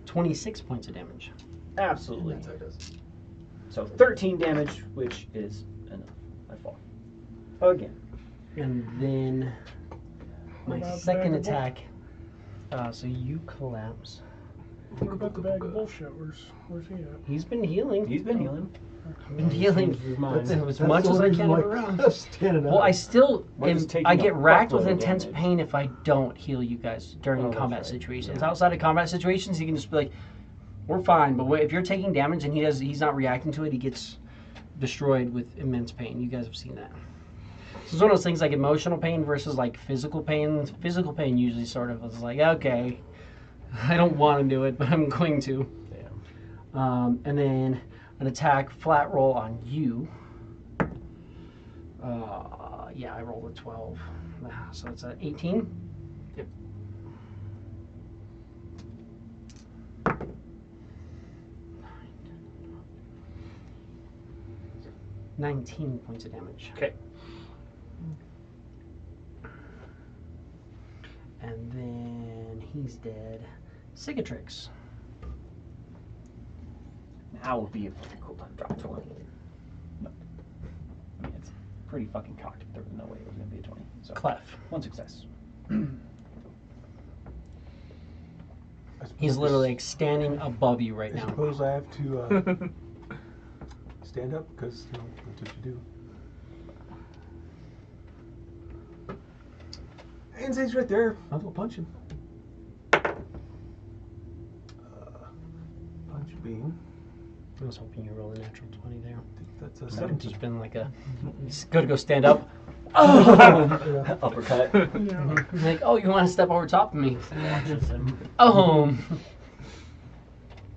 26 points of damage. Absolutely. That's how it does. So 13 damage, which is enough. I fall. Again. And then my What about second bag of bull- attack. So you collapse. What about the bag of bullshit? Where's he at? He's been healing. He's been healing. Been healing That's as the much as only I reason can why every round. I'm standing up. Well, I still We're just taking I a get racked with fuckload of intense damage. pain if I don't heal you guys during Oh, that's combat right. situations. Outside of combat situations, you can just be like, "We're fine." But if you're taking damage and he's not reacting to it, he gets destroyed with immense pain. You guys have seen that. So it's one of those things like emotional pain versus like physical pain. Physical pain usually sort of is like, okay, I don't want to do it, but I'm going to. And then an attack flat roll on you. Yeah, I rolled a 12. So it's an 18. Yep. $19 points of damage. Okay. And then he's dead. Cicatrix. Now would be a fucking cool time to drop 20. No. I mean, it's pretty fucking cocked. There was no way it was going to be a 20. So, Clef. one success. He's literally like standing above you right I now. suppose I have to stand up because that's what you do. And he's right there. Might as well punch him. Punch beam. I was hoping you rolled a natural 20 there. I think that's a That would 17. just been like a. He's good to go stand up. Uppercut. Like, oh, you want to step over top of me? Oh.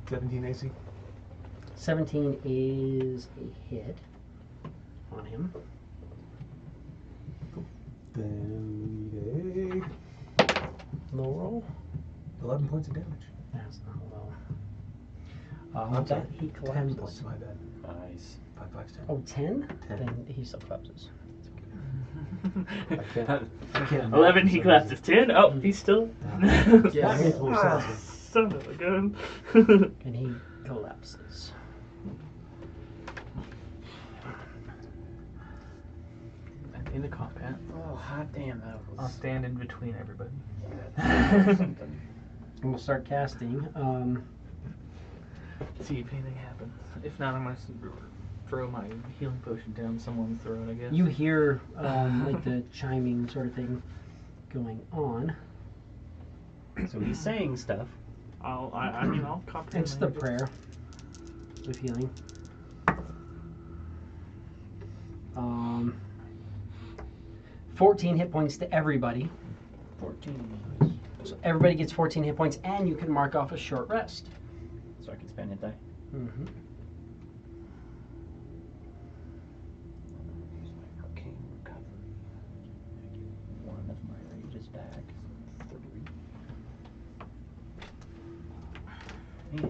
17 AC. 17 is a hit on him. Then we need Low roll. a 11 points of damage. That's not low. I'm With sorry, that, he 10 collapses. points, my bad. Nice. 5, 5, 10. Oh, 10? 10. Then he still collapses. I can't. 11, he collapses. 10, oh, he's still. That makes more Ah, sense. son of a gun. And he collapses. In the combat, Oh, hot damn, that I'll was. stand in between everybody. And we'll start casting. See if anything happens. If not, I'm gonna throw my healing potion down someone's throat, I guess. You hear like the chiming sort of thing going on. So he's saying stuff. I mean, I'll comprehend. It's the prayer of healing. 14 hit points to everybody. 14. So everybody gets 14 hit points, and you can mark off a short rest. So I can spend hit die. Mm-hmm. Use my arcane recovery. I get one of my rages back. 3. And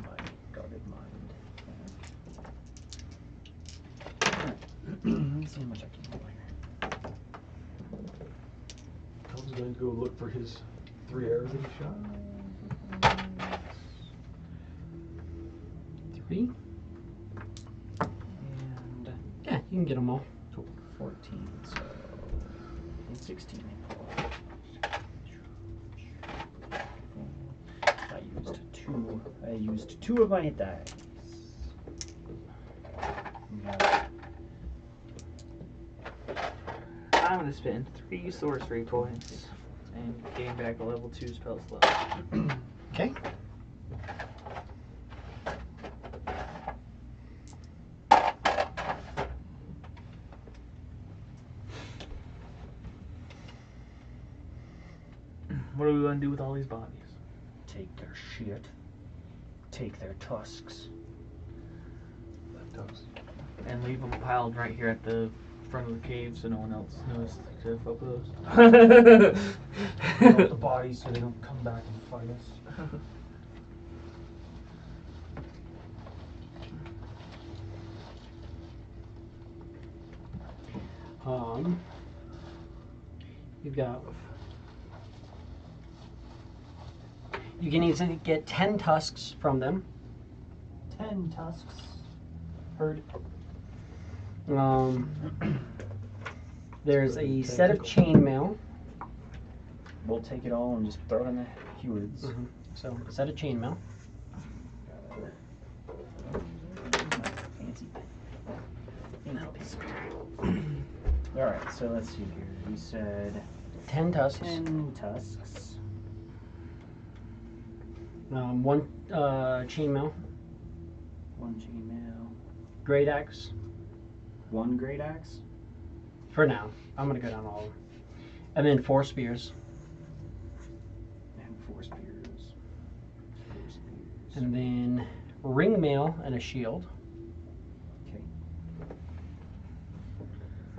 my guarded mind back. Let's see how much I can roll here. Tom's going to go look for his 3 arrows that he shot. 3. And Yeah, you can get them all. 14, so and 16. I used 2 of my hit dice. I'm gonna spend 3 sorcery points and gain back a level 2 spell slot. Okay. What are we gonna do with all these bodies? Take their shit. Take their tusks. And leave them piled right here at the front of the cave so no one else knows to fuck with Throw the bodies so they don't come back and fight us. You've got. You can easily get 10 tusks from them. 10 tusks. Heard. There's a set of chainmail. We'll take it all and just throw it in the Hewards. So, a set of chainmail. Fancy Alright, so let's see here. You said 10 tusks. 10 tusks. 1 chainmail. 1 chainmail. Great axe. 1 great axe. For now. I'm going to go down all of them. And then 4 spears. And 4 spears. 4 spears. And then ring mail and a shield. Okay.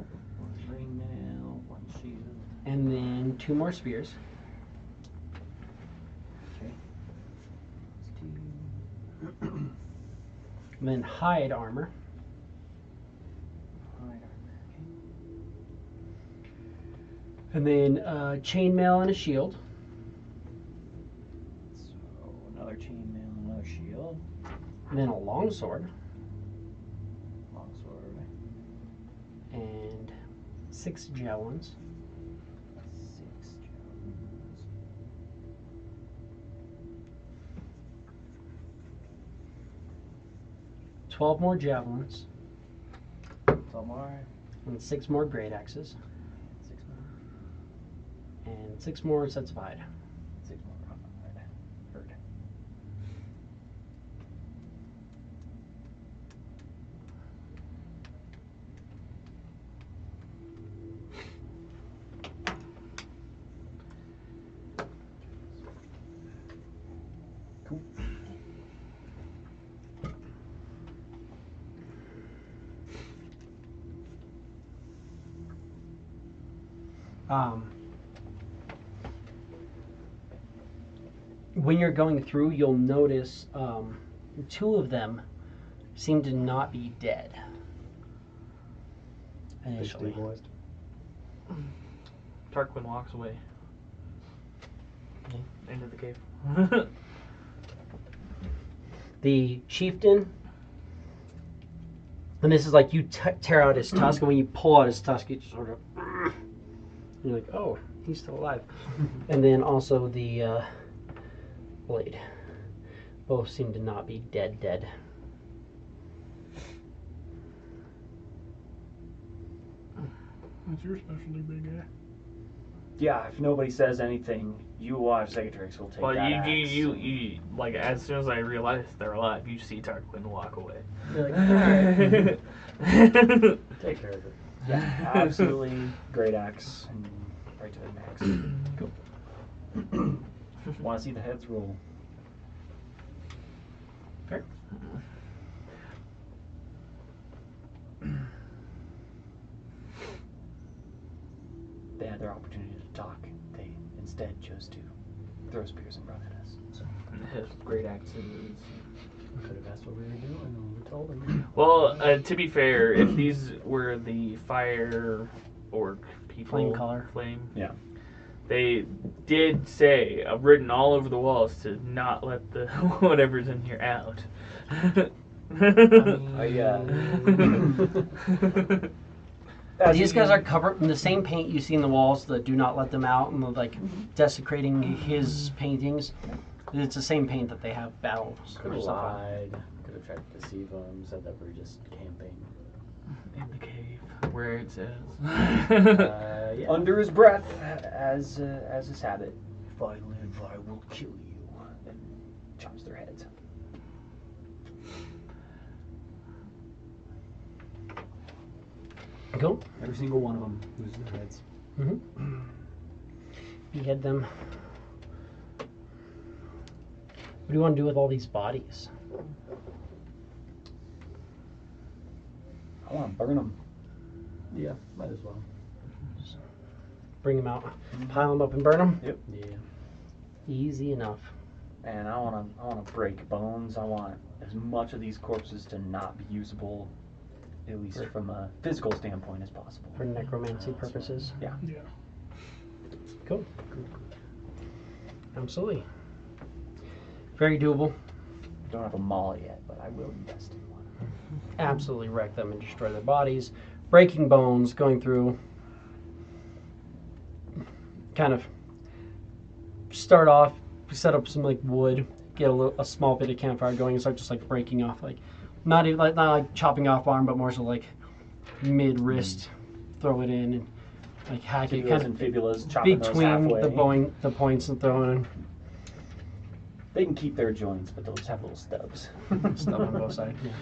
1 ring nail, 1 shield. And then 2 more spears. Okay. Let's do And then hide armor. hide armor. And then chainmail and a shield. So another chainmail, another shield, And then a longsword. longsword, And 6 javelins. 6 javelins. 12 more javelins. 12 more. And 6 more great axes. 6 more. And 6 more sets of hide. 6 more. Alright. Heard. Cool. When you're going through, you'll notice 2 of them seem to not be dead. Initially. Stabilized. Tarquin walks away. Okay. Into the cave. The chieftain, and this is like you tear out his tusk, and when you pull out his tusk, it just sort of, you're like, oh, he's still alive. And then also the blade. Both seem to not be dead. That's your specialty, big guy. Yeah, if nobody says anything, you watch Cicatrix will take Well, that axe. you like as soon as I realize they're alive, you see Tarquin walk away. You're like, alright. Take care of it. Yeah, absolutely. Great axe and right to the max. Cool. Want to see the heads roll? Fair. They had their opportunity to talk. They instead chose to throw spears and run at us. So. And his great axes. Could have asked what we were doing and we told them. Well, to be fair, if these were the fire orc people, Flame color. yeah, they did say, written all over the walls, to not let the whatever's in here out. These guys are covered in the same paint you see in the walls that do not let them out, and like desecrating his paintings. It's the same paint that they have battles. Could have lied. Could have tried to deceive them. Said that we're just camping. In the cave, where it says. Yeah. Under his breath, as his habit, if I live, I will kill you. And chops their heads. Cool. Every single one of them loses their heads. Mm-hmm. Behead them. What do you want to do with all these bodies? I want to burn them. Yeah, might as well. Just bring them out, pile them up, and burn them. Yep. Yeah. Easy enough. And I want to break bones. I want as much of these corpses to not be usable, at least from a physical standpoint, as possible. For necromancy purposes. Yeah. Yeah. Cool. Absolutely. Very doable. Don't have a maul yet, but I will invest in one. Absolutely wreck them and destroy their bodies. Breaking bones, going through. Kind of start off, set up some like wood, get a small bit of campfire going, and start just like breaking off, like not like chopping off arm, but more so like mid wrist. Throw it in and like hack it, Fibulas kind and of fibulas, chopping those between halfway. the points and throwing in. They can keep their joints, but they'll just have little stubs. Stuff on both sides. Yeah.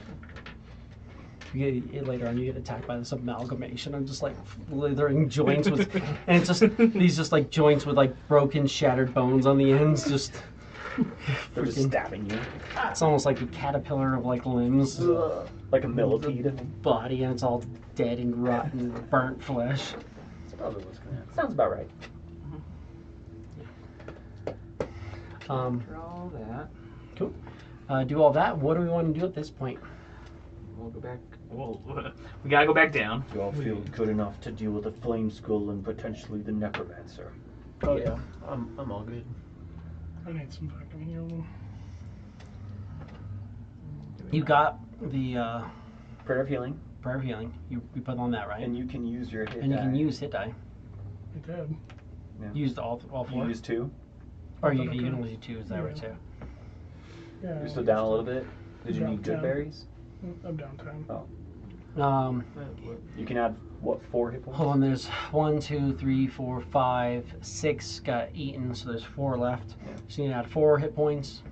You get, later on, you get attacked by this amalgamation of just like slithering joints with, and it's just these just like joints with like broken, shattered bones on the ends. Just They're just freaking- stabbing you. It's almost like a caterpillar of like limbs, Like a millipede. body, and it's all dead and rotten, burnt flesh. That's probably what's gonna happen. Sounds about right. After all that, Cool. Do all that. What do we want to do at this point? we'll go back. Well, we gotta go back down. You all feel good enough to deal with the flame skull and potentially the necromancer. Oh yeah, I'm all good. I need some fucking healing. You got the Prayer of healing, prayer of healing. You put on that, right? and you can use your hit And you die. can use hit die. I did. Use all You four. use 2. Or you Okay. can only use 2. Is that right Yeah. too? Yeah. You're still down a little bit. Did you Down need good 10. berries? I'm down 10. You can add what 4 hit points? Hold on. There's 1, 2, 3, 4, 5, 6 got eaten, so there's 4 left. Yeah. So you can add 4 hit points.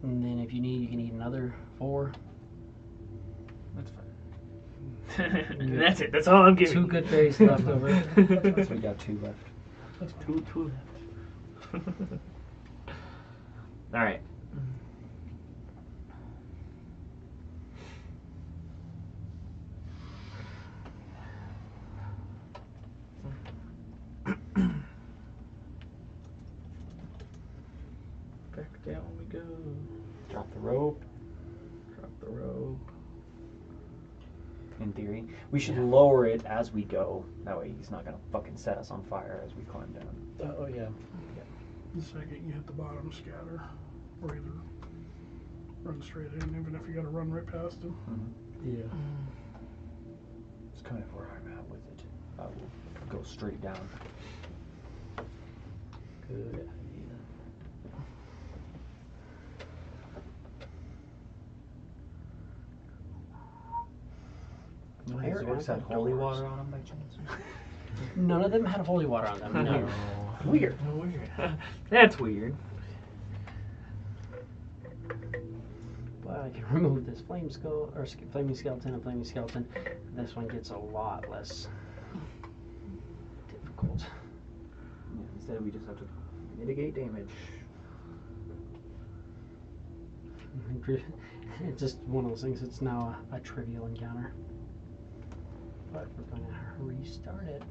And then if you need, you can eat another 4. That's fine. And that's it. That's all I'm giving. 2 good berries left over. So we got 2 left. That's fine. Two left. All right. Back down we go. Drop the rope. Drop the rope. In theory, we should lower it as we go. That way, he's not gonna fucking set us on fire as we climb down. Oh yeah. The second you hit the bottom, scatter. Or either run straight in, even if you gotta run right past him. Yeah. It's kind of where I'm at with it. I will go straight down. Good idea. Where These orcs are had the holy doors? water on them by chance? None of them had holy water on them. No. Weird. Weird. That's weird. But I can remove this flame skull or flaming skeleton and flaming skeleton. This one gets a lot less difficult. Yeah, instead, we just have to mitigate damage. It's just one of those things. It's now a trivial encounter. But we're going to restart it.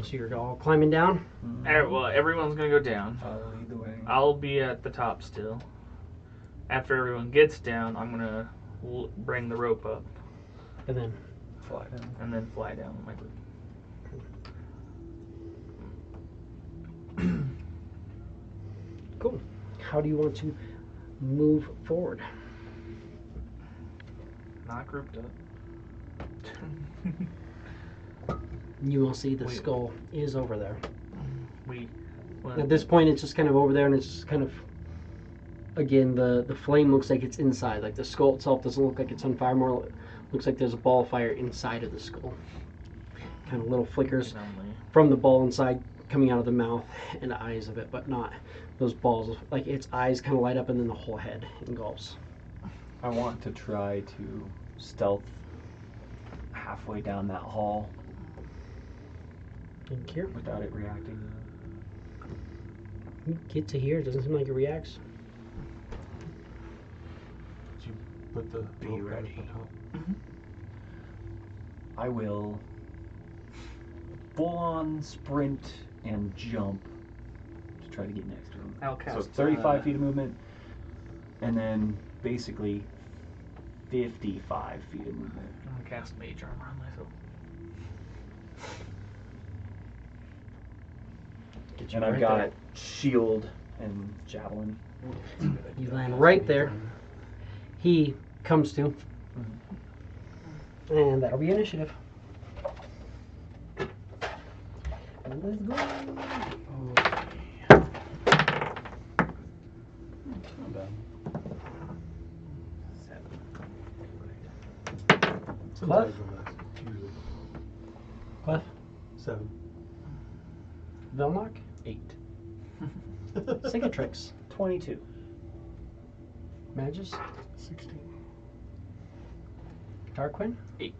So you're all climbing down? Well, everyone's gonna go down. I'll lead the way. I'll be at the top still. After everyone gets down, I'm gonna bring the rope up And then Fly down. and then fly down with my group. cool. How do you want to move forward? Not grouped up. You will see the Wait. skull is over there. Well, At this point, it's just kind of over there, and it's just kind of, again, the flame looks like it's inside. Like the skull itself doesn't look like it's on fire. More looks like there's a ball of fire inside of the skull. Kind of little flickers from the ball inside coming out of the mouth and the eyes of it, but not those balls. Like its eyes kind of light up, and then the whole head engulfs. I want to try to stealth halfway down that hall And here, without it reacting. you get to here. It doesn't seem like it reacts. Did you put the Be rope right ready. at the top? I will full-on sprint and jump to try to get next to him. I'll So cast 35 feet of movement, and then basically 55 feet of movement. I'm gonna cast mage armor on myself. Get you And I've right got there. shield and javelin. You land right there. He comes to, and that'll be initiative. Let's go. It's not bad. Sometimes when that's usually Clef, 7. Velnock, 8. Cicatrix, 22. Magus, 16. Tarquin, 8.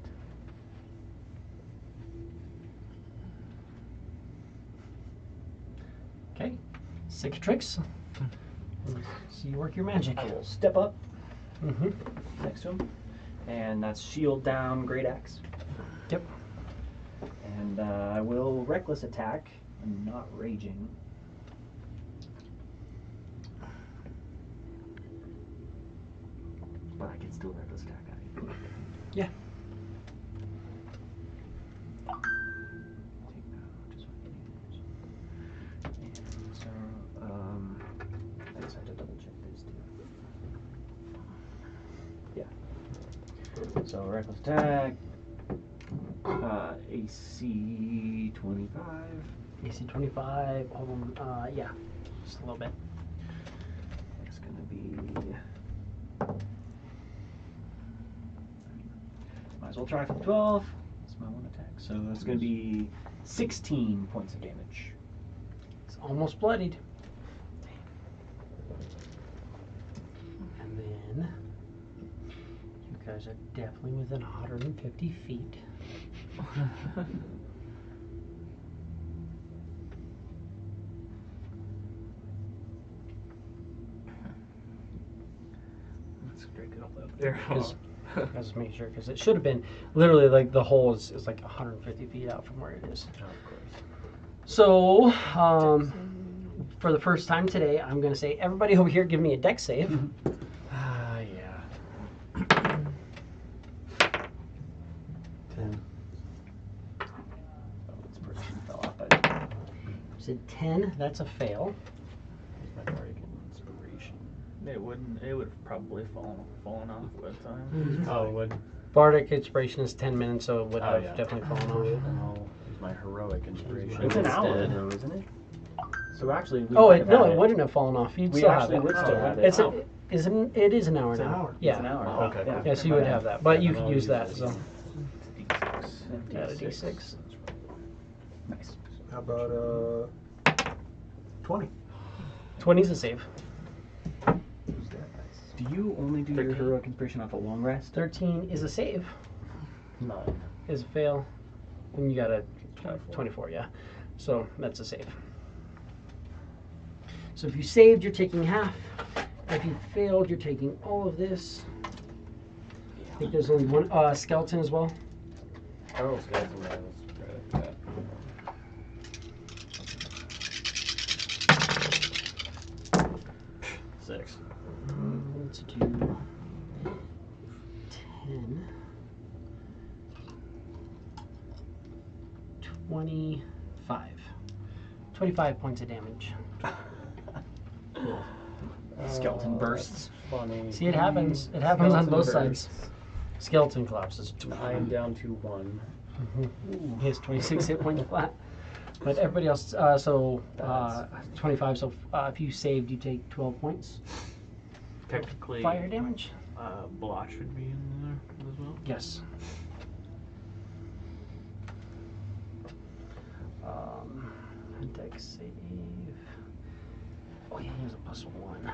okay, Cicatrix. So you work your magic. I will step up Mm-hmm. next to him, and that's shield down, great axe. Yep. And I will reckless attack. I'm not raging. can still reckless attack on you. Yeah. So, I just have to double check these two. Yeah. So reckless attack, AC 25. AC 25. Hold on. Yeah, just a little bit. It's gonna be. Might as well try for the 12. That's my one attack. So it's gonna be 16 points of damage. It's almost bloodied. And then you guys are definitely within 150 feet. Let's break it all up there. Let's make sure, because it should have been literally like the hole is like 150 feet out from where it is. Oh, of course. So, for the first time today, I'm going to say, everybody over here, give me a dex save. Yeah. 10. Oh, this person fell off. Said 10. That's a fail. Here's my bardic inspiration. It would have probably fallen off by the time. Oh, it would. Bardic inspiration is 10 minutes, so it would have yeah. definitely fallen off. I'll use my heroic inspiration. It's an hour instead. though, isn't it? So actually, we Oh, might it, have no, had it wouldn't have fallen off. You'd We still have actually it. would still have it. It's Oh. it is an hour It's now. an hour. Yeah. It's an hour. Oh, okay. Yeah. Yeah, so you would have that, but you And could I'll use use that. this. So D6. yeah, d6. Nice. How about 20? 20 is a save. Do you only do your 13. heroic inspiration off a long rest? 13 is a save. 9. Is a fail. And you got a 24, yeah. So that's a save. So if you saved, you're taking half. If you failed, you're taking all of this. I think there's only one skeleton as well. Oh, skeleton. Yeah, that's right. 6. Let's do 10. 25. 25 points of damage. Skeleton bursts. Funny. See, it happens. It happens on Skeleton both bursts. sides. Skeleton collapses. 9 down to 1. He has 26 hit points flat. But everybody else, 25. So if you saved, you take 12 points. Technically, Fire damage? Blotch would be in there as well. Yes. Dex save. Oh yeah, he has a +1.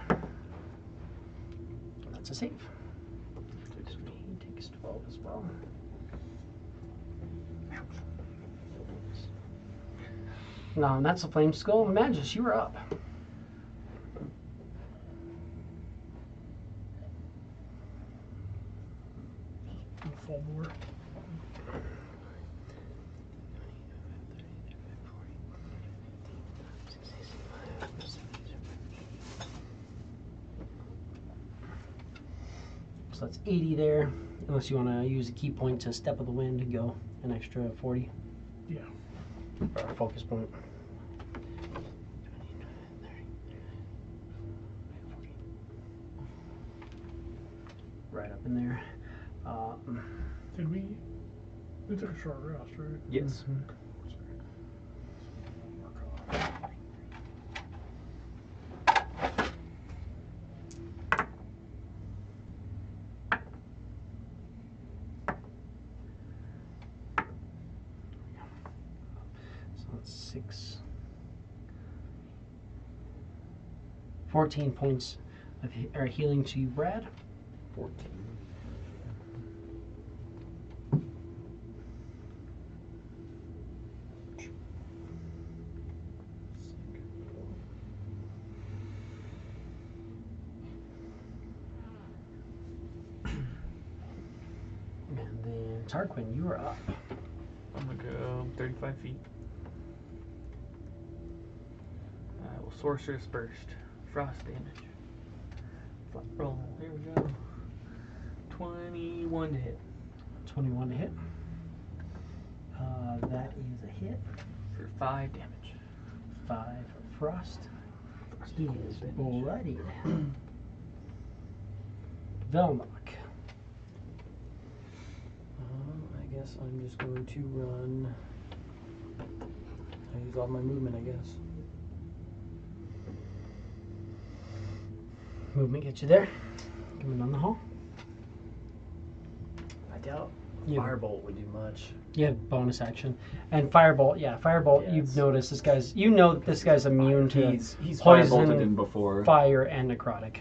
That's a save. He takes 12 as well. No, and that's a flame skull. Magus, you were up. Full bore. So that's 80 there. Unless you want to use a key point to step of the wind and go an extra 40. Yeah. Or a focus point. Right up in there. Did we took a short rest, right? Yes. So that's 6. 14 points of healing to you, Brad. 14. And then Tarquin, you are up. I'm gonna go 35 feet. Well, Sorceress Burst. Frost damage. Flat roll. Here we go. 21 to hit. 21 to hit. That is a hit. For 5 damage. 5 frost. He is bloodied. Velnock. I guess I'm just going to run. I use all my movement, I guess. Movement gets you there. Coming down the hall. I doubt You- Firebolt would do much. You have bonus action. And Firebolt, yeah, Firebolt, Yeah, you've it's- noticed this guy's, you know that this guy's immune to He's poison, firebolted in before. fire, and necrotic.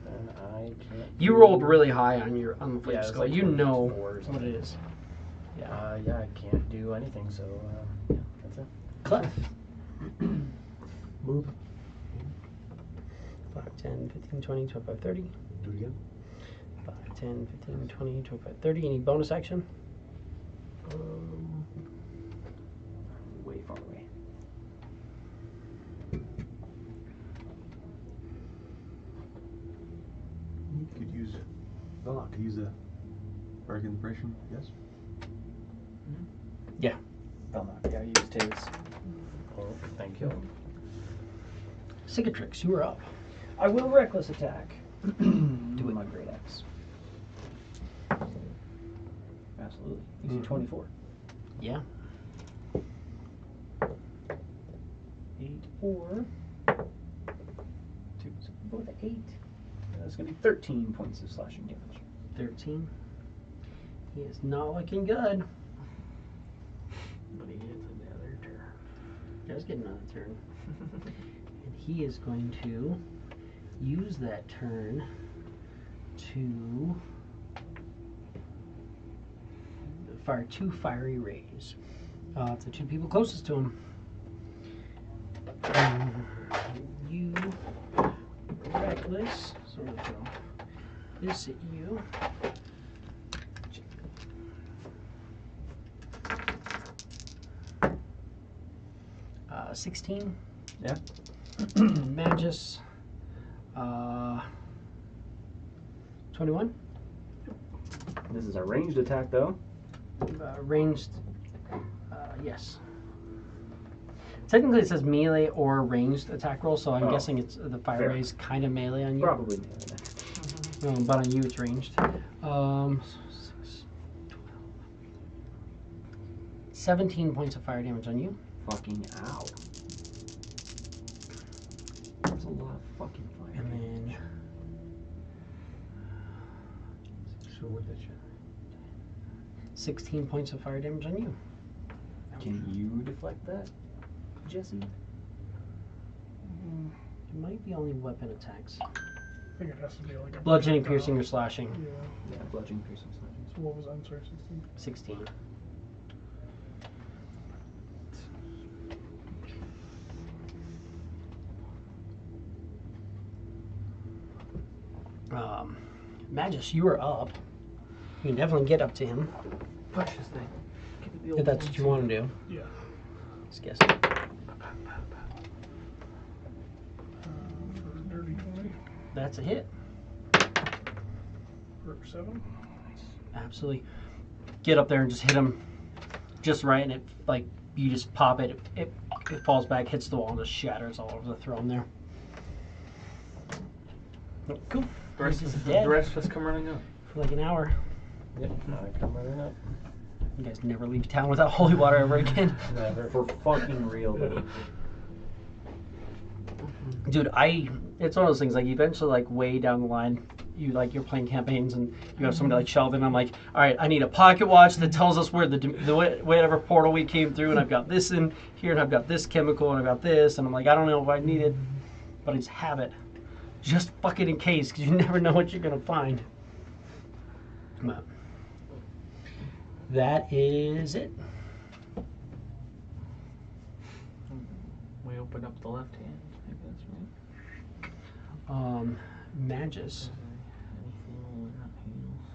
And I can't. You do- rolled really high on the flame Yeah, it's skull. like You know 24 or what something. it is. Yeah. Yeah, I can't do anything, so yeah, that's it. Clef. Move. 5, 10, 15, 20, 25, 30. Do it again. 5, 10, 15, 20, 25, 30. Any bonus action? Way far away. You could use. Well, I could use a bardic inspiration. Yes. Velnock, yeah, I used his. Oh, thank you. Cicatrix, you are up. I will reckless attack. Do it. My great axe. Absolutely. Easy Mhm. 24. Yeah. 8 or 2. So both 8. That's going to be 13 points of slashing damage. 13. He is not looking good. But he gets another turn. Does get another turn. And he is going to use that turn to fire 2 fiery rays. It's the 2 people closest to him. You reckless. So we'll throw this at you. 16. Yeah. Magus. 21. This is a ranged attack, though. Ranged. Yes. Technically, it says melee or ranged attack roll, so I'm Oh, guessing it's the fire fair. rays kind of melee on you. Probably melee then. But on you, it's ranged. 17 points of fire damage on you. Fucking ow. That's a lot of fucking fire. And then So what that shit? 16 points of fire damage on you. Can you deflect that, Jesse? It might be only weapon attacks. I think it has to be like a Bludgeoning, projectile. piercing, or slashing. Yeah. Yeah, bludgeoning, piercing, slashing. So what was that? I'm sorry, 16. 16. Magus, you are up. You can definitely get up to him Push this thing. Give it the old if that's what you want to do. Yeah. Just guess. For dirty 20. That's a hit. For 7. Absolutely. Get up there and just hit him just right, and it like you just pop it. It falls back, hits the wall, and just shatters all over the throne there. Cool. The rest, He's of, dead the rest of us come running up. for like an hour. Yep, now I come running up. You guys never leave town without holy water ever again. Never. For fucking real, though. Dude, it's one of those things, like, eventually, like, way down the line, you're playing campaigns and you have somebody like Sheldon. I'm like, all right, I need a pocket watch that tells us where the whatever portal we came through, and I've got this in here, and I've got this chemical, and I've got this, and I'm like, I don't know if I need it, but I just have it. Just fucking in case, because you never know what you're going to find. But that is it. We open up the left hand, I guess, right? Magus. Anything not heals.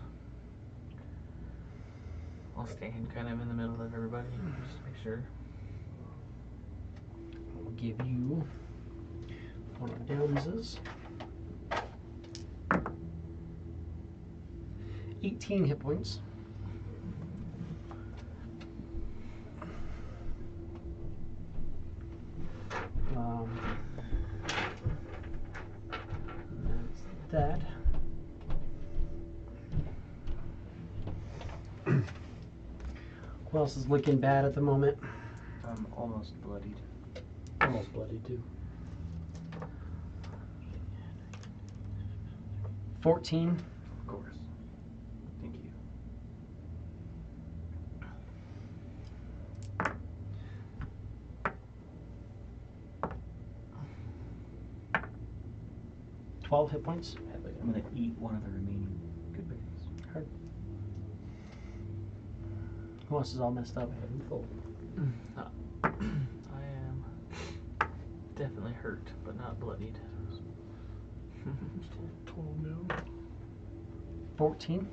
I'll stand kind of in the middle of everybody, just to make sure. I'll give you one of Downs's. 18 hit points. That's that. Who else is looking bad at the moment? I'm almost bloodied. Almost bloody too. 14. Of course. Thank you. Twelve hit points. I'm gonna eat one of the remaining good berries. Hard. Who else is all messed up? I am definitely hurt, but not bloodied. Still 12 down. 14.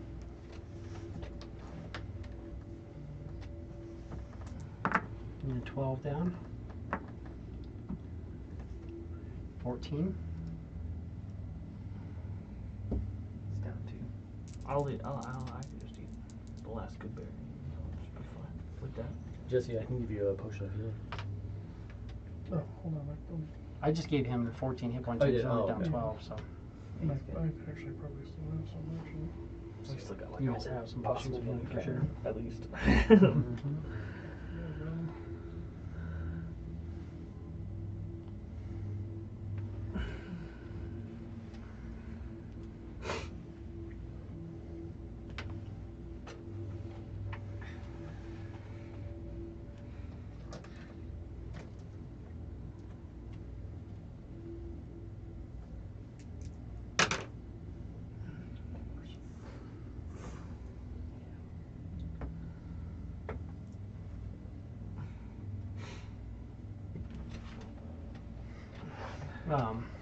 And 12 down. 14. It's down two. I can just eat the last good berry. I'll just be fine with that. Jesse, I can give you a potion of healing. Oh, hold on. I just gave him 14 hit points. Oh, He you was did? only Oh, down okay. 12, so I actually probably still have some actually. We still got like you a guys whole have some potions of healing for sure. at least. Yeah, bro.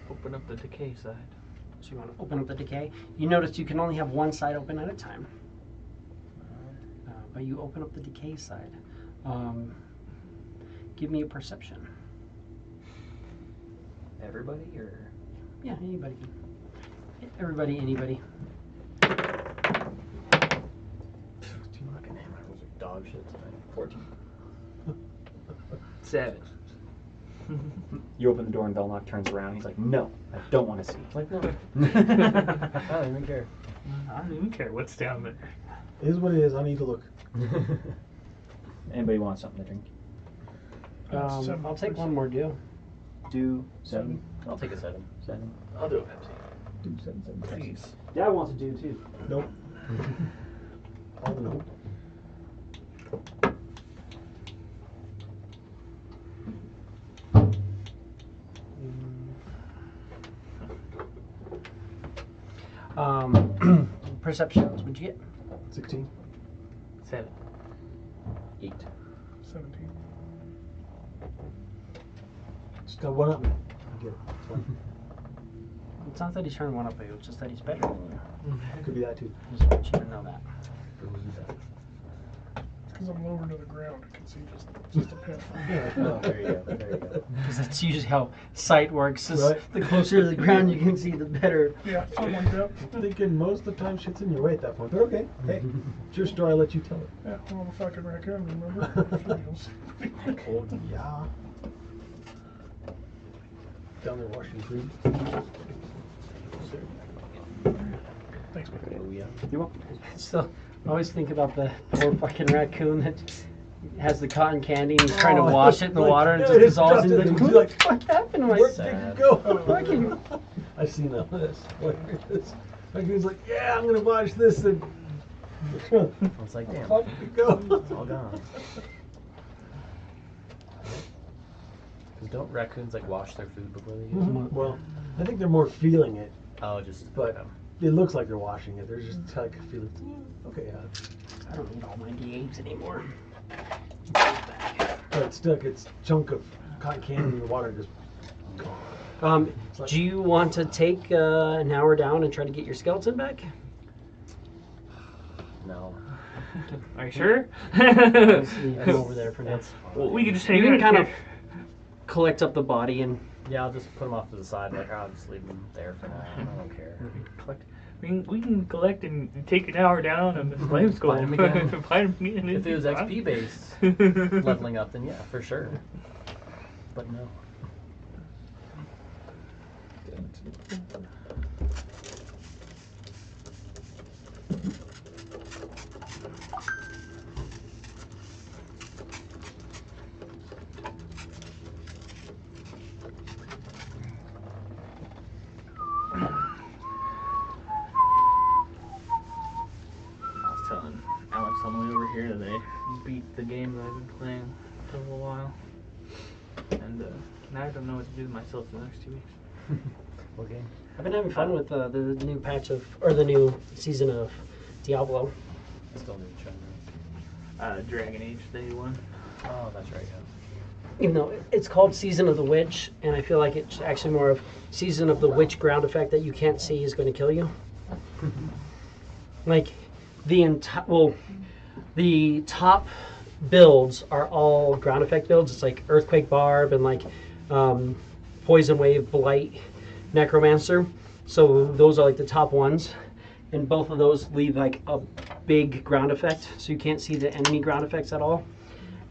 Open up the decay side. So you want to open up the decay. You notice you can only have one side open at a time. But you open up the decay side. Give me a perception. Everybody or? Yeah, anybody. Everybody, anybody. Fucking hammer was like dog shit tonight. 14. 7. You open the door and Velnock turns around. He's like, "No, I don't want to see." Like, no. I don't even care. I don't even care what's down there. It is what it is. I need to look. Anybody want something to drink? Seven, I'll take please. one more deal. Do 7. I'll take a 7. 7. I'll do a Pepsi. Do 7. 7. Please. Dad wants to do too. Nope. All the nope. Perceptions, what'd you get? 16. 7. 8. 17. Just got one up me. I get it. It's fine. It's not that he's trying one up, it's just that he's better than you. Could be that too. I just want you to know that. Because I'm lower to the ground, I can see just a pit. Yeah, Oh, there you go. There you go. Because that's usually how sight works. Is Right. the closer to the ground you can see, the better. Yeah, something like that. I'm thinking most of the time shit's in your way at that point. But okay. Hey, it's your story. I'll let you tell it. Yeah, well, the fucking raccoon, remember? Oh, yeah. Down there washing food. Thanks, man. Oh, yeah. You welcome. So I always think about the poor fucking raccoon that has the cotton candy and he's trying to wash it in the water and it just dissolves into the. What the fuck happened to my Where son? did you go? Fucking- I've seen that. That's hilarious. Raccoon's like, yeah, I'm gonna wash this and. It's like, damn. Fuck did you go? It's all gone. Because don't raccoons like wash their food before they use it? Mhm. Well, I think they're more feeling it. Oh, just. But it looks like they're washing it. They're just like feeling. Okay, yeah. I don't need all my D8s anymore. But it's stuck. It's chunk of cotton candy in the water just. Do you want to take an hour down and try to get your skeleton back? No. Are you sure? Leave him over there for now. That's Well, we can just You hang can out kind of here. collect up the body and Yeah, I'll just put them off to the side. Like, I'll just leave them there for now. I don't care. Collect. We can collect and take an hour down on the flame skull. Find 'em again. Find 'em again. If it was XP based leveling up, then yeah, for sure. But no. Telling Alex on the way over here that I beat the game that I've been playing for a little while. And now I don't know what to do with myself for the next 2 weeks. Okay. I've been having fun with the new patch of, or the new season of Diablo. I still need to try Dragon Age Day 1. that. Oh, that's right, yeah. Even though it's called Season of the Witch, and I feel like it's actually more of Season of the Witch ground effect that you can't see is going to kill you. Like, the top builds are all ground effect builds. It's like Earthquake Barb and like Poison Wave, Blight, Necromancer. So those are like the top ones. And both of those leave like a big ground effect, so you can't see the enemy ground effects at all.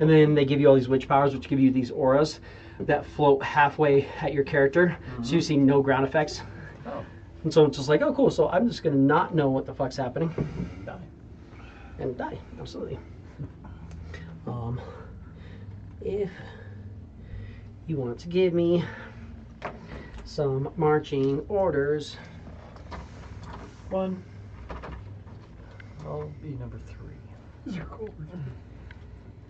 And then they give you all these witch powers, which give you these auras that float halfway at your character, so you see no ground effects. Oh. And so it's just like, oh cool, so I'm just gonna not know what the fuck's happening. Die. And die, absolutely. If you want to give me some marching orders. 1. I'll be number 3. These are cool.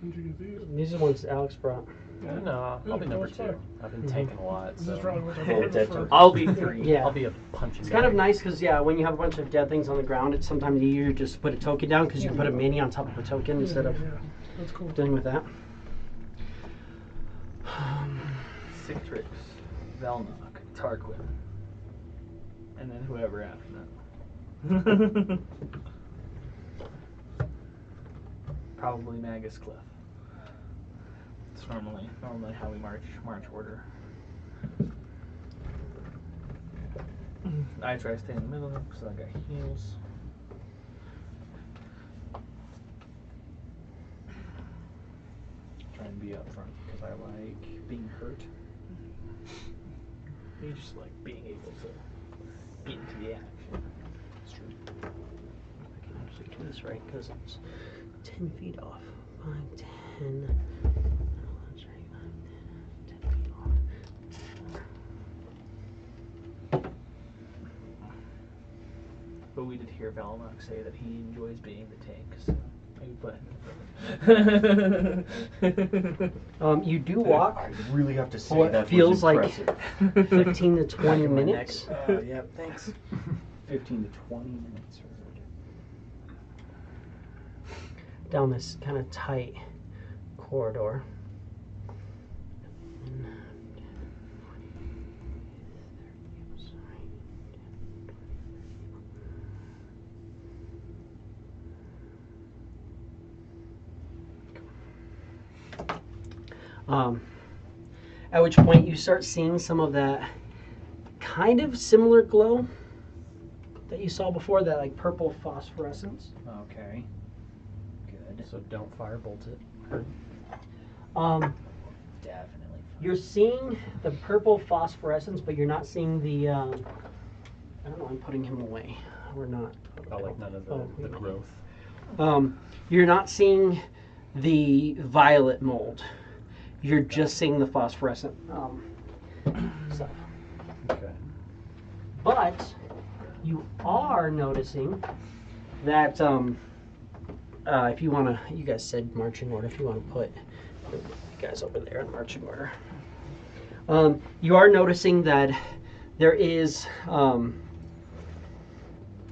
Did you get these? These are the ones Alex brought. No, I'll be number that's 2. fine. I've been tanking a lot, This is so probably what Hey, I dead prefer. I'll be 3. Yeah. I'll be a punching It's kind of bag. nice because, yeah, when you have a bunch of dead things on the ground, it's sometimes easier just to put a token down because you can put a mini on top of a token instead of Yeah, that's cool. dealing with that. Citrix, Velnok, Tarquin. And then whoever after that. Probably Magus Cliff. It's normally how we march order. I try to stay in the middle because I got heals. Try and be up front because I like being hurt. You just like being able to get into the action. It's true. I can actually do this right because it's 10 feet off. 5, 10. Oh, that's right. 5, 10 feet off. But we did hear Velnok say that he enjoys being the tank, so maybe put him. You do walk I really have to say what that feels was like impressive. 15 to 20 in my minutes. Yep, thanks. 15 to 20 minutes. Down this kind of tight corridor. At which point you start seeing some of that kind of similar glow that you saw before, that like purple phosphorescence. Okay. Good. So don't firebolt it. Definitely. You're seeing the purple phosphorescence, but you're not seeing the. I don't know. I'm putting him away. We're not. Oh, like none of the, Oh, the yeah. growth. You're not seeing the violet mold. You're just seeing the phosphorescent stuff. Okay. But you are noticing that if you want to, you guys said marching order. If you want to put you guys over there in marching order, you are noticing that there is,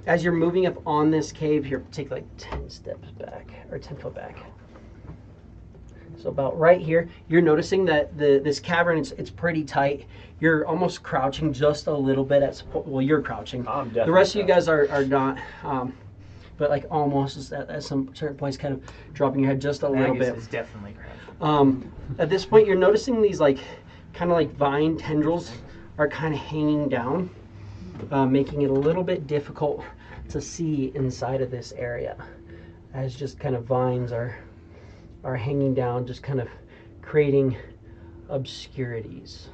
as you're moving up on this cave, here, take like 10 steps back or 10 foot back. So about right here, you're noticing that this cavern, it's pretty tight. You're almost crouching just a little bit at support. Well, you're crouching. I'm The rest of you guys are not, but like almost is at some certain points, kind of dropping your head just a little Magus bit. is definitely crashing. At this point, you're noticing these like kind of like vine tendrils are kind of hanging down, making it a little bit difficult to see inside of this area, as just kind of vines are hanging down, just kind of creating obscurities.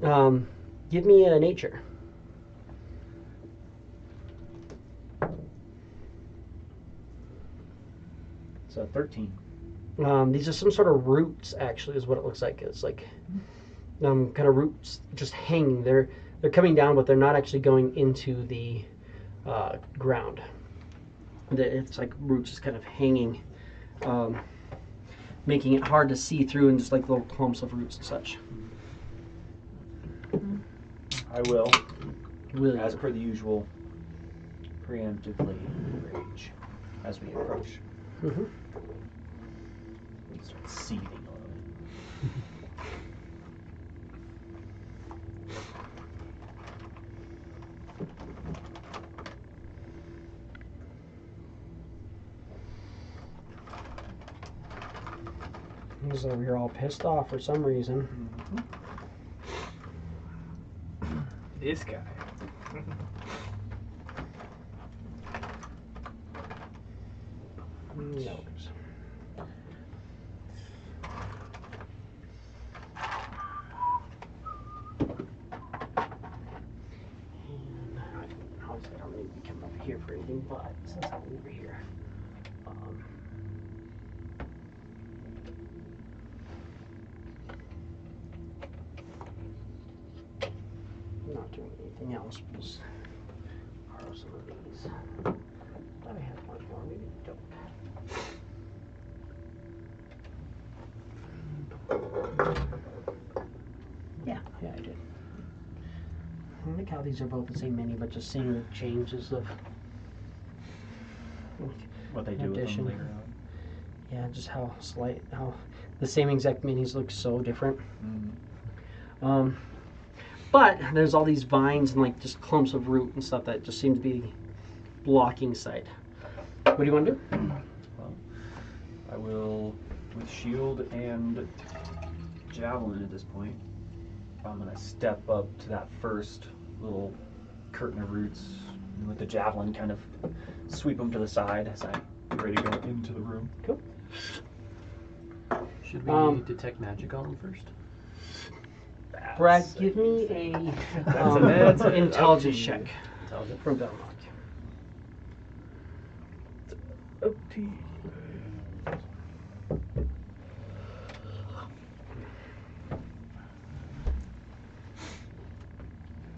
Give me a nature. So 13. These are some sort of roots, actually, is what it looks like. It's like kind of roots just hanging. They're coming down, but they're not actually going into the ground. It's like roots just kind of hanging, making it hard to see through, and just like little clumps of roots and such. I will, Will as you? per the usual, preemptively rage as we approach. Mhm. Start seething a little bit. He's over here all pissed off for some reason. This guy. No. Obviously, I don't need to be coming over here for anything, but since I'm over here, I'm not doing anything else. Just borrow some of these. Thought I had one more, maybe I don't. Yeah, I did. I like how these are both the same menu, but just seeing the changes of What they do with addition. them later on. Yeah, just how the same exact menus look so different. But there's all these vines and like just clumps of root and stuff that just seem to be blocking sight. What do you want to do? Well, I will, with shield and javelin at this point, I'm going to step up to that first little curtain of roots and with the javelin kind of sweep them to the side as I get ready to go into the room. Cool. Should we detect magic on them first? Brad, give me a that's an intelligence up to check you. Intelligence. from Belmont. Up to you.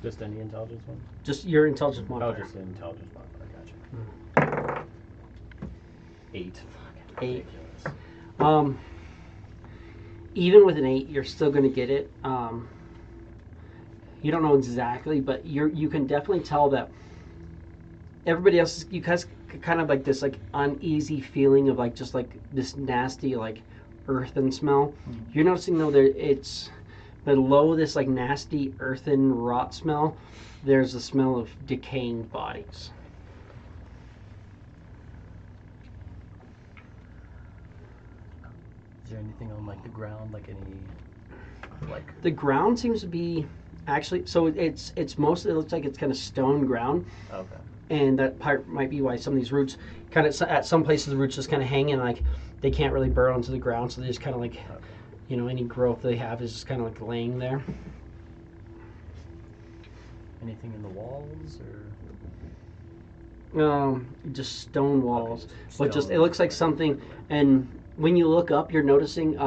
Just any intelligence one? Just your intelligence Oh, modifier. just an intelligence modifier. Gotcha. 8. Fucking 8. ridiculous. Even with an 8, you're still going to get it. You don't know exactly, but you can definitely tell that everybody else, you guys kind of like this like uneasy feeling of like just like this nasty like earthen smell. You're noticing though that it's below this like nasty earthen rot smell, there's a smell of decaying bodies. Is there anything on like the ground, like any, like? The ground seems to be actually, so it's mostly, it looks like it's kind of stone ground, Okay. and that part might be why some of these roots kind of, at some places the roots just kind of hang and like they can't really burrow into the ground, so they just kind of like, you know, any growth they have is just kind of like laying there. Anything in the walls or? Just stone walls, Okay, but just stone. it looks like something. And when you look up, you're noticing,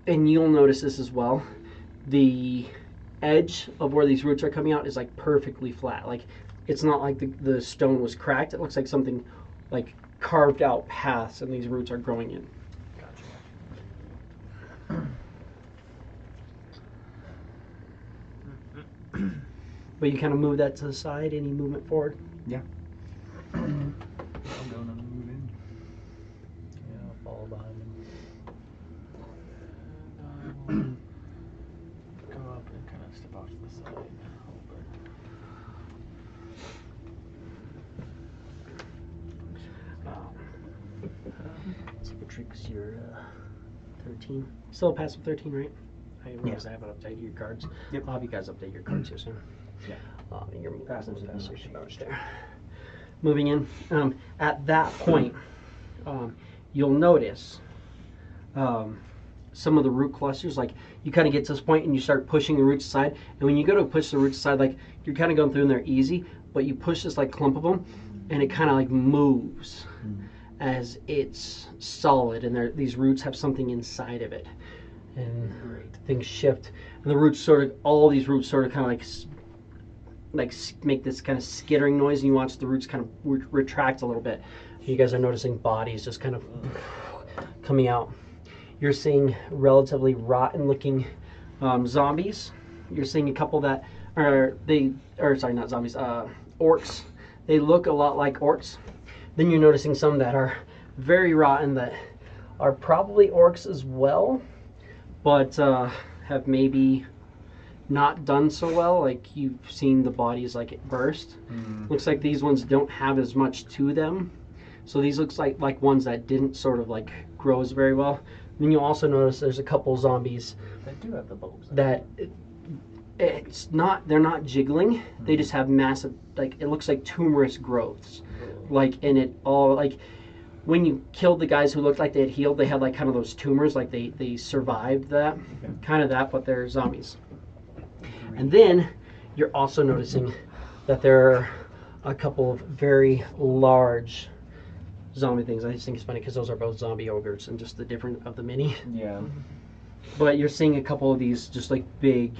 and you'll notice this as well. The edge of where these roots are coming out is like perfectly flat. Like it's not like the stone was cracked. It looks like something like carved out paths, and these roots are growing in. But you kind of move that to the side. Any movement forward? Yeah. I'm going to move in. Yeah, I'll follow behind him. And go up and kind of step off to the side a little bit. 13. Still a passive 13, right? I realize I haven't updated your cards. Yep. I'll have you guys update your cards here soon. Yeah. Your Passive there. Moving in. At that point, you'll notice some of the root clusters. Like you kind of get to this point and you start pushing the roots aside. And when you go to push the roots aside, like you're kind of going through and they're easy, but you push this like clump of them, and it kind of like moves as it's solid, and these roots have something inside of it, and things shift, and the roots all these roots sort of kind of like make this kind of skittering noise, and you watch the roots kind of retract a little bit. You guys are noticing bodies just kind of coming out. You're seeing relatively rotten looking zombies. You're seeing a couple that sorry, not zombies, orcs. They look a lot like orcs. Then you're noticing some that are very rotten that are probably orcs as well, but have maybe not done so well. Like you've seen the bodies like it burst. Looks like these ones don't have as much to them. So these looks like ones that didn't sort of like grow as very well. Then you'll also notice there's a couple zombies That do have the bulbs. that they're not jiggling. They just have massive, like it looks like tumorous growths. Like in it all, like when you killed the guys who looked like they had healed, they had like kind of those tumors, like they survived that, kind of that, but they're zombies. And then you're also noticing that there are a couple of very large zombie things. I just think it's funny because those are both zombie ogres and just the different of the mini. Yeah. But you're seeing a couple of these just like big,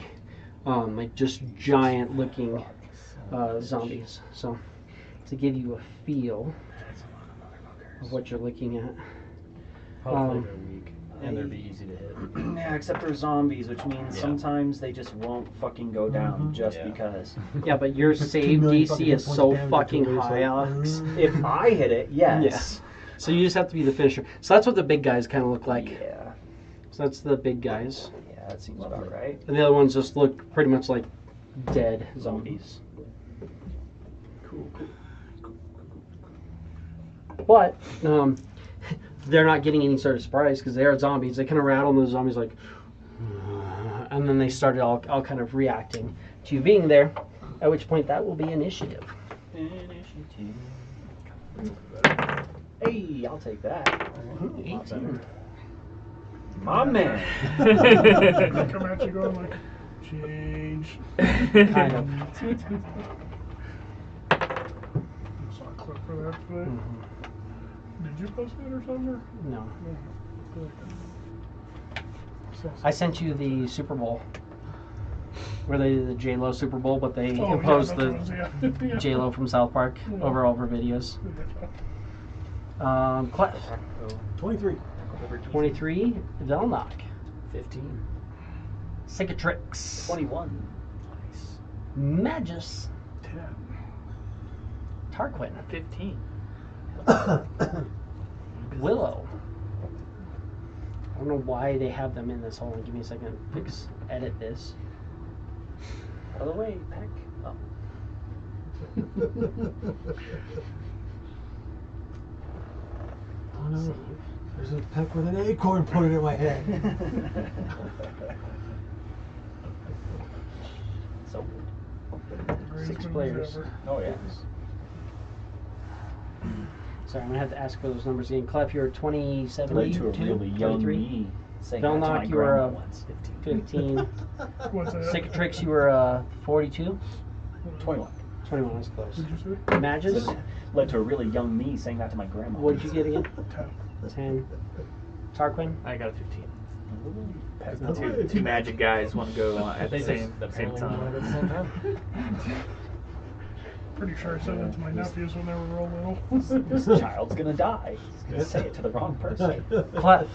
like just giant looking zombies. So to give you a feel of what you're looking at. Hopefully they're weak and they'd be easy to hit. Yeah, except they're zombies, which means sometimes they just won't fucking go down just because. Yeah, but your save DC is so fucking high, Alex. If I hit it, yes. So you just have to be the finisher. So that's what the big guys kind of look like. Yeah. So that's the big guys. Yeah, that seems about right. And the other ones just look pretty much like dead zombies. Cool. But they're not getting any sort of surprise because they are zombies. They kind of rattle and the zombies like, and then they started all kind of reacting to you being there. At which point that will be initiative. Hey, I'll take that. 18. My man. Come at you going like, change. Kind of. Saw a clip for that today. Did you post it or something? Or? No. So, I sent you the Super Bowl where they did the J-Lo Super Bowl, but they oh, imposed yeah, the yeah. J-Lo from South Park over all of her videos. Clef. 23. 23. Velnock. 15. Cicatrix. 21. Magus. 10. Tarquin. 15. Willow. I don't know why they have them in this. Hold on, give me a second. Edit this. Out of the way, Peck. Oh. Oh no. There's a peck with an acorn pointed at my head. So Greatest 6 movies players. ever. Oh yeah. Sorry, I'm gonna have to ask for those numbers again. Clef, you're 27. Led to a really young 23. me saying that to my Velnock, you were grandma once. 15. What's that? Cicatrix, you were 42. 21. 21 was close. Did you say? Magus, Led to a really young me saying that to my grandma. what did you get again? 10. 10. Tarquin, I got a 15. Peck. Two magic guys want to go at the They same just same apparently went at the same time. time. Pretty sure I said that to my nephews when they were real little. This child's gonna die. He's gonna say it to the wrong person. Clef,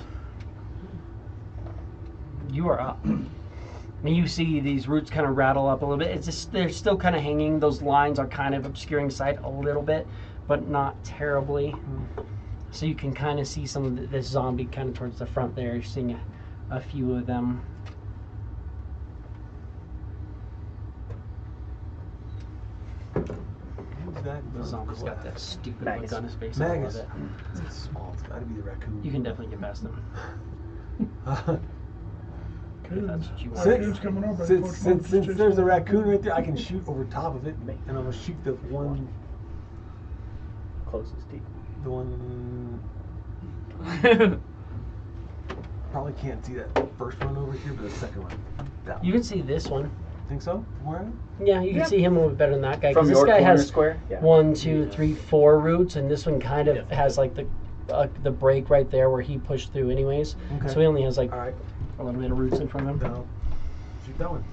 you are up. And you see these roots kind of rattle up a little bit. It's just they're still kind of hanging. Those lines are kind of obscuring sight a little bit, but not terribly. So you can kind of see some of this zombie kind of towards the front there. You're seeing a few of them. The zombie's got that stupid look on his face. I love Magus. it. It's small. It's got to be the raccoon. You can definitely get past them. Raccoons. what you want. Raccoons coming up. I Since, poached since, one, since just there's a chased raccoon right there, I can shoot over top of it, and I'm gonna shoot the one, Closest to you. the one. Probably can't see that first one over here, but the second one. That one. You can see this one. Think so? Where am Yeah, you can see him a little bit better than that guy. From Because your this guy corner has square? Yeah. 1, 2, 3, 4 roots, and this one kind of has like the break right there where he pushed through anyways. Okay. So he only has like All right. a little bit of roots in front of him. Now, shoot that one.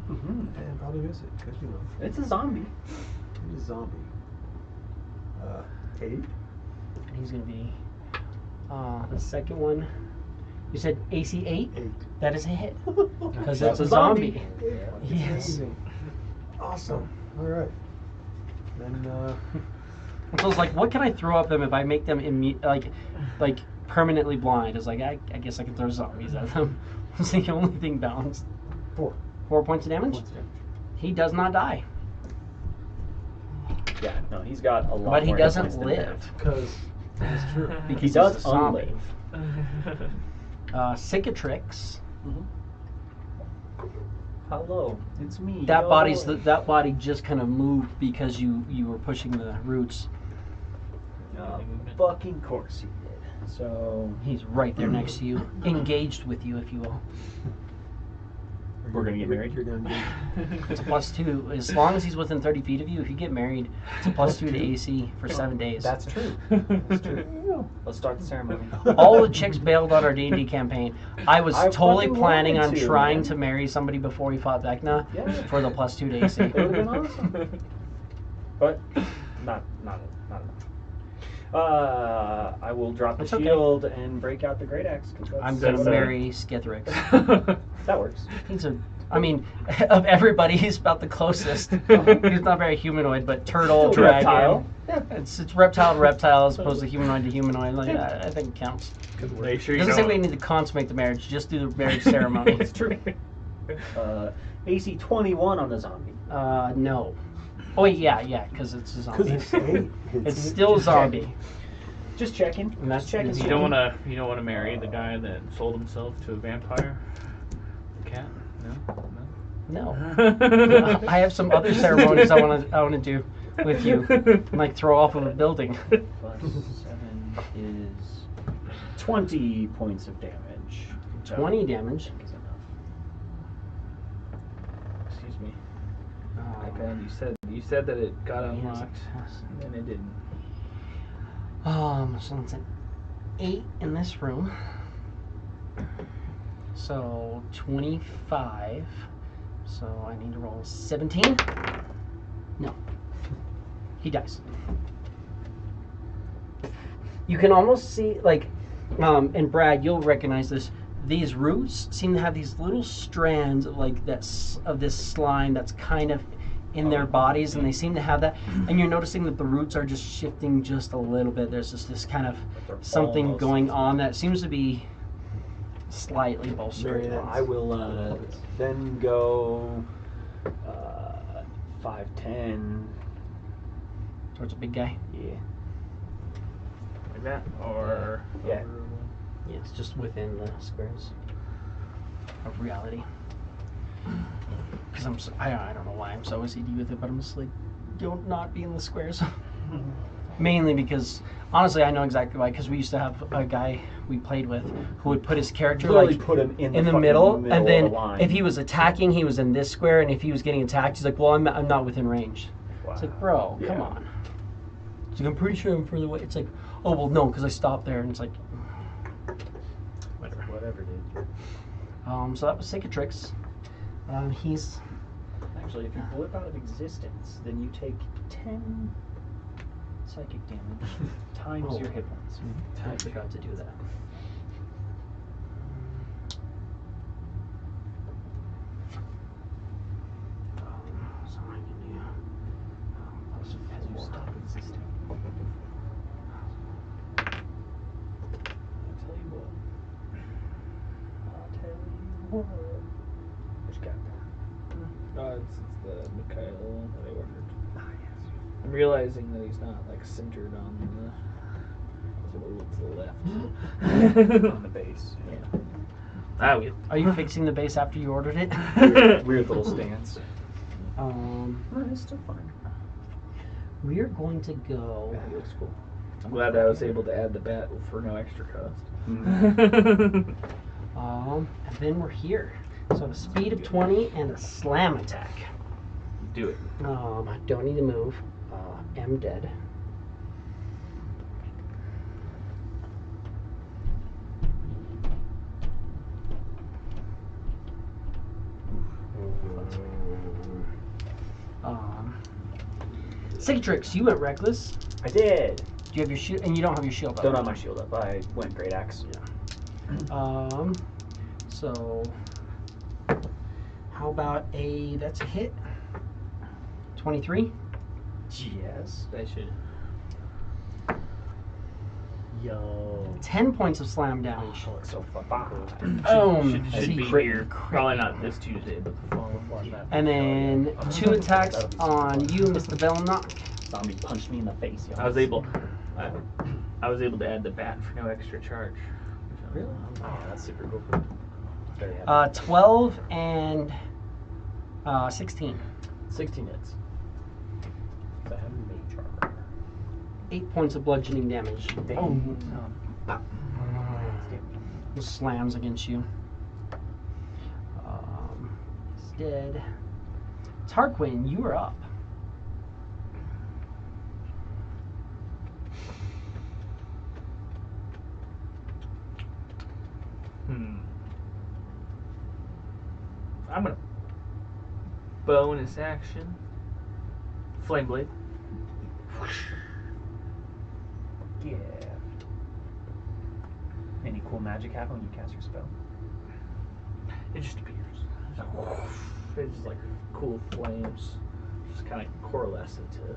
Mm-hmm. And probably miss it, because you know, It's a zombie. he's a zombie. 8. And he's gonna be the second one. You said AC 8? 8. That is a hit. Because That's it's a a zombie. zombie. Yes. Amazing. Awesome. All right. Then, So it's like, what can I throw at them if I make them like permanently blind? It's like, I guess I can throw zombies at them. It's the only thing balanced. 4 4 points of damage? points of damage. He does not die. Yeah, no, he's got a lot But he more hit doesn't points than live. Because that's true. Because He he's does a zombie. unlive. Cicatrix. Hello, it's me. That your body's boy. that body just kind of moved because you were pushing the roots. Fucking course he did. So He's right there next to you, engaged with you, if you will. We're gonna get married? You're gonna get It's a +2 as long as he's within 30 feet of you. If you get married, it's a +2 to AC for 7 days. that's true. That's true. Let's start the ceremony. All the chicks bailed on our D&D campaign. I was I totally fucking planning on wanted to, trying man. to marry somebody before we fought Vecna Yeah. for the +2 to AC. It would have been awesome. But not enough. I will drop the That's okay. shield and break out the great axe. I'm gonna marry Skithrix. That works. I mean, of everybody, he's about the closest. He's not very humanoid, but turtle, Still dragon. reptile. Yeah, it's reptile to reptile as opposed to humanoid to humanoid. Like, I think it counts. Make sure It you doesn't say don't. we need to consummate the marriage, just do the marriage ceremony. It's true. AC 21 on the zombie. No. Oh, wait, yeah, because it's a zombie. Because it's 8. It's still a zombie. Just checking. And that's Just checking. You don't wanna marry the guy that sold himself to a vampire? The cat? No. No. I have some other ceremonies I wanna do with you, like throw off of a building. Plus 7 is 20 points of damage. which I 20 damage. think is enough. Excuse me. Oh, iPad, you said that it got He has unlocked, a- and it didn't. So it's an 8 in this room. So 25. So I need to roll 17. No. He dies. You can almost see, like, and Brad, you'll recognize this. These roots seem to have these little strands of like of this slime that's kind of in their bodies, and they seem to have that. And you're noticing that the roots are just shifting just a little bit. There's just this kind of something almost going on that seems to be slightly bolstering. I will then go 5, 10. Towards a big guy. Yeah. Like that? Or. Yeah. Yeah, it's just within the squares of reality. Because I don't know why I'm so OCD with it, but I'm just like, don't not be in the squares. Mainly because, honestly, I know exactly why. Because we used to have a guy we played with who would put his character Literally like put him in the the fucking middle, middle and of then the line. if he was attacking, he was in this square, and if he was getting attacked, he's like, well, I'm not within range. It's like, bro, come Yeah. on. It's like, I'm pretty sure I'm further away. It's like, oh, well, no, because I stopped there, and it's like, Whatever, dude. so that was Cicatrix. He's Actually, if you blip out of existence, then you take 10 psychic damage times Oh. your hit points. I forgot to do that. So I can do. As you stop existing. I'll tell you what. Which guy? It's the Mikhail that I ordered. Ah, yes. I'm realizing that he's not like centered on the So we'll look to the left. On the base. Are you fixing the base after you ordered it? Weird little stance. It's still fine. We are going to go. That looks cool. I'm glad I was able to add the bat for no extra cost. And then we're here. So the speed of 20 and a slam attack. Do it. I don't need to move. Am dead. Cicatrix, you went reckless. I did. Do you have your shield? And you don't have your shield up. Don't have my shield up. I went great axe. So how about that's a hit. 23. Yes. That should. Yo. 10 points of slam damage. So fun. Should be Crit- here. Probably not this Tuesday, but the following one. And then 2 attacks on you, Mr. Belknock. Zombie punched me in the face. Yo. I was able to add the bat for no extra charge. Really? Oh, that's super cool. Very happy. 12 and 16. 16 hits. I have mage armor. 8 points of bludgeoning damage. He slams against you. He's dead. Tarquin, you are up. I'm gonna bonus action. Flame blade. Yeah. Any cool magic happen when you cast your spell? It just appears. It's just like cool flames. Just kind of coalesce into.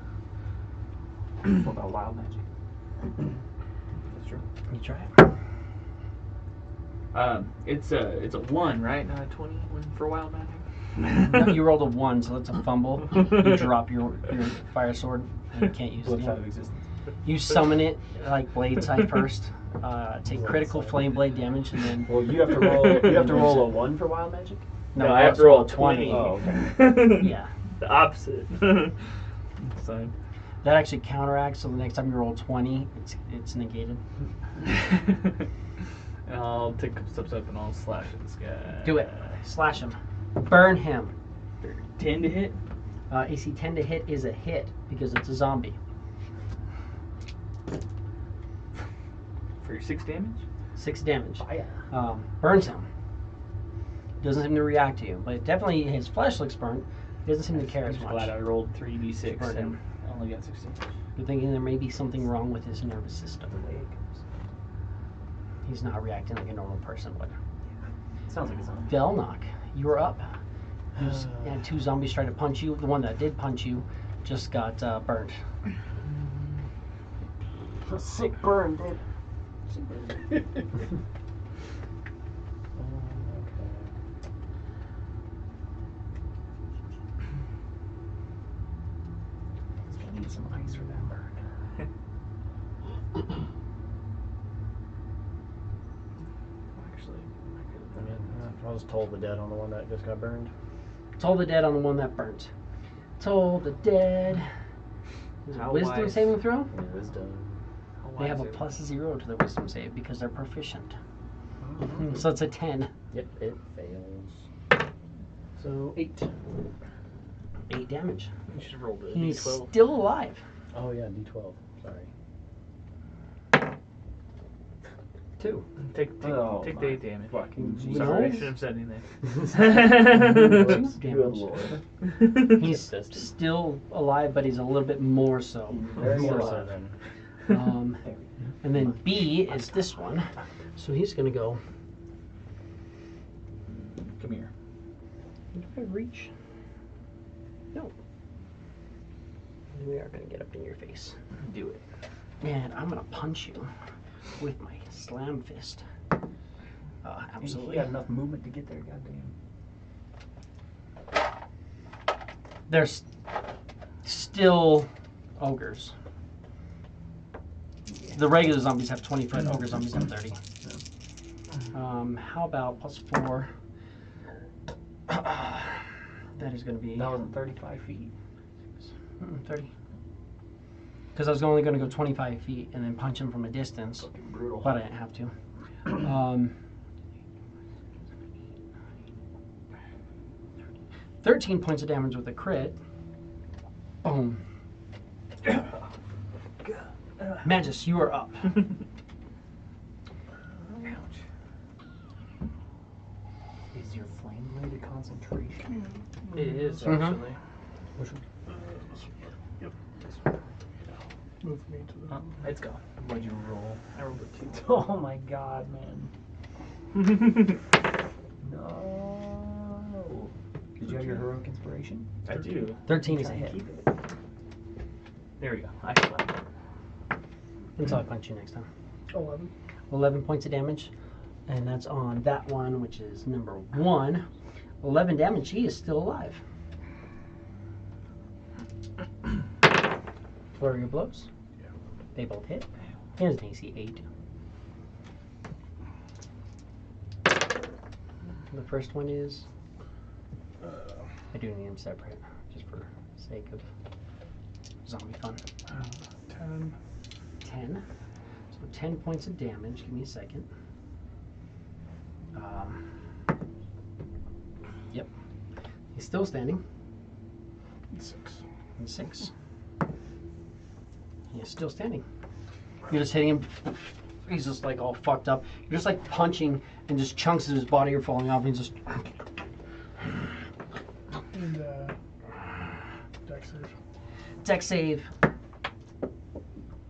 What about wild magic? That's true. You try it. It's a 1, right? Not a 20 for wild magic. No, you rolled a 1, so that's a fumble. You drop your fire sword and you can't use Flips out it. of existence. You summon it like blade side first. Take critical flame blade damage and then. Well, you have to roll. You have to roll a 1 for wild magic. No, I have to roll a 20. Oh, okay. Yeah. The opposite. So. That actually counteracts, so the next time you roll 20, it's negated. And I'll take a couple steps up and I'll slash at this guy. Do it. Slash him. Burn him. 10 to hit. AC 10 to hit is a hit because it's a zombie. For your 6 damage? 6 damage. Burns him. Doesn't seem to react to you, but definitely his flesh looks burnt. He doesn't seem to care as I'm much. glad I rolled 3d6 Burn him. and only got 16. You're thinking there may be something wrong with his nervous system. He's not reacting like a normal person would. Sounds like a zombie. Velnock, you're up. You had 2 zombies try to punch you. The one that did punch you just got burnt. A sick burn, dude. Okay. I need some ice for that burn. Actually, I mean, I was told the dead on the one that just got burned. Toll the dead on the one that burnt. Toll the dead. Is it How wisdom wise. saving throw? Wisdom. They have a +0 to their wisdom save because they're proficient. So it's a 10. Yep, it fails. So 8. 8 damage. you should have rolled a He's d12. still alive. Oh yeah, D12. Sorry. 2. Take Oh, the my 8 damage. fucking Jesus. Sorry, I shouldn't have said anything. 2 Good damage. lord. He's still alive, but he's a little bit more so. Very More alive. so than. And then B is this one. So he's going to go. Come here. Did I reach? No. And we are going to get up in your face. Do it. And I'm going to punch you with my slam fist. Absolutely. He had enough movement to get there, goddamn. There's still ogres. Yeah. The regular zombies have 20 foot, ogre zombies have 30. How about +4? That is going to be That wasn't 35 feet. 30. Because I was only going to go 25 feet and then punch him from a distance, Brutal. but I didn't have to. 13 points of damage with a crit. Boom. Magus, you are up. Is your flame blade a concentration? It is Mhm. actually. Move me to the. Oh, it's gone. What'd you roll? I rolled a 2. Oh my god, man. No. Did you have your heroic inspiration? I do. 13 is a Try and hit. keep it. There we go. I slept. Until I punch you next time. 11. 11 points of damage. And that's on that one, which is number 1. 11 damage. He is still alive. Flurry of blows. Yeah. They both hit. He has an AC 8. The first one is. I do need them separate, just for sake of zombie fun. 10. 10. So 10 points of damage. Give me a second. Yep. He's still standing. 6. And 6. He is still standing. You're just hitting him. He's just like all fucked up. You're just like punching and just chunks of his body are falling off. And he's just. And dex save. Dex save.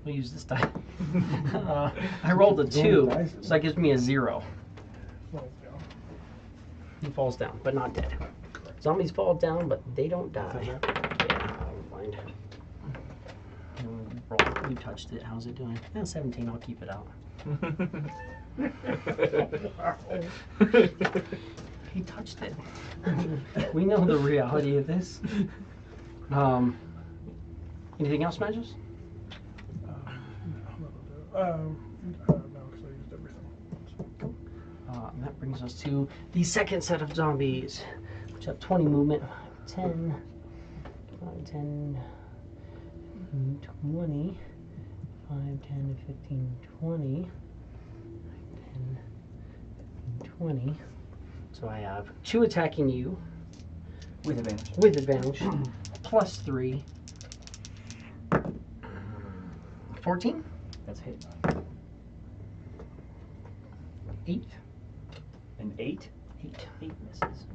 We'll use this die. I rolled a 2, so that gives me a 0. Falls down. He falls down, but not dead. Zombies fall down, but they don't die. Yeah, I'm blind. Roll. You touched it. How's it doing? 17. I'll keep it out. He touched it. We know the reality of this. Anything else, Magus? No, because I used everything. And that brings us to the second set of zombies, which have 20 movement. 10, 10, 20, 5, 10, 15, 20, 10, 20. So I have 2 attacking you. With advantage. With advantage. +3. 14? That's a hit. 8. An 8? 8. 8 misses.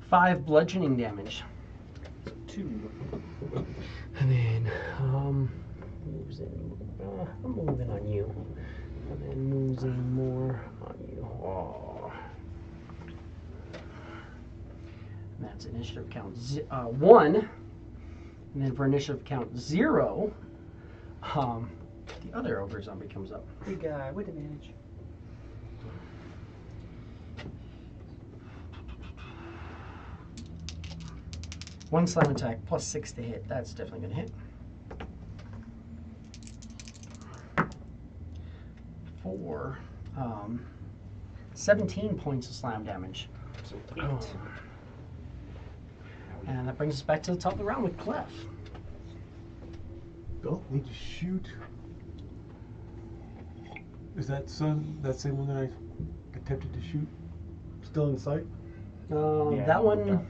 5 bludgeoning damage. 2. And then, moves in. I'm moving on you. And then moves in more on you. Oh. And that's initiative count 1. And then for initiative count 0, the other ogre zombie comes up. Big guy with advantage. One slam attack +6 to hit. That's definitely gonna hit. 4, 17 points of slam damage. So 8. And that brings us back to the top of the round with Clef. Bill, need to shoot. Is that that same one that I attempted to shoot still in sight? Yeah, That one,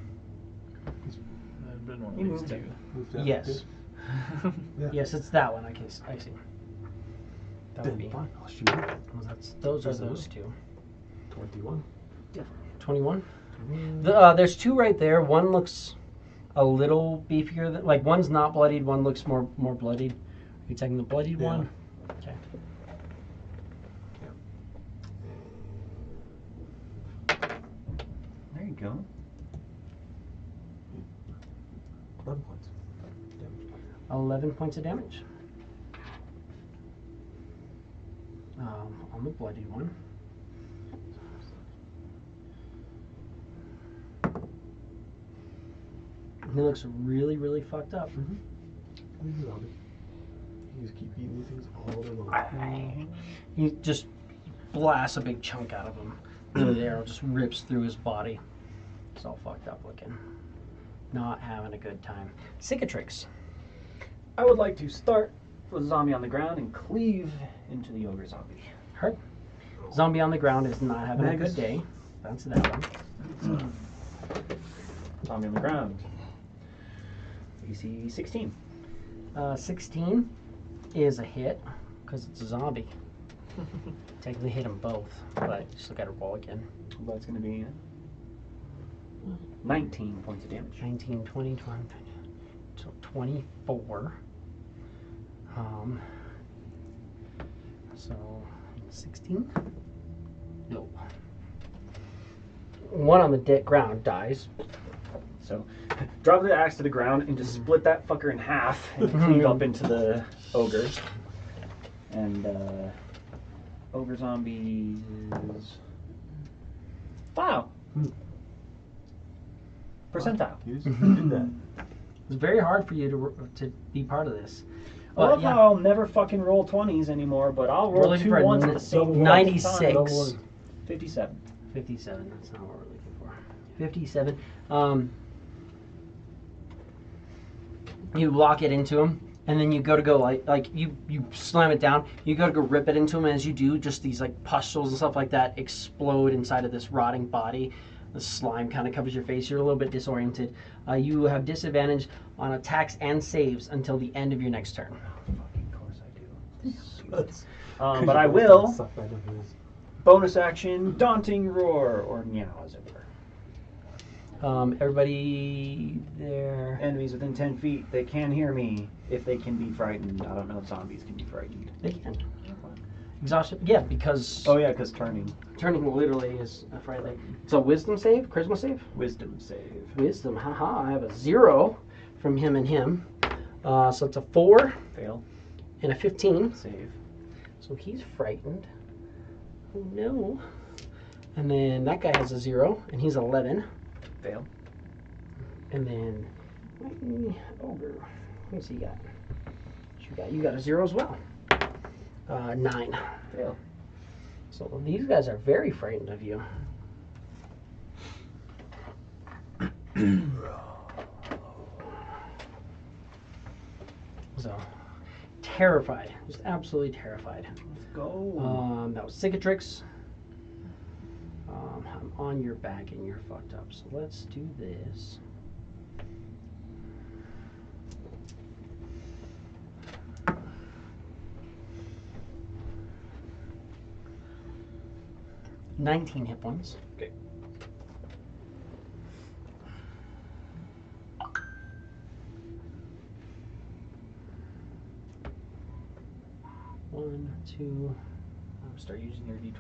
I've been one You of these moved it. two. Moved out yes. there? Yeah. Yes, it's that one. I see. That would Then be. fine, I'll shoot it. Well, those are those two. 21. 21. There's 2 right there. One looks a little beefier. Like one's not bloodied. One looks more bloodied. Are you taking the bloodied Yeah. one? Okay. There you go. 11 points. Damage. 11 points of damage. On the bloodied one. He looks really, really fucked up. He's a zombie. You just keep eating these things all day long. He just blasts a big chunk out of him. The arrow just rips through his body. It's all fucked up looking. Not having a good time. Cicatrix. I would like to start with a zombie on the ground and cleave into the ogre zombie. Hurt. Zombie on the ground is not having a good day. That's that one. Zombie on the ground. AC 16. 16 is a hit because it's a zombie. Technically hit them both, but you still got to roll again. That's going to be 19 points of damage. 19, 20, 20, so 24. So 16. No. One on the ground dies. So drop the axe to the ground and just split that fucker in half and cleave up into the ogre. And ogre zombies. Wow. Percentile. You just did that. It's very hard for you to be part of this. I love how I'll never fucking roll 20s anymore, but I'll roll two ones at the same 96. time. 57. 57, that's not what we're looking for. 57. You lock it into him, and then you go to like you slam it down. You go to go rip it into him, and as you do, just these like pustules and stuff like that explode inside of this rotting body. The slime kind of covers your face. You're a little bit disoriented. You have disadvantage on attacks and saves until the end of your next turn. Fucking course I do. But I will. Bonus action, daunting roar, or meow, as it were. Everybody there. Enemies within 10 feet, they can hear me if they can be frightened. I don't know if zombies can be frightened. They can. Exhaustion? Yeah, because... Oh yeah, because turning. Turning literally is a frightening. It's a wisdom save? Charisma save? Wisdom save. Wisdom, haha. I have a 0 from him and him. So it's a 4. Fail. And a 15. Save. So he's frightened. Oh no. And then that guy has a 0, and he's 11. Fail. And then... Ogre. What's he got? You got a 0 as well. 9. Fail. So these guys are very frightened of you. So, terrified. Just absolutely terrified. Let's go. That was Cicatrix. I'm on your back and you're fucked up. So let's do this. $19 hit points. Okay. One, two. Start using your d20.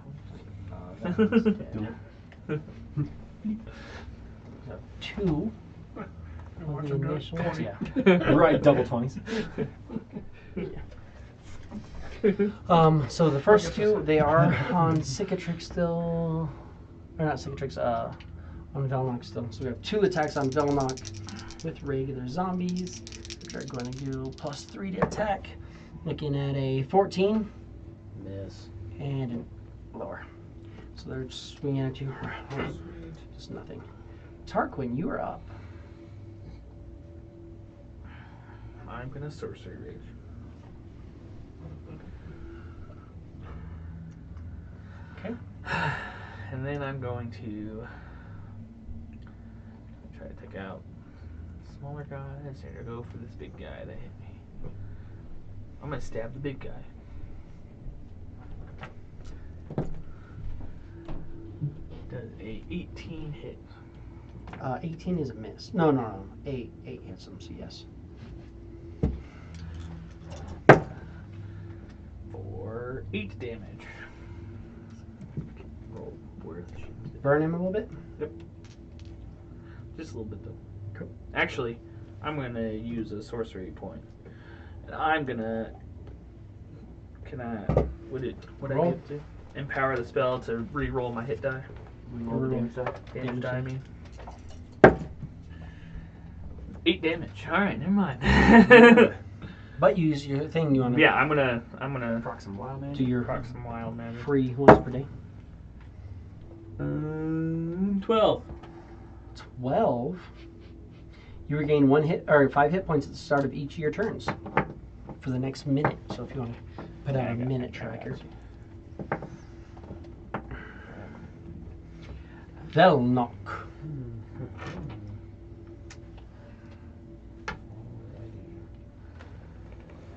So 2. Watch The him do it. initials, 20. yeah. Right, double 20s. So the first 2, they are on Cicatrix still, or not Cicatrix, on Velnock still. So we have 2 attacks on Velnock with regular zombies, which are going to do +3 to attack. Looking at a 14. Miss. And a lower. So they're just swinging at you. Just nothing. Tarquin, you are up. I'm gonna sorcery rage. Okay. And then I'm going to try to take out smaller guys and go for this big guy that hit me. I'm gonna stab the big guy. Does a 18 hit? 18 is a miss. No. 8 hits him, so yes. For 8 damage. Roll worth. Burn him a little bit? Yep. Just a little bit though. Cool. Actually, I'm gonna use a sorcery point. And I'm gonna... Can I... Would I Roll. get to empower the spell to re-roll my hit die? Roll the damage die. Damage die, I mean. 8 damage. Alright, never mind. But use your thing. You want to Yeah, I'm gonna Proc some wild do magic. your proc some wild magic. free once per day. 12. 12. You regain 1 hit or 5 hit points at the start of each of your turns for the next minute. So if you want to put out a minute tracker, that'll knock.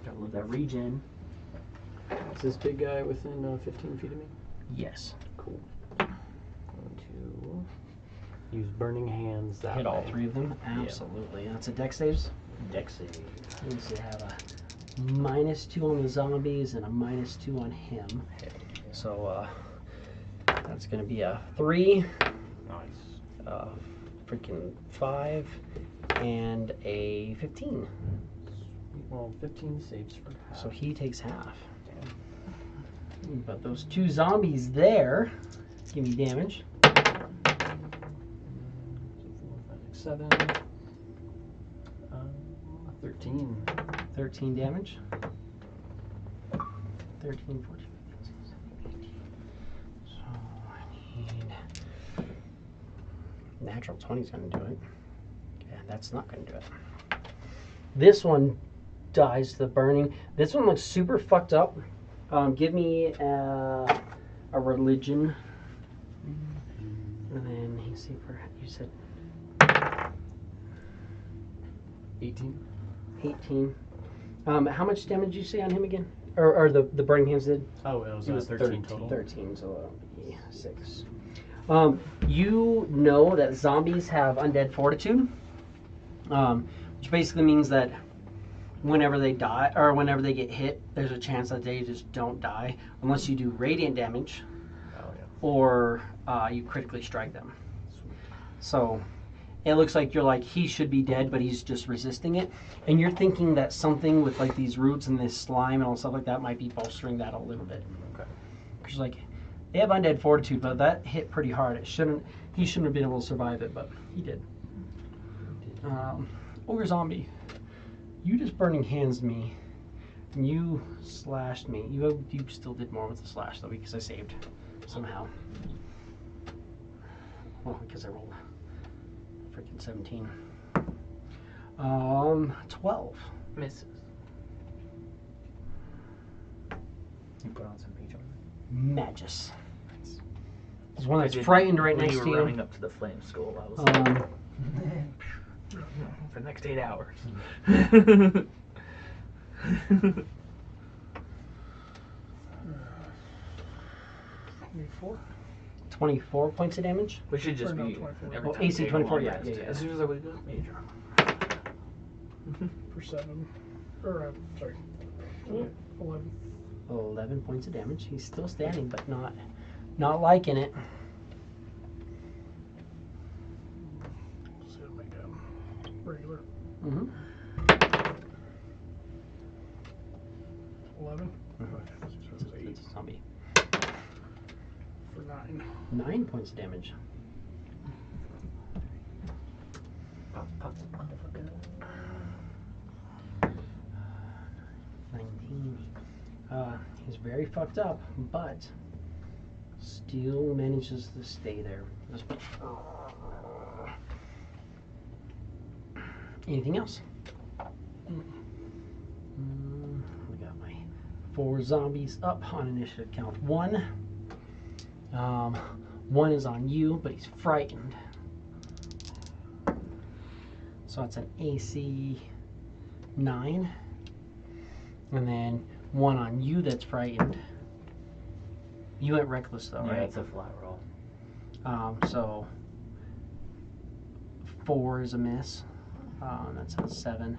Gotta love that regen. Is this big guy within 15 feet of me? Yes. Cool. Going to use Burning Hands that Hit all way. 3 of them. Absolutely. That's a dex saves. Dex save. Means you have a -2 on the zombies and a -2 on him. So that's going to be a 3, Nice. freaking 5, and a 15. Well, 15 saves for half. So he takes half. But those 2 zombies there give me damage. 4, 5, 6, 7. 13. 13 damage. 13, 14, 15, 16, 17, 18. So I need... Natural 20 is going to do it. And that's not going to do it. This one dies to the burning. This one looks super fucked up. Give me a religion. And then you see, you said 18. 18. How much damage did you say on him again? Or the burning hands did? Oh, it was, It was 13 total. 13, so that'll be 6. You know that zombies have undead fortitude, which basically means that whenever they die, or whenever they get hit, there's a chance that they just don't die unless you do radiant damage or you critically strike them. So it looks like you're like, he should be dead, but he's just resisting it. And you're thinking that something with like these roots and this slime and all stuff like that might be bolstering that a little bit. Okay. Because like, they have undead fortitude, but that hit pretty hard. He shouldn't have been able to survive it, but he did. Ogre zombie, you just burning hands me, and you slashed me. You still did more with the slash though, because I saved somehow. Well, because I rolled a freaking 17. 12. Misses. You put on some peach armor. Magus. There's one that's I did- frightened right when next you to were you. running up to the flame skull, I was for the next 8 hours. 24. 24 points of damage. We should just Or no, be 24. every Oh, time AC we take a 24, long yeah, rest. yeah, yeah. As soon as I wake up, major. For 7. Or, sorry. 11. 11 points of damage. He's still standing, but not liking it. So it'll make regular. Mm-hmm. 11. It's a zombie. For 9. 9 points of damage. Pop, pop, motherfucker. 19. He's very fucked up, but still manages to stay there. Anything else? We got my 4 zombies up on initiative count 1. 1 is on you, but he's frightened. So it's an AC 9. And then 1 on you that's frightened. You went reckless though, Yeah, right? it's a flat roll. So 4 is a miss. That's a 7.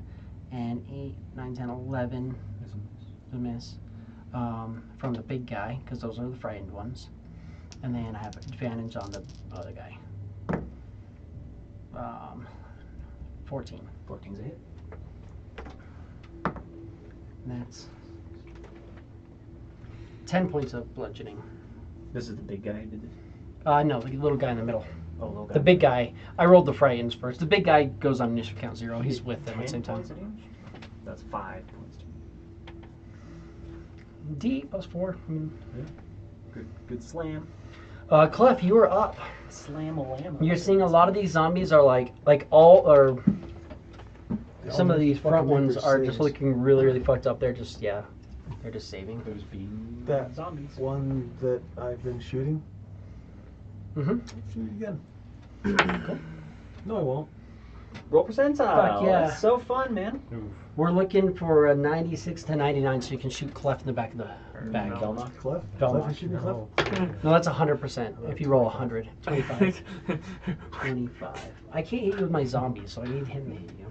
And 8, 9, 10, 11 is a miss. From the big guy, because those are the frightened ones. And then I have advantage on the other guy. 14. 14's a hit. And that's 10 points of bludgeoning. This is the big guy who did this? No, the little guy in the middle. Oh, little guy. The big guy, I rolled the frightens first. The big guy goes on initiative count 0. He's with them at the same 10 time. points of damage? That's 5 points of damage. D plus 4. Good slam. Clef, you are up. Slam a lamb. You're seeing a lot of these zombies are like all or some of these front ones are just looking really fucked up. They're just they're just saving. There's being That zombies. one that I've been shooting. Mm-hmm. Shoot again. No, I won't. Roll percentile. Fuck yeah. That's so fun, man. We're looking for a 96 to 99, so you can shoot Clef in the back of the bag. Velma. Clef? Velma. Clef, you shooting Clef? No, that's 100%. If you roll 100, 25. 25. I can't hit you with my zombies, so I need him to hit you.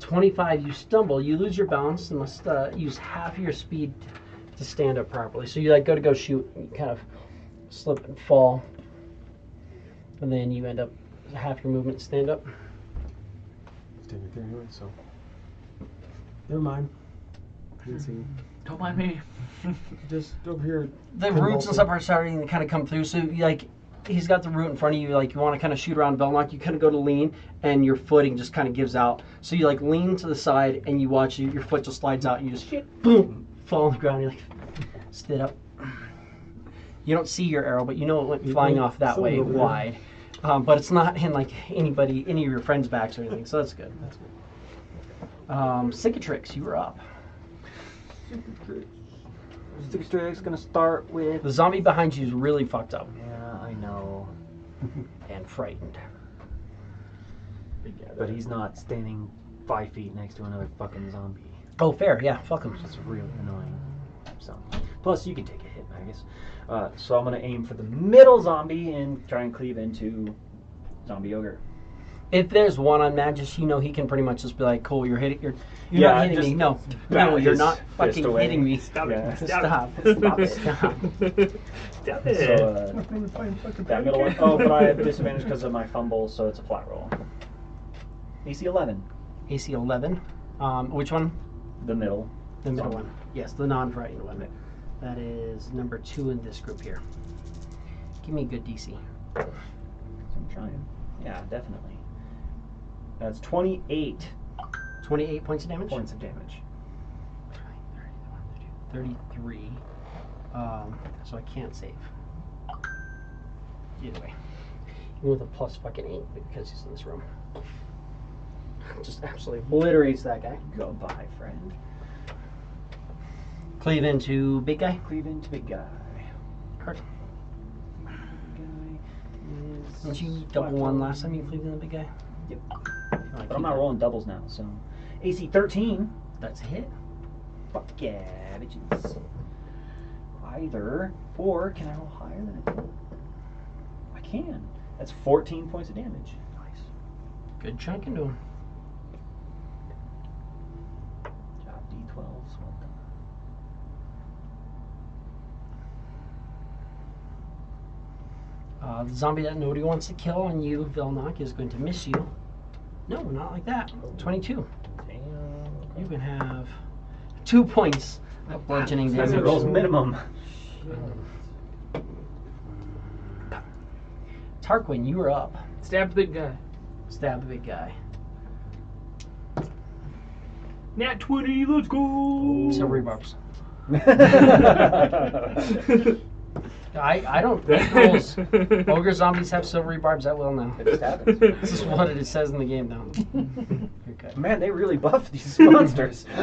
25, you stumble, you lose your balance, and must use half of your speed to stand up properly. So you like go to shoot, and you kind of slip and fall, and then you end up half your movement to stand up. Stay right there anyway, so. Never mind. Didn't see. Don't mind me. Just over here. The roots and stuff are starting to kind of come through, so you like he's got the root in front of you, like you want to kind of shoot around Velnock, you kind of go to lean and your footing just kind of gives out. So you like lean to the side and you watch your foot just slides out and you just boom, fall on the ground. You're like, stood up. You don't see your arrow, but you know it went flying off that way wide. But it's not in like any of your friends' backs or anything, so that's good. That's good. Cicatrix, you were up. Cicatrix gonna start with. The zombie behind you is really fucked up. Yeah, I know. And frightened. But he's not standing 5 feet next to another fucking zombie. Oh, fair, yeah, fuck him. That's really annoying. So, plus you can take a hit, I guess. So I'm gonna aim for the middle zombie and try and cleave into zombie ogre. If there's one on Magus, you know he can pretty much just be like, cool, you're hitting, you're Yeah, not hitting just me. No, bat you're his not fist fucking away. hitting me. Stop Yeah. it. Stop. Stop it. Stop. Stop So, it. Really playing fucking that middle one. Oh, but I have disadvantage because of my fumble, so it's a flat roll. AC 11. AC 11. Which one? The middle. The middle Zombie. one. Yes, the non-frightened one. That is number 2 in this group here. Give me a good DC. So I'm trying. Yeah, definitely. That's 28 28 points of damage? points of damage. 33. So I can't save. Either way. Even with a plus fucking 8 because he's in this room. Just absolutely obliterates that guy. Goodbye, friend. Cleave into big guy. Cleave into big guy. Card. Big guy is. Didn't you double one last time you cleaved in the big guy? Yep. Oh, But I'm not rolling doubles now, so. AC 13. That's a hit. Fuck yeah, bitches. Either. Or can I roll higher than it? I can. That's 14 points of damage. Nice. Good chunk into him. Job D12s. Well done. The zombie that nobody wants to kill on you, Velnock, is going to miss you. No, not like that. 22. Damn. You can have 2 points of bludgeoning As it damage. rolls minimum. Tarquin, you are up. Stab the big guy. Stab the big guy. Nat 20, let's go! Silvery barbs. I don't make rules. Ogre zombies have silvery barbs at will now. It just happens. This is what it says in the game now. You're good. Man, they really buffed these monsters. Too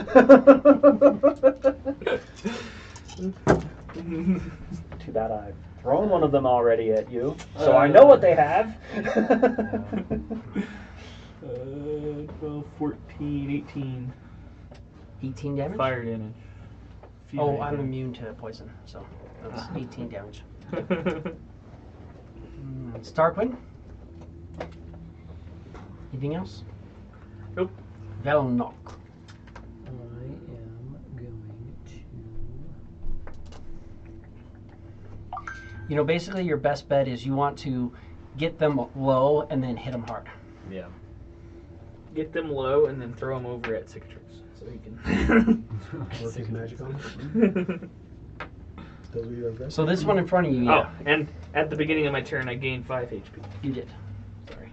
bad I've thrown one of them already at you, so I know what they have. 12, 14, 18. 18 damage? Fire damage. Oh, I'm immune to poison, so that's 18 damage. It's Tarquin. Anything else? Nope. Velnock. I am going to. You know, basically your best bet is you want to get them low and then hit them hard. Yeah. Get them low and then throw them over at Cicatrix. So he can. Work his magic on it. Does what he does best. So this one in front of you, Oh, yeah. and at the beginning of my turn, I gained 5 HP. You did. Sorry.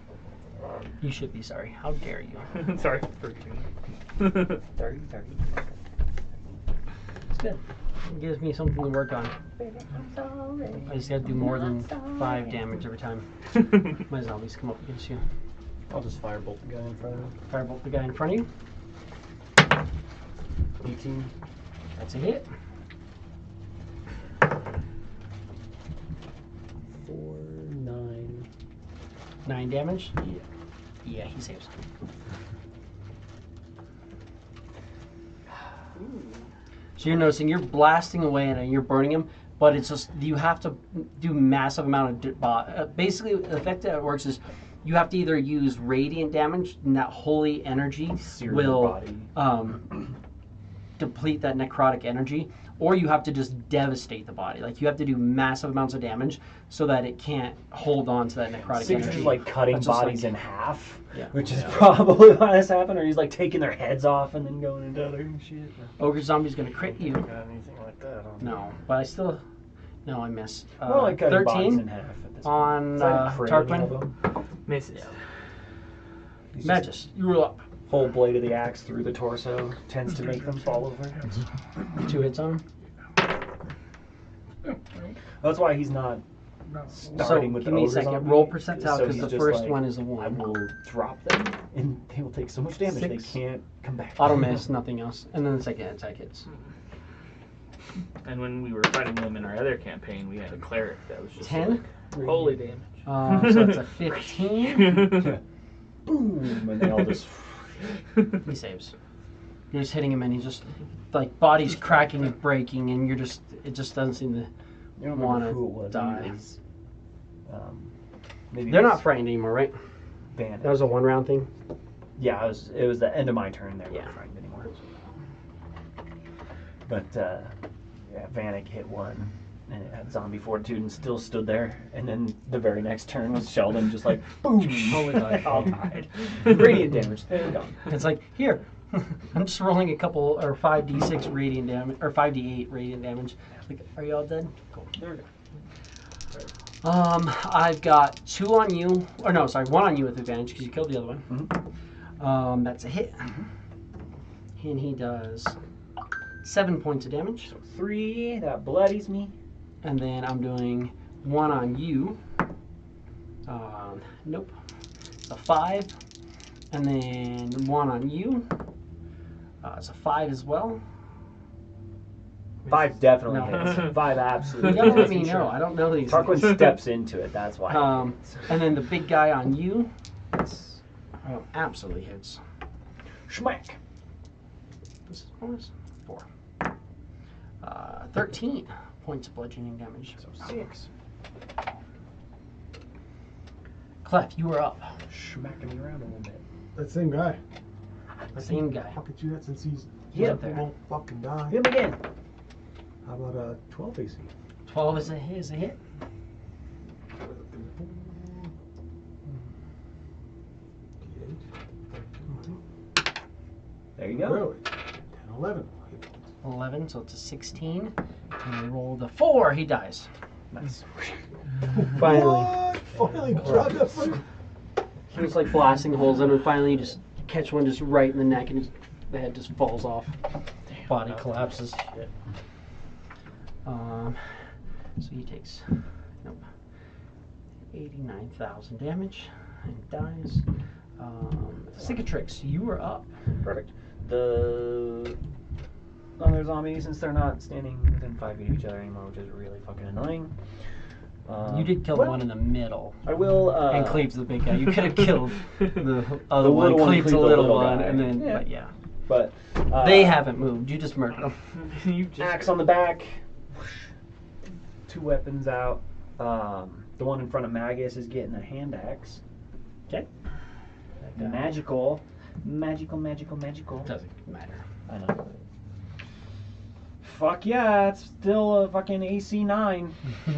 You should be sorry. How dare you? Sorry for 30. It's good. It gives me something to work on. I just gotta do more than 5 damage every time my zombies come up against you. I'll just firebolt the guy in front of me. Firebolt the guy in front of you. 18. That's a hit. 4, 9. 9 damage. Yeah. Yeah, he saves. So you're noticing you're blasting away and you're burning him, but it's just you have to do massive amount of basically the effect that it works is you have to either use radiant damage and that holy energy Sear your will body. deplete that necrotic energy, or you have to just devastate the body. Like you have to do massive amounts of damage so that it can't hold on to that necrotic Sigurd's energy. just like cutting That's just bodies like- in half, Yeah. which is probably why this happened, or he's like taking their heads off and then going into other shit. Ogre zombie's gonna crit you. Got anything like that on No, but I still. No, I miss. Well, like cutting bodies 13 in half at this point. on Is that a crit, any of Tarquin. them? Misses. He's just- Magus, you're up. Whole blade of the axe through the torso tends to make them fall over. 2 hits on him. That's why he's not No. starting So with give the me a ogre second. zombie, Roll percentile so because he's the just first like, one is a I 1. will drop them, and they will take so much damage 6. they can't come back. Auto miss, nothing else, and then the second attack hits. And when we were fighting them in our other campaign, we had a cleric that was just 10? like, holy damage. So it's a 15. Boom, and they all just. He saves. You're just hitting him, and he's just like body's cracking and breaking, and you're just it just doesn't seem to. You don't Wanna remember who it was. die. It was, maybe They're it was not frightened anymore, right? Bandit. That was a 1-round thing. Yeah, it was the end of my turn. They weren't Yeah. frightened anymore. But yeah, Vanek hit one, and it had zombie fortitude and still stood there. And then the very next turn was Sheldon, just like boom, Holy they all died. Radiant damage. They're gone. It's like here. I'm just rolling a couple or 5d6 radiant damage or 5d8 radiant damage. Like, are you all dead? Cool. There we go. I've got 2 on you, or no, sorry, 1 on you with advantage because you killed the other one. That's a hit, and he does 7 points of damage. So 3, that bloodies me. And then I'm doing 1 on you. Nope. It's a 5. And then 1 on you. It's a 5 as well. 5 definitely No. hits. 5 absolutely You gotta let hits. me know. I don't know these Tarquin things. steps into it, that's why. And then the big guy on you. Absolutely hits. Schmack. This is bonus 4. 13 points of bludgeoning damage. So 6. Clef, you are up. Smacking me around a little bit. That same guy. Same guy. Fucking do that since he's Yeah, he won't fucking die. Hit him again. How about a 12 AC? 12 is a hit. There you go. Really? 10, 11. 11, so it's a 16. And we roll the 4, he dies. Nice. Finally. What? Finally, drug up. He was like blasting holes in him, and finally you just catch one just right in the neck, and the head just falls off. Body collapses. So he takes 89,000 damage and dies. Cicatrix, you are up. Perfect. The other zombies, since they're not standing within 5 feet of each other anymore, which is really fucking annoying. You did kill the one in the middle. I will. And Cleave's the big guy. You could have killed the other The one. little one Cleave's cleaved the the little little one, guy. and then Yeah. but yeah. But They haven't moved. You just murdered them. You just axe on the back. 2 weapons out. The one in front of Magus is getting a hand axe. Okay. Magical. Magical. Doesn't matter. I know. Fuck yeah, it's still a fucking AC 9.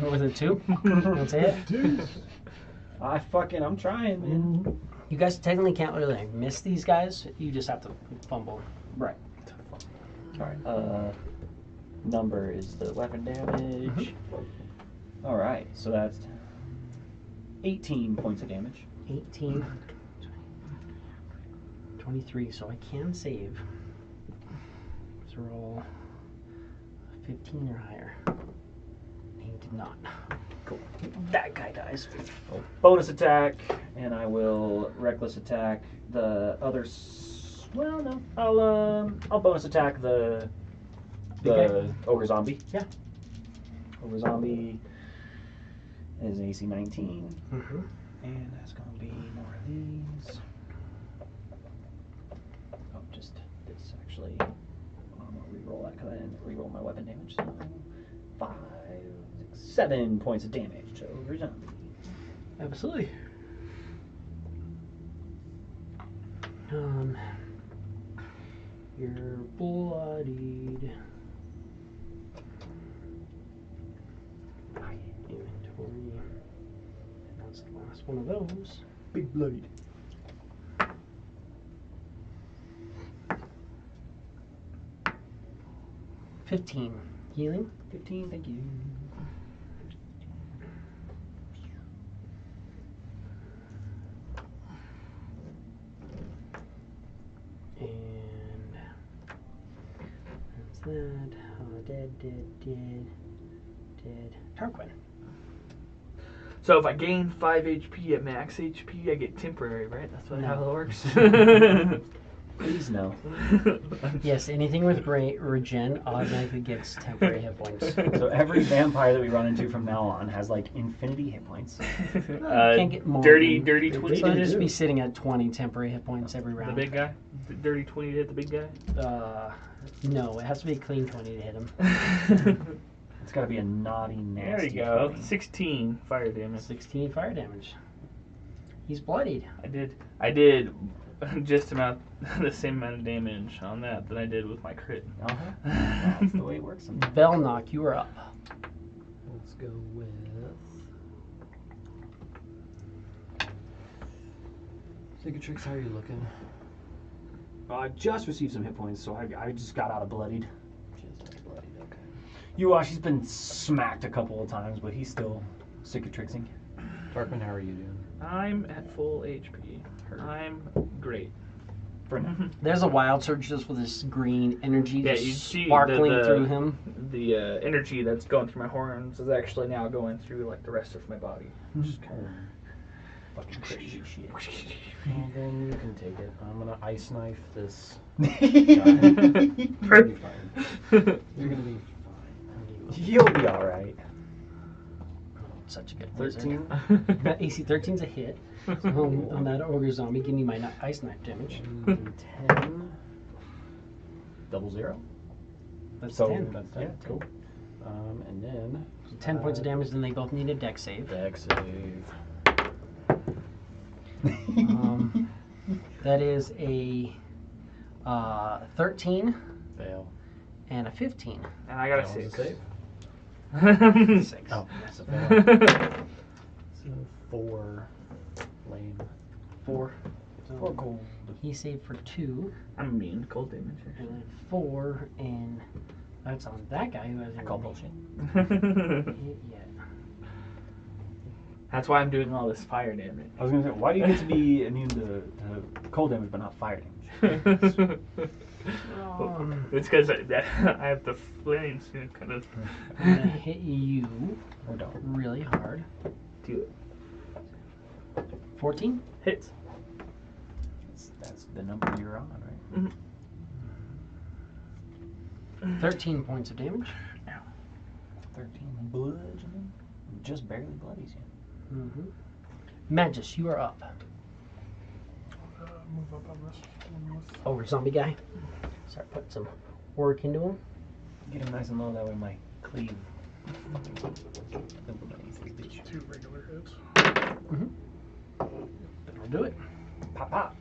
Was it 2? That's it. I'm trying, man. You guys technically can't really miss these guys. You just have to fumble. Right. Alright, number is the weapon damage. Alright, so that's 18 points of damage. 18. 23, so I can save. Let's roll 15 or higher. He did not. Cool. That guy dies. Bonus attack, and I will reckless attack the other. Well, no, I'll bonus attack the ogre zombie. Yeah. Ogre zombie is AC 19, Mm-hmm. and that's gonna be more of these. Oh, just this actually. I'm gonna reroll that because I didn't reroll my weapon damage. So 5, 6, 7 points of damage to ogre zombie. Absolutely. You're bloodied. Inventory. And that's the last one of those. Big bloodied. $15 healing. 15, thank you. And that's that. Dead. Tarquin. So if I gain 5 HP at max HP, I get temporary, right? That's what how it works. Please no. Yes, anything with regen automatically gets temporary hit points. So every vampire that we run into from now on has like infinity hit points. Can't get more dirty than- 20. So I'll just be sitting at 20 temporary hit points every round. The big guy? Dirty 20 to hit the big guy? No, it has to be a clean 20 to hit him. It's got to be a naughty, nasty. There you go. 20. 16 fire damage. 16 fire damage. He's bloodied. I did just about the same amount of damage on that I did with my crit. That's the way it works sometimes. Velnock, you are up. Let's go with. Cicatrix, how are you looking? I just received some hit points, so I just got out of bloodied. Just bloodied, okay. He's been smacked a couple of times, but he's still cicatrixing. Tarquin, how are you doing? I'm at full HP. I'm great. For now. There's a wild surge just with this green energy Yeah, just you see sparkling the through him. The energy that's going through my horns is actually now going through like the rest of my body. Just kind of Fucking crazy shit. Well, then you can take it. I'm gonna ice knife this. You'll You're gonna be fine. You're gonna be fine. be alright. Such a good wizard. 13. That AC 13's a hit. So on that ogre zombie, give me my ice knife damage. 10. Double 0. That's So 10. That's 10. Yeah, Cool. And then. So 10 points of damage, then they both need a dex save. Dex save. That is a 13 Fail. and a 15. and I got a That was 6. save. 6. Oh, that's a fail. So 4. Lame. 4. So 4 gold. he saved for 2, I'm immune to cold damage. and then 4, and that's on that guy who hasn't I call really bullshit. hit yet. That's why I'm doing all this fire damage. I was gonna say, why do you get to be immune to cold damage but not fire damage? It's because I have the flames kind of. I'm gonna hit you Or don't. really hard. Do it. 14? Hits. That's the number you're on, right? 13 points of damage. 13 bludgeoning. Just barely bloodies you. Magus, you are up. Move up on this one with Over zombie guy. Start putting some work into him. Get him nice and low, that way my cleave. two regular hits. That'll do it. Pop, pop.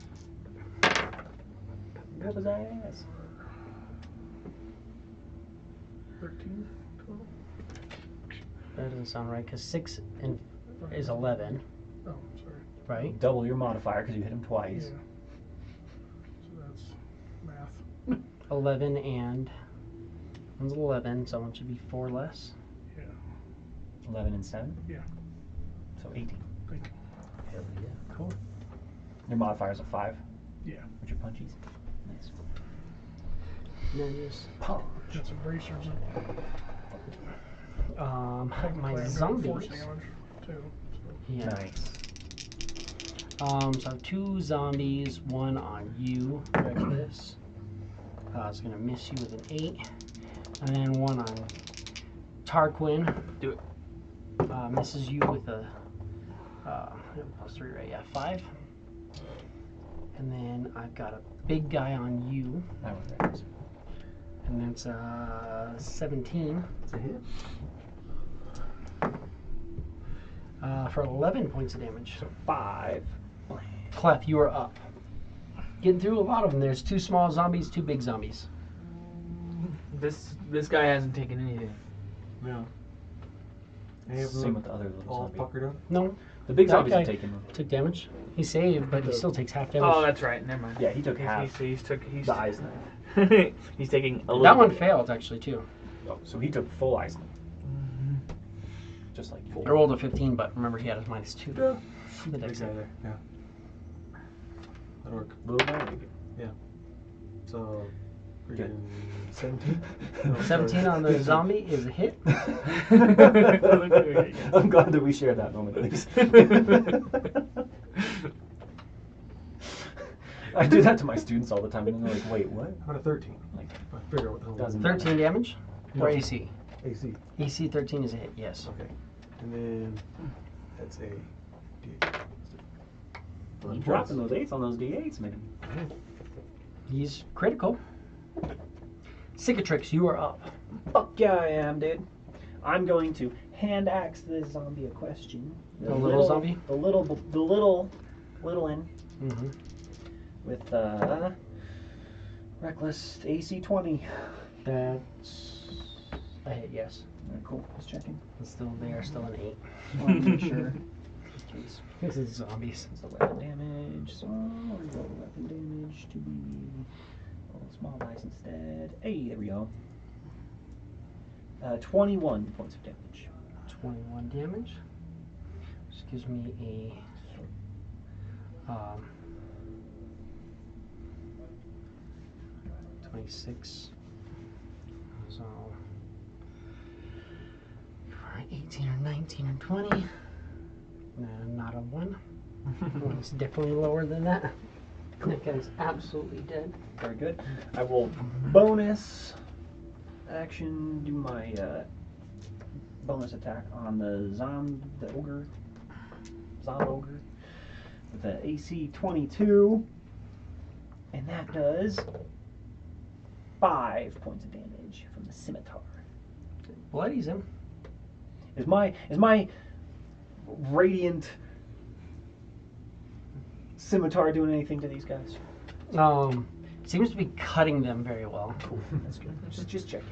Whoop his ass. 13 total. That doesn't sound right, because 6 is 11, Oh, sorry. right? Double your modifier because you hit him twice. Yeah. So that's math. 11 and one's 11, so one should be 4 less. Yeah. 11 and 7? Yeah. So 18. Thank you. Hell yeah. Cool. Your modifier's a 5 Yeah. with your punchies. Nice. Nice. Got some bracers. My I've got zombies. force damage too. Yeah. Nice. So I have 2 zombies, 1 on you, Reckless. It's gonna miss you with an 8, and then 1 on Tarquin. Do it. Misses you with a +3, right? Yeah, 5. And then I've got a big guy on you, That one hits. and that's 17 It's a hit. for 11 points of damage. So 5. Clef, you are up. Getting through a lot of them. There's 2 small zombies, 2 big zombies. This guy hasn't taken anything. Yeah. Any of Same them with the other little all zombie. puckered up? No, The big That zombies guy- have taken them. took damage. He saved, but he still takes half damage. Oh, that's right. Never mind. Yeah, he took half. He's The ice knife. he's taking a little. That one bit. failed actually too. Oh, so he took full ice knife. Just like I rolled a 15, but remember he had his -2. The Big dex guy save. there. Yeah. That'll work. little guy. So, Good. freaking 17? 17 on the zombie is a hit. I'm glad that we shared that moment at least. I do that to my students all the time, and they're like, "Wait, what?" How about a 13? Like, I figure out what the hell doesn't 13 damage No. or AC. AC. AC 13 is a hit. Yes. Okay. And then that's a D8. You dropping those 8s on those D8s, man. He's critical. Cicatrix, you are up. Fuck yeah, I am, dude. I'm going to hand axe this zombie a question. The little zombie? The little in Mm-hmm. with reckless AC 20. That's a hit. Yes. Cool. Just checking. It's still there. Still an 8. Just wanted to make sure. This is zombies. It's the weapon damage, so I'll roll weapon damage to be roll small dice instead. Hey, there we go. 21 points of damage. 21 damage. Which gives me a 26. So 18 or 19 or 20. No, not a 1. One's definitely lower than that. That guy's absolutely dead. Very good. I will bonus action do my bonus attack on the ogre with the AC 22, and that does 5 points of damage from the scimitar. Bloodies him. Is my radiant scimitar doing anything to these guys? Seems to be cutting them very well. Cool. That's good. Just checking.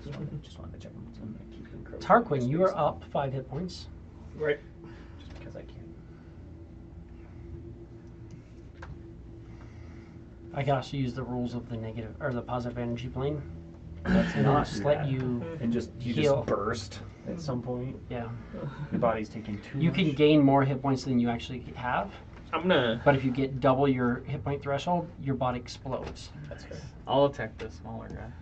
Just wanted to check them. So I'm gonna keep them close. Tarquin, you are up 5 hit points. Right. Just because I can. I can also use the rules of the negative or the positive energy plane. Let's And not just do let that. you And just you heal. just burst at some point. Yeah. Your body's taking too You much. can gain more hit points than you actually have, I'm gonna. but if you get double your hit point threshold, your body explodes. That's fair. I'll attack the smaller guy.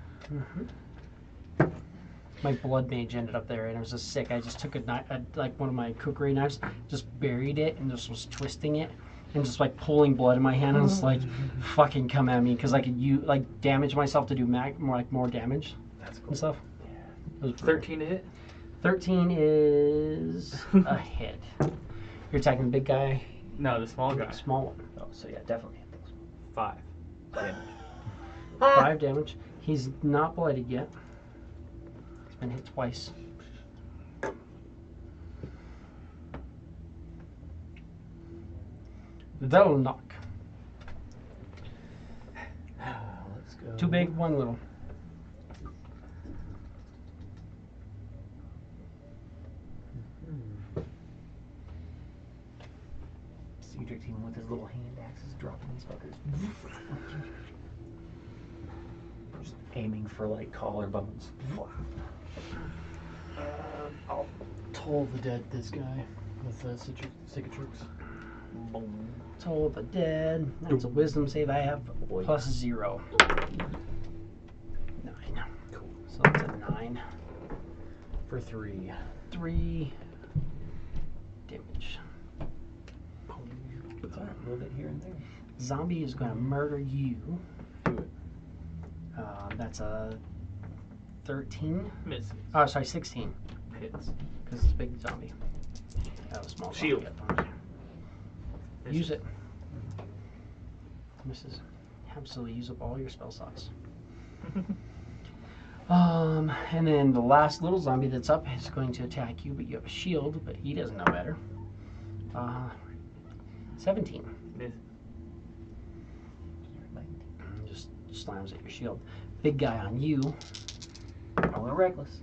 My blood mage ended up there, and it was just sick. I just took a knife, like one of my cookery knives, just buried it, and just was twisting it, and just like pulling blood in my hand, and it's like, fucking come at me, because I could damage myself to do more damage That's cool. and stuff. It was brutal. 13 to hit. 13 is a hit. You're attacking the big guy, No, the small guy. small one. Oh, so yeah, definitely hit those. 5. Damage. 5 damage. He's not bloodied yet. He's been hit twice. That'll knock. Let's go. Two big, one little. Cedric team with his little hand axes dropping these fuckers. Just aiming for like collarbones. I'll toll the dead this guy with the cicatrix. Toll the dead. That's a wisdom save. I have +0. So that's a 9 For 3. 3 damage. It's all right, a little bit here and there. Zombie is going to murder you. Do it. That's a 13. Misses. Oh, sorry, 16. Hits. Because it's a big zombie. That was small. Shield. Zombie. Misses. Use it. Misses. Absolutely use up all your spell slots. And then the last little zombie that's up is going to attack you, but you have a shield, but he doesn't know better. 17. Misses. Just slams at your shield. Big guy on you. I went reckless.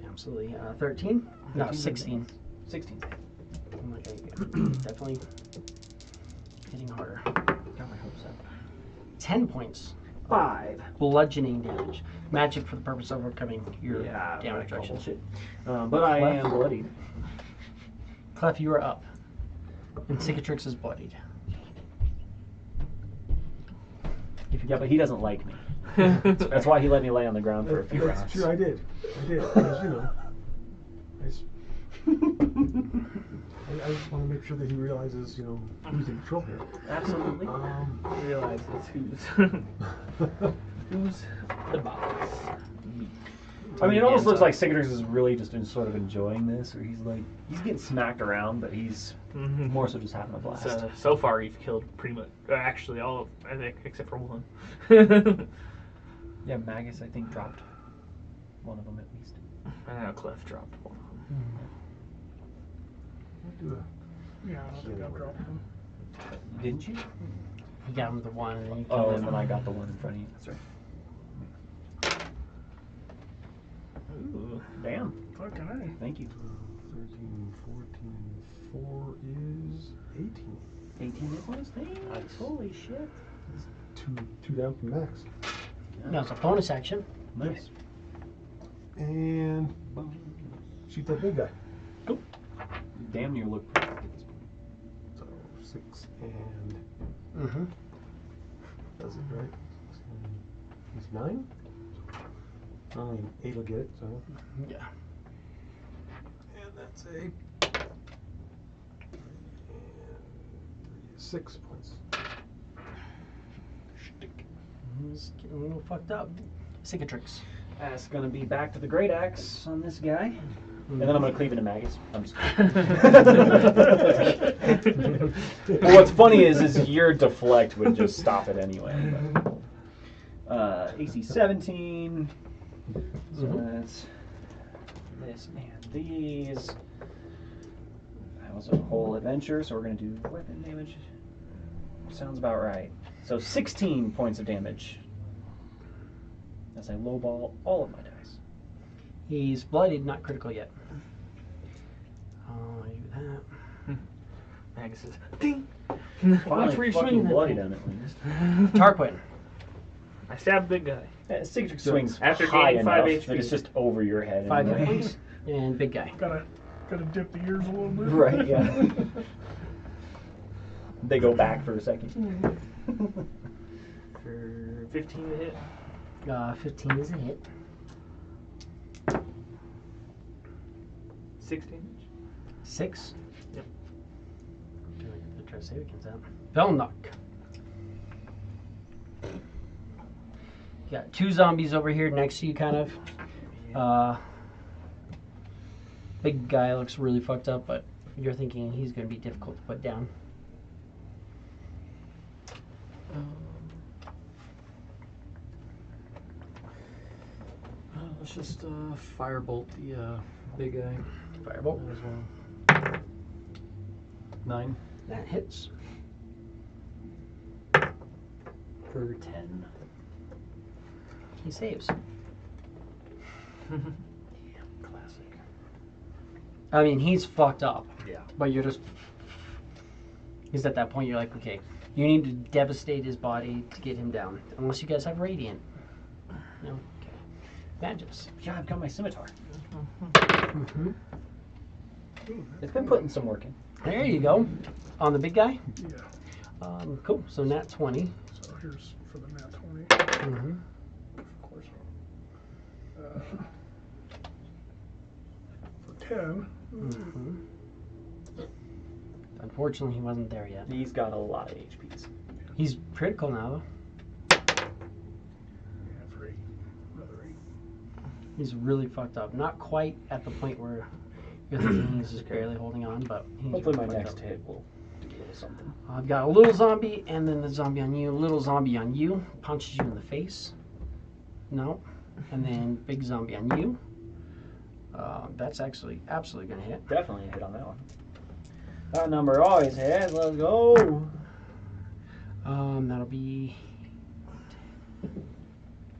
Absolutely. 13? No, 13 16. 16. Oh my God, definitely hitting harder. Got my hopes up. 10 points. 5. Bludgeoning damage. Magic for the purpose of overcoming your damage right, reduction. bullshit. But I am bloodied. Clef, you are up. And Cicatrix is bloodied. Yeah, but he doesn't like me. That's why he let me lay on the ground for a few rounds. That's true, I did. Because, you know, I just want to make sure that he realizes, you know, who's in control here. Absolutely. Realizes who's the boss. I mean, it almost looks like Cicatrix is really just sort of enjoying this, or he's getting smacked around, but he's more so just having a blast. So far, you've killed pretty much, actually all of, I think, except for one. Yeah, Magus, I think, dropped one of them at least. And now Clef dropped one of them. Yeah, I don't think I've dropped them. Didn't you? You got him with the one, and then you Oh, killed and him. then I got the one in front of you. That's right. Ooh. Damn. Fucking A. Thank you. 13, 14, 4 is 18. 18 hit points? Thanks. Holy shit. Two down from max. No, it's a bonus action. Nice. And shoot that big guy. You damn near look perfect at this point. So 6 and Mm-hmm. does it right. He's 9. Only 8 will get it. So Yeah. and that's a 6 points. He's getting a little fucked up. Cicatrix. That's gonna be back to the great axe on this guy. And then I'm gonna cleave into Magus. I'm just kidding. Well, what's funny is your deflect would just stop it anyway. But, AC 17. So that's this and these. That was a whole adventure, so we're gonna do weapon damage. Sounds about right. So 16 points of damage. As I lowball all of my dice. He's bloodied, not critical yet. I do that. Magus says, ding! Finally Watch where you're fucking swinging that bloodied thing. him at least. Tarquin. I stabbed big guy. Yeah, Cicatrix swings After high gaining enough 5 HP. that it's just over your head. 5 anyway. hit points. And big guy. Gotta dip the ears a little bit. Right, yeah. They go back for a second. For 15 to hit. 15 is a hit. 6 damage. 6. Yep. The try to save it comes out. Velnock. You got 2 zombies over here next to you, kind of. Big guy looks really fucked up, but you're thinking he's going to be difficult to put down. Let's just firebolt the big guy Firebolt. as well. 9 That hits. for 10. He saves. Classic. I mean, he's fucked up. Yeah. But you're just... Because at that point, you're like, okay, you need to devastate his body to get him down. Unless you guys have Radiant. No? Okay. Magus. Yeah, I've got my scimitar. Mm-hmm. It's been putting some work in. There you go. On the big guy? Yeah. Cool. So nat 20. So here's for the nat 20. Mm-hmm. Of course. For 10. Mm-hmm. Unfortunately, he wasn't there yet. He's got a lot of HPs. He's critical now, though. Yeah, for 8. Another 8. He's really fucked up. Not quite at the point where you're thinking he's just barely holding on, but he's Hopefully really my fucked next up. hit will do a little something. I've got a little zombie, and then the zombie on you. Little zombie on you. Punches you in the face. No. And then big zombie on you. That's actually absolutely going to hit. Definitely a hit on that one. That number always hits. Let's go. That'll be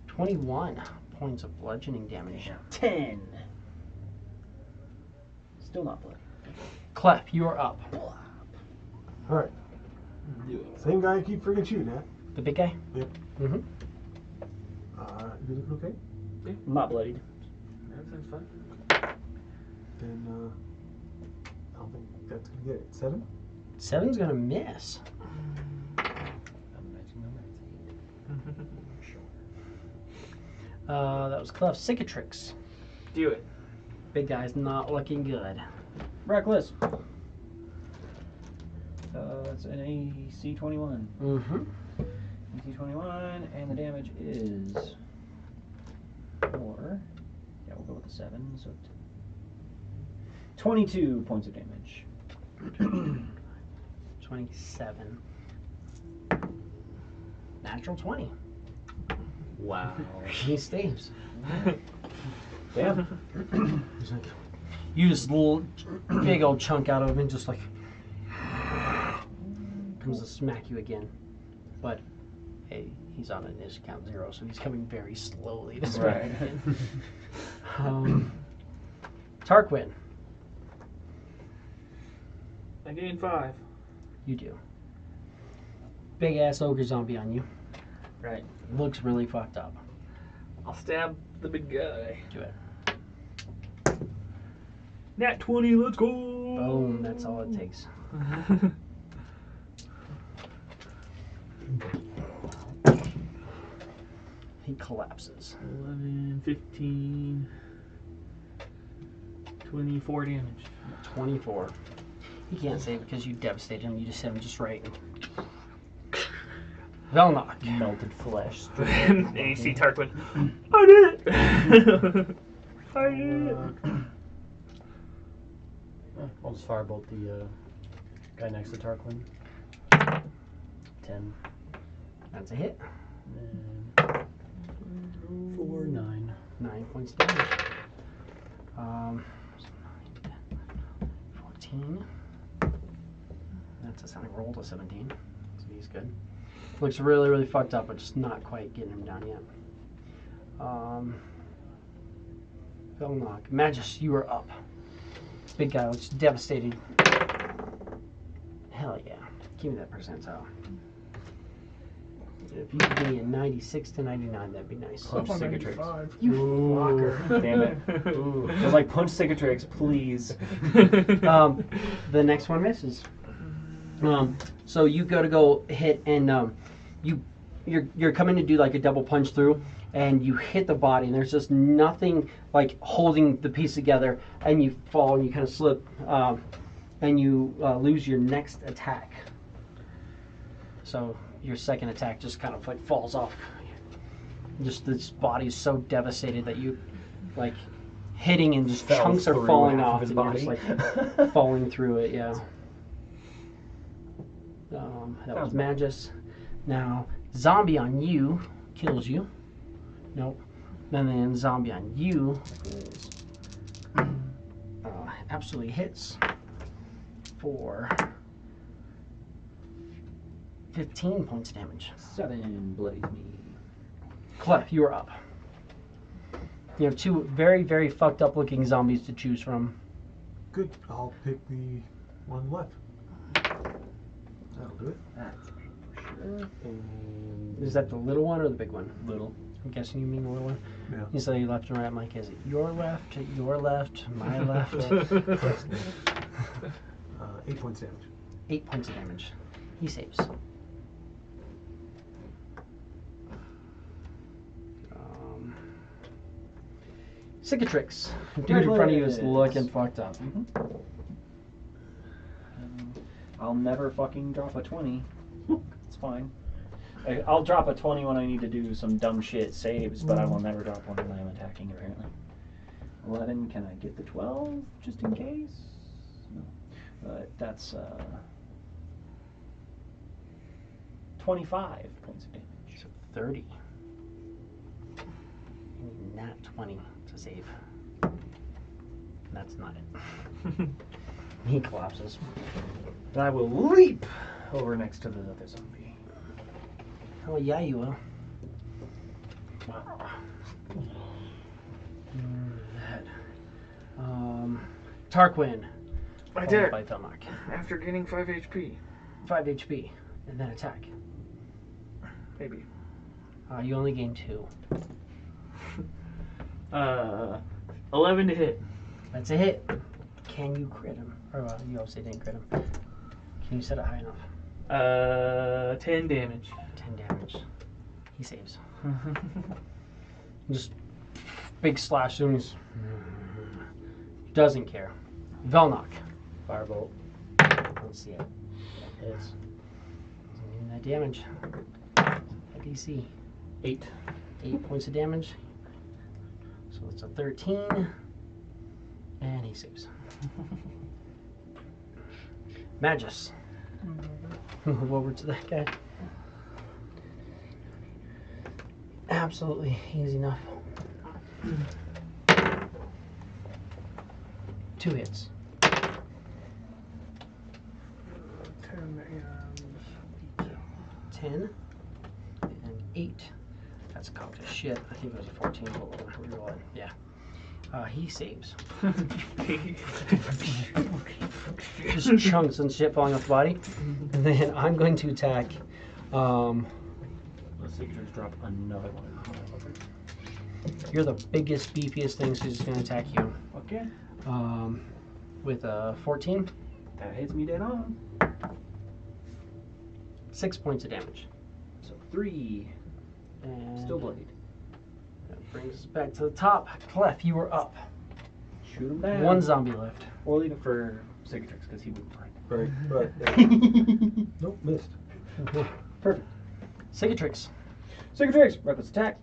21 points of bludgeoning damage. 10. Still not bloody. Clef, you are up. Alright. Same guy I keep freaking shooting at. The big guy? Yep. Mm-hmm. You looking okay? I'm not bloodied. Everything's fine. Then, I don't think that's gonna get it. 7? 7's going to miss. That was Clef. Cicatrix. Do it. Big guy's not looking good. Reckless. That's an AC 21. Mm-hmm. AC 21, and the damage is 4. Yeah, we'll go with the 7. So 22 points of damage. 27. Natural 20. Wow. He staves. Damn. He's like, you just little big old chunk out of him and just like comes to smack you again. But hey, he's on an initiative count 0, so he's coming very slowly to smack you again. Tarquin, I gained 5. you do. Big ass ogre zombie on you. Right. Looks really fucked up. I'll stab the big guy. Do it. Nat 20, let's go! Boom, that's all it takes. He collapses. 11, 15, 24 damage. 24. You can't save because you devastated him. You just hit him just right. Velnock. Melted flesh. And you see Tarquin. I did it! I did it! I'll just firebolt the guy next to Tarquin. 10. That's a hit. And 4, 9. 9 points damage. 14. That's a sounding roll to 17. So he's good. Looks really, really fucked up, but just not quite getting him down yet. Velnock. Magus, you are up. Big guy looks devastated. Hell yeah. Give me that percentile. If you could give me a 96 to 99, that'd be nice. Punch I'm on Cicatrix. 95. You fucker. Damn it. I was like, punch Cicatrix, please. The next one misses. So you go hit, and you're coming to do like a double punch through, and you hit the body, and there's just nothing like holding the piece together, and you fall and you kind of slip, and you lose your next attack. So your second attack just kind of like falls off. Just this body is so devastated that you like hitting and just Fell chunks are through falling half of off his and you're just like falling through it. Yeah. That was Magus. Now zombie on you kills you. Nope. And then zombie on you is absolutely hits for 15 points of damage. 7 bloodies me. Clef, you are up. You have 2 very, very fucked up looking zombies to choose from. Good. I'll pick the one left. That'll do it. That's for sure. And Is that the little one or the big one? Little. I'm guessing you mean the little one. Yeah. You say left and right. I'm like, is it your left, my left? 8 points damage. 8 points of damage. He saves. Cicatrix. Dude in front of you is looking fucked up. I'll never fucking drop a 20. It's fine. I'll drop a 20 when I need to do some dumb shit saves, but I will never drop one when I'm attacking, apparently. 11, can I get the 12, just in case? No. But that's 25 points of damage. So 30. You need nat 20 to save. That's not it. He collapses. And I will leap over next to the other zombie. Oh yeah, you will. Tarquin. I followed did. by Felnock. After gaining 5 HP. 5 HP, and then attack. Maybe. You only gain 2. 11 to hit. That's a hit. Can you crit him? Or you obviously didn't crit him. Can you set it high enough? 10 damage. 10 damage. He saves. Just big slash to him. Doesn't care. Velnock. Firebolt. Let's see it. Hits. That damage. That DC. 8. 8 points of damage. So it's a 13. And he saves. Magus. Move over to that guy. Absolutely easy enough. 2 hits. 10 and 10 and 8. That's cocked as shit. I think it was a 14. Reroll it. Yeah. He saves. Just chunks and shit falling off the body. And then I'm going to attack. Let's see if you just drop another one. You're the biggest, beefiest thing, so he's just going to attack you. Okay. With a 14. That hits me dead on. 6 points of damage. So 3. And Still blade. that brings us back to the top. Clef, you were up. Shoot him down. 1 zombie left. Or leave it for Cicatrix, because he wouldn't mind. Right. Nope, missed. Perfect. Cicatrix. Cicatrix, reckless attack.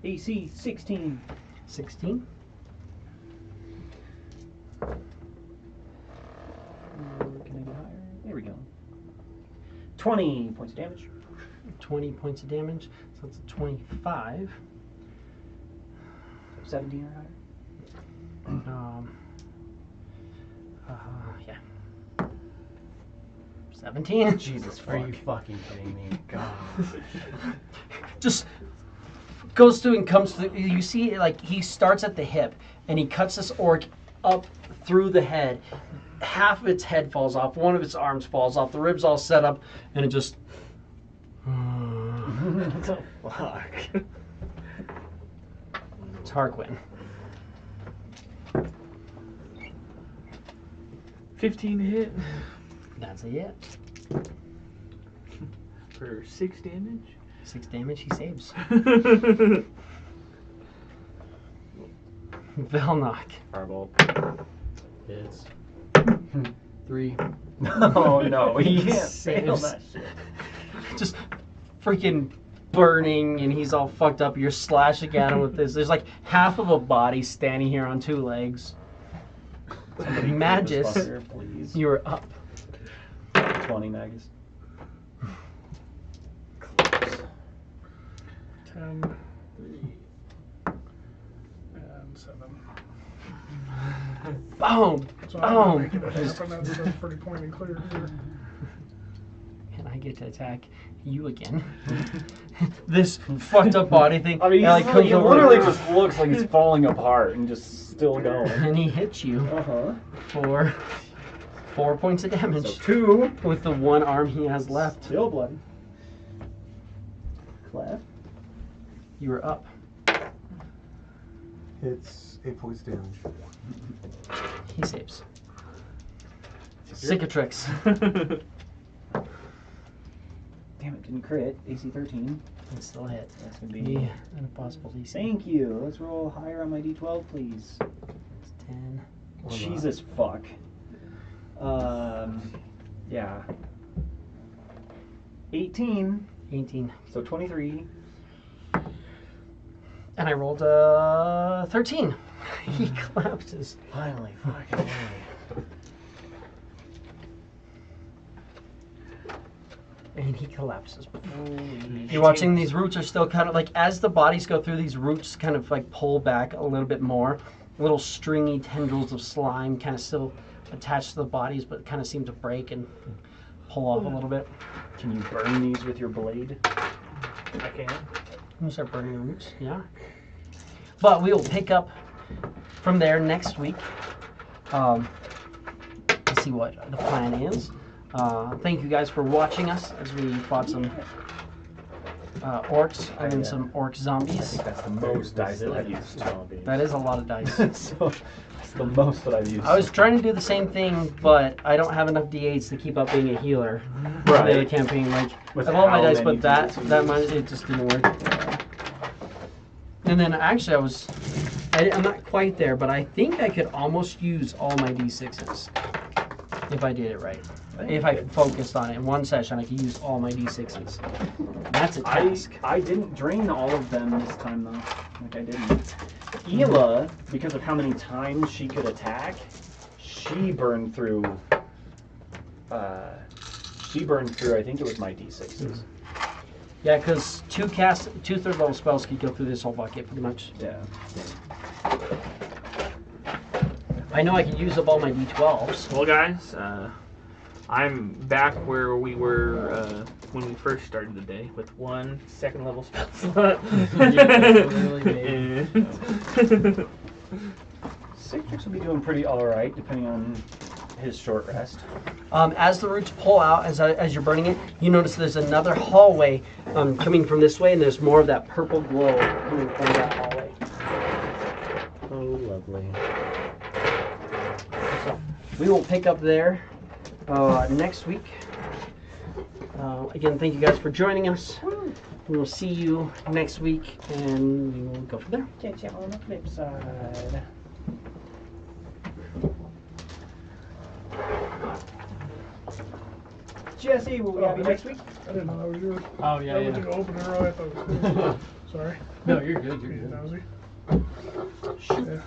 AC 16. 16. Can I get higher? There we go. 20 points of damage. 20 points of damage. So that's a 25. 17 or higher. Yeah. 17. Jesus Are fuck. you fucking kidding me? God. Just goes through and comes through. You see, like, he starts at the hip and he cuts this orc up through the head. Half of its head falls off. One of its arms falls off. The ribs all set up, and it just. What the fuck? Tarquin. 15 to hit. That's a hit. For 6 damage. 6 damage. He saves. Velnock. Firebolt. Hits. 3. Oh no, he can't fail Saves. that shit. Just freaking burning, and he's all fucked up. You're slashing at him with this. There's like half of a body standing here on 2 legs. Somebody Magus. kill this fucker, please. You're up. 20 Magus. 10, 3, and 7. Boom! So I'm Boom! making it happen. That's pretty point and clear here. And I get to attack you again. This fucked up body thing. I mean, it, like, comes he over literally just looks like he's falling apart and just still going. and he hits you Uh-huh. for 4 points of damage So 2. with the 1 arm he has left. Still bloody. Clef. You are up. It's 8 points damage. He saves. Cicatrix. Damn Damn it, didn't crit. AC 13. It's still a hit. That's gonna be. Yeah, and a possible DC. Thank you. Let's roll higher on my D12, please. It's 10. Jesus fuck. Yeah. 18. 18. So 23. And I rolled 13. He collapses. Finally, fucking And he collapses. You're watching these roots are still kind of like, as the bodies go through, these roots kind of like pull back a little bit more. Little stringy tendrils of slime kind of still attached to the bodies, but kind of seem to break and pull off a little bit. Can you burn these with your blade? I can. You start burning the roots, yeah. But we will pick up from there next week. To see what the plan is. Thank you guys for watching us as we fought some orcs and then some orc I zombies. think that's the most dice that I've used. That is a lot of dice. So that's the most that I've used. I was trying to do the same thing, but I don't have enough D8s to keep up being a healer. Right. The other campaign, like With I love my how dice, many but that D8s might it just didn't work. And then actually, I'm not quite there, but I think I could almost use all my D6s if I did it right. If I focused on it in one session, I could use all my D6s. That's a task. I didn't drain all of them this time though. Like I didn't. Ela, because of how many times she could attack, she burned through. I think it was my D6s. Yeah, because two third level spells could go through this whole bucket pretty much. Yeah. I know I could use up all my D12s. Well, guys, I'm back where we were when we first started the day with 1 second level spell slot. Citrix will be doing pretty alright depending on his short rest. As the roots pull out, as you're burning it, you notice there's another hallway coming from this way, and there's more of that purple glow coming from that hallway. Oh, lovely. So we will pick up there next week. Again, thank you guys for joining us. We will see you next week, and we will go from there. Catch you on the flip side. Jesse, will we have you next week? I didn't know that was yours. Oh, yeah, I went to go open it early. I thought it was yours. Sorry. No, you're good. You're Being good. nosy. Yeah.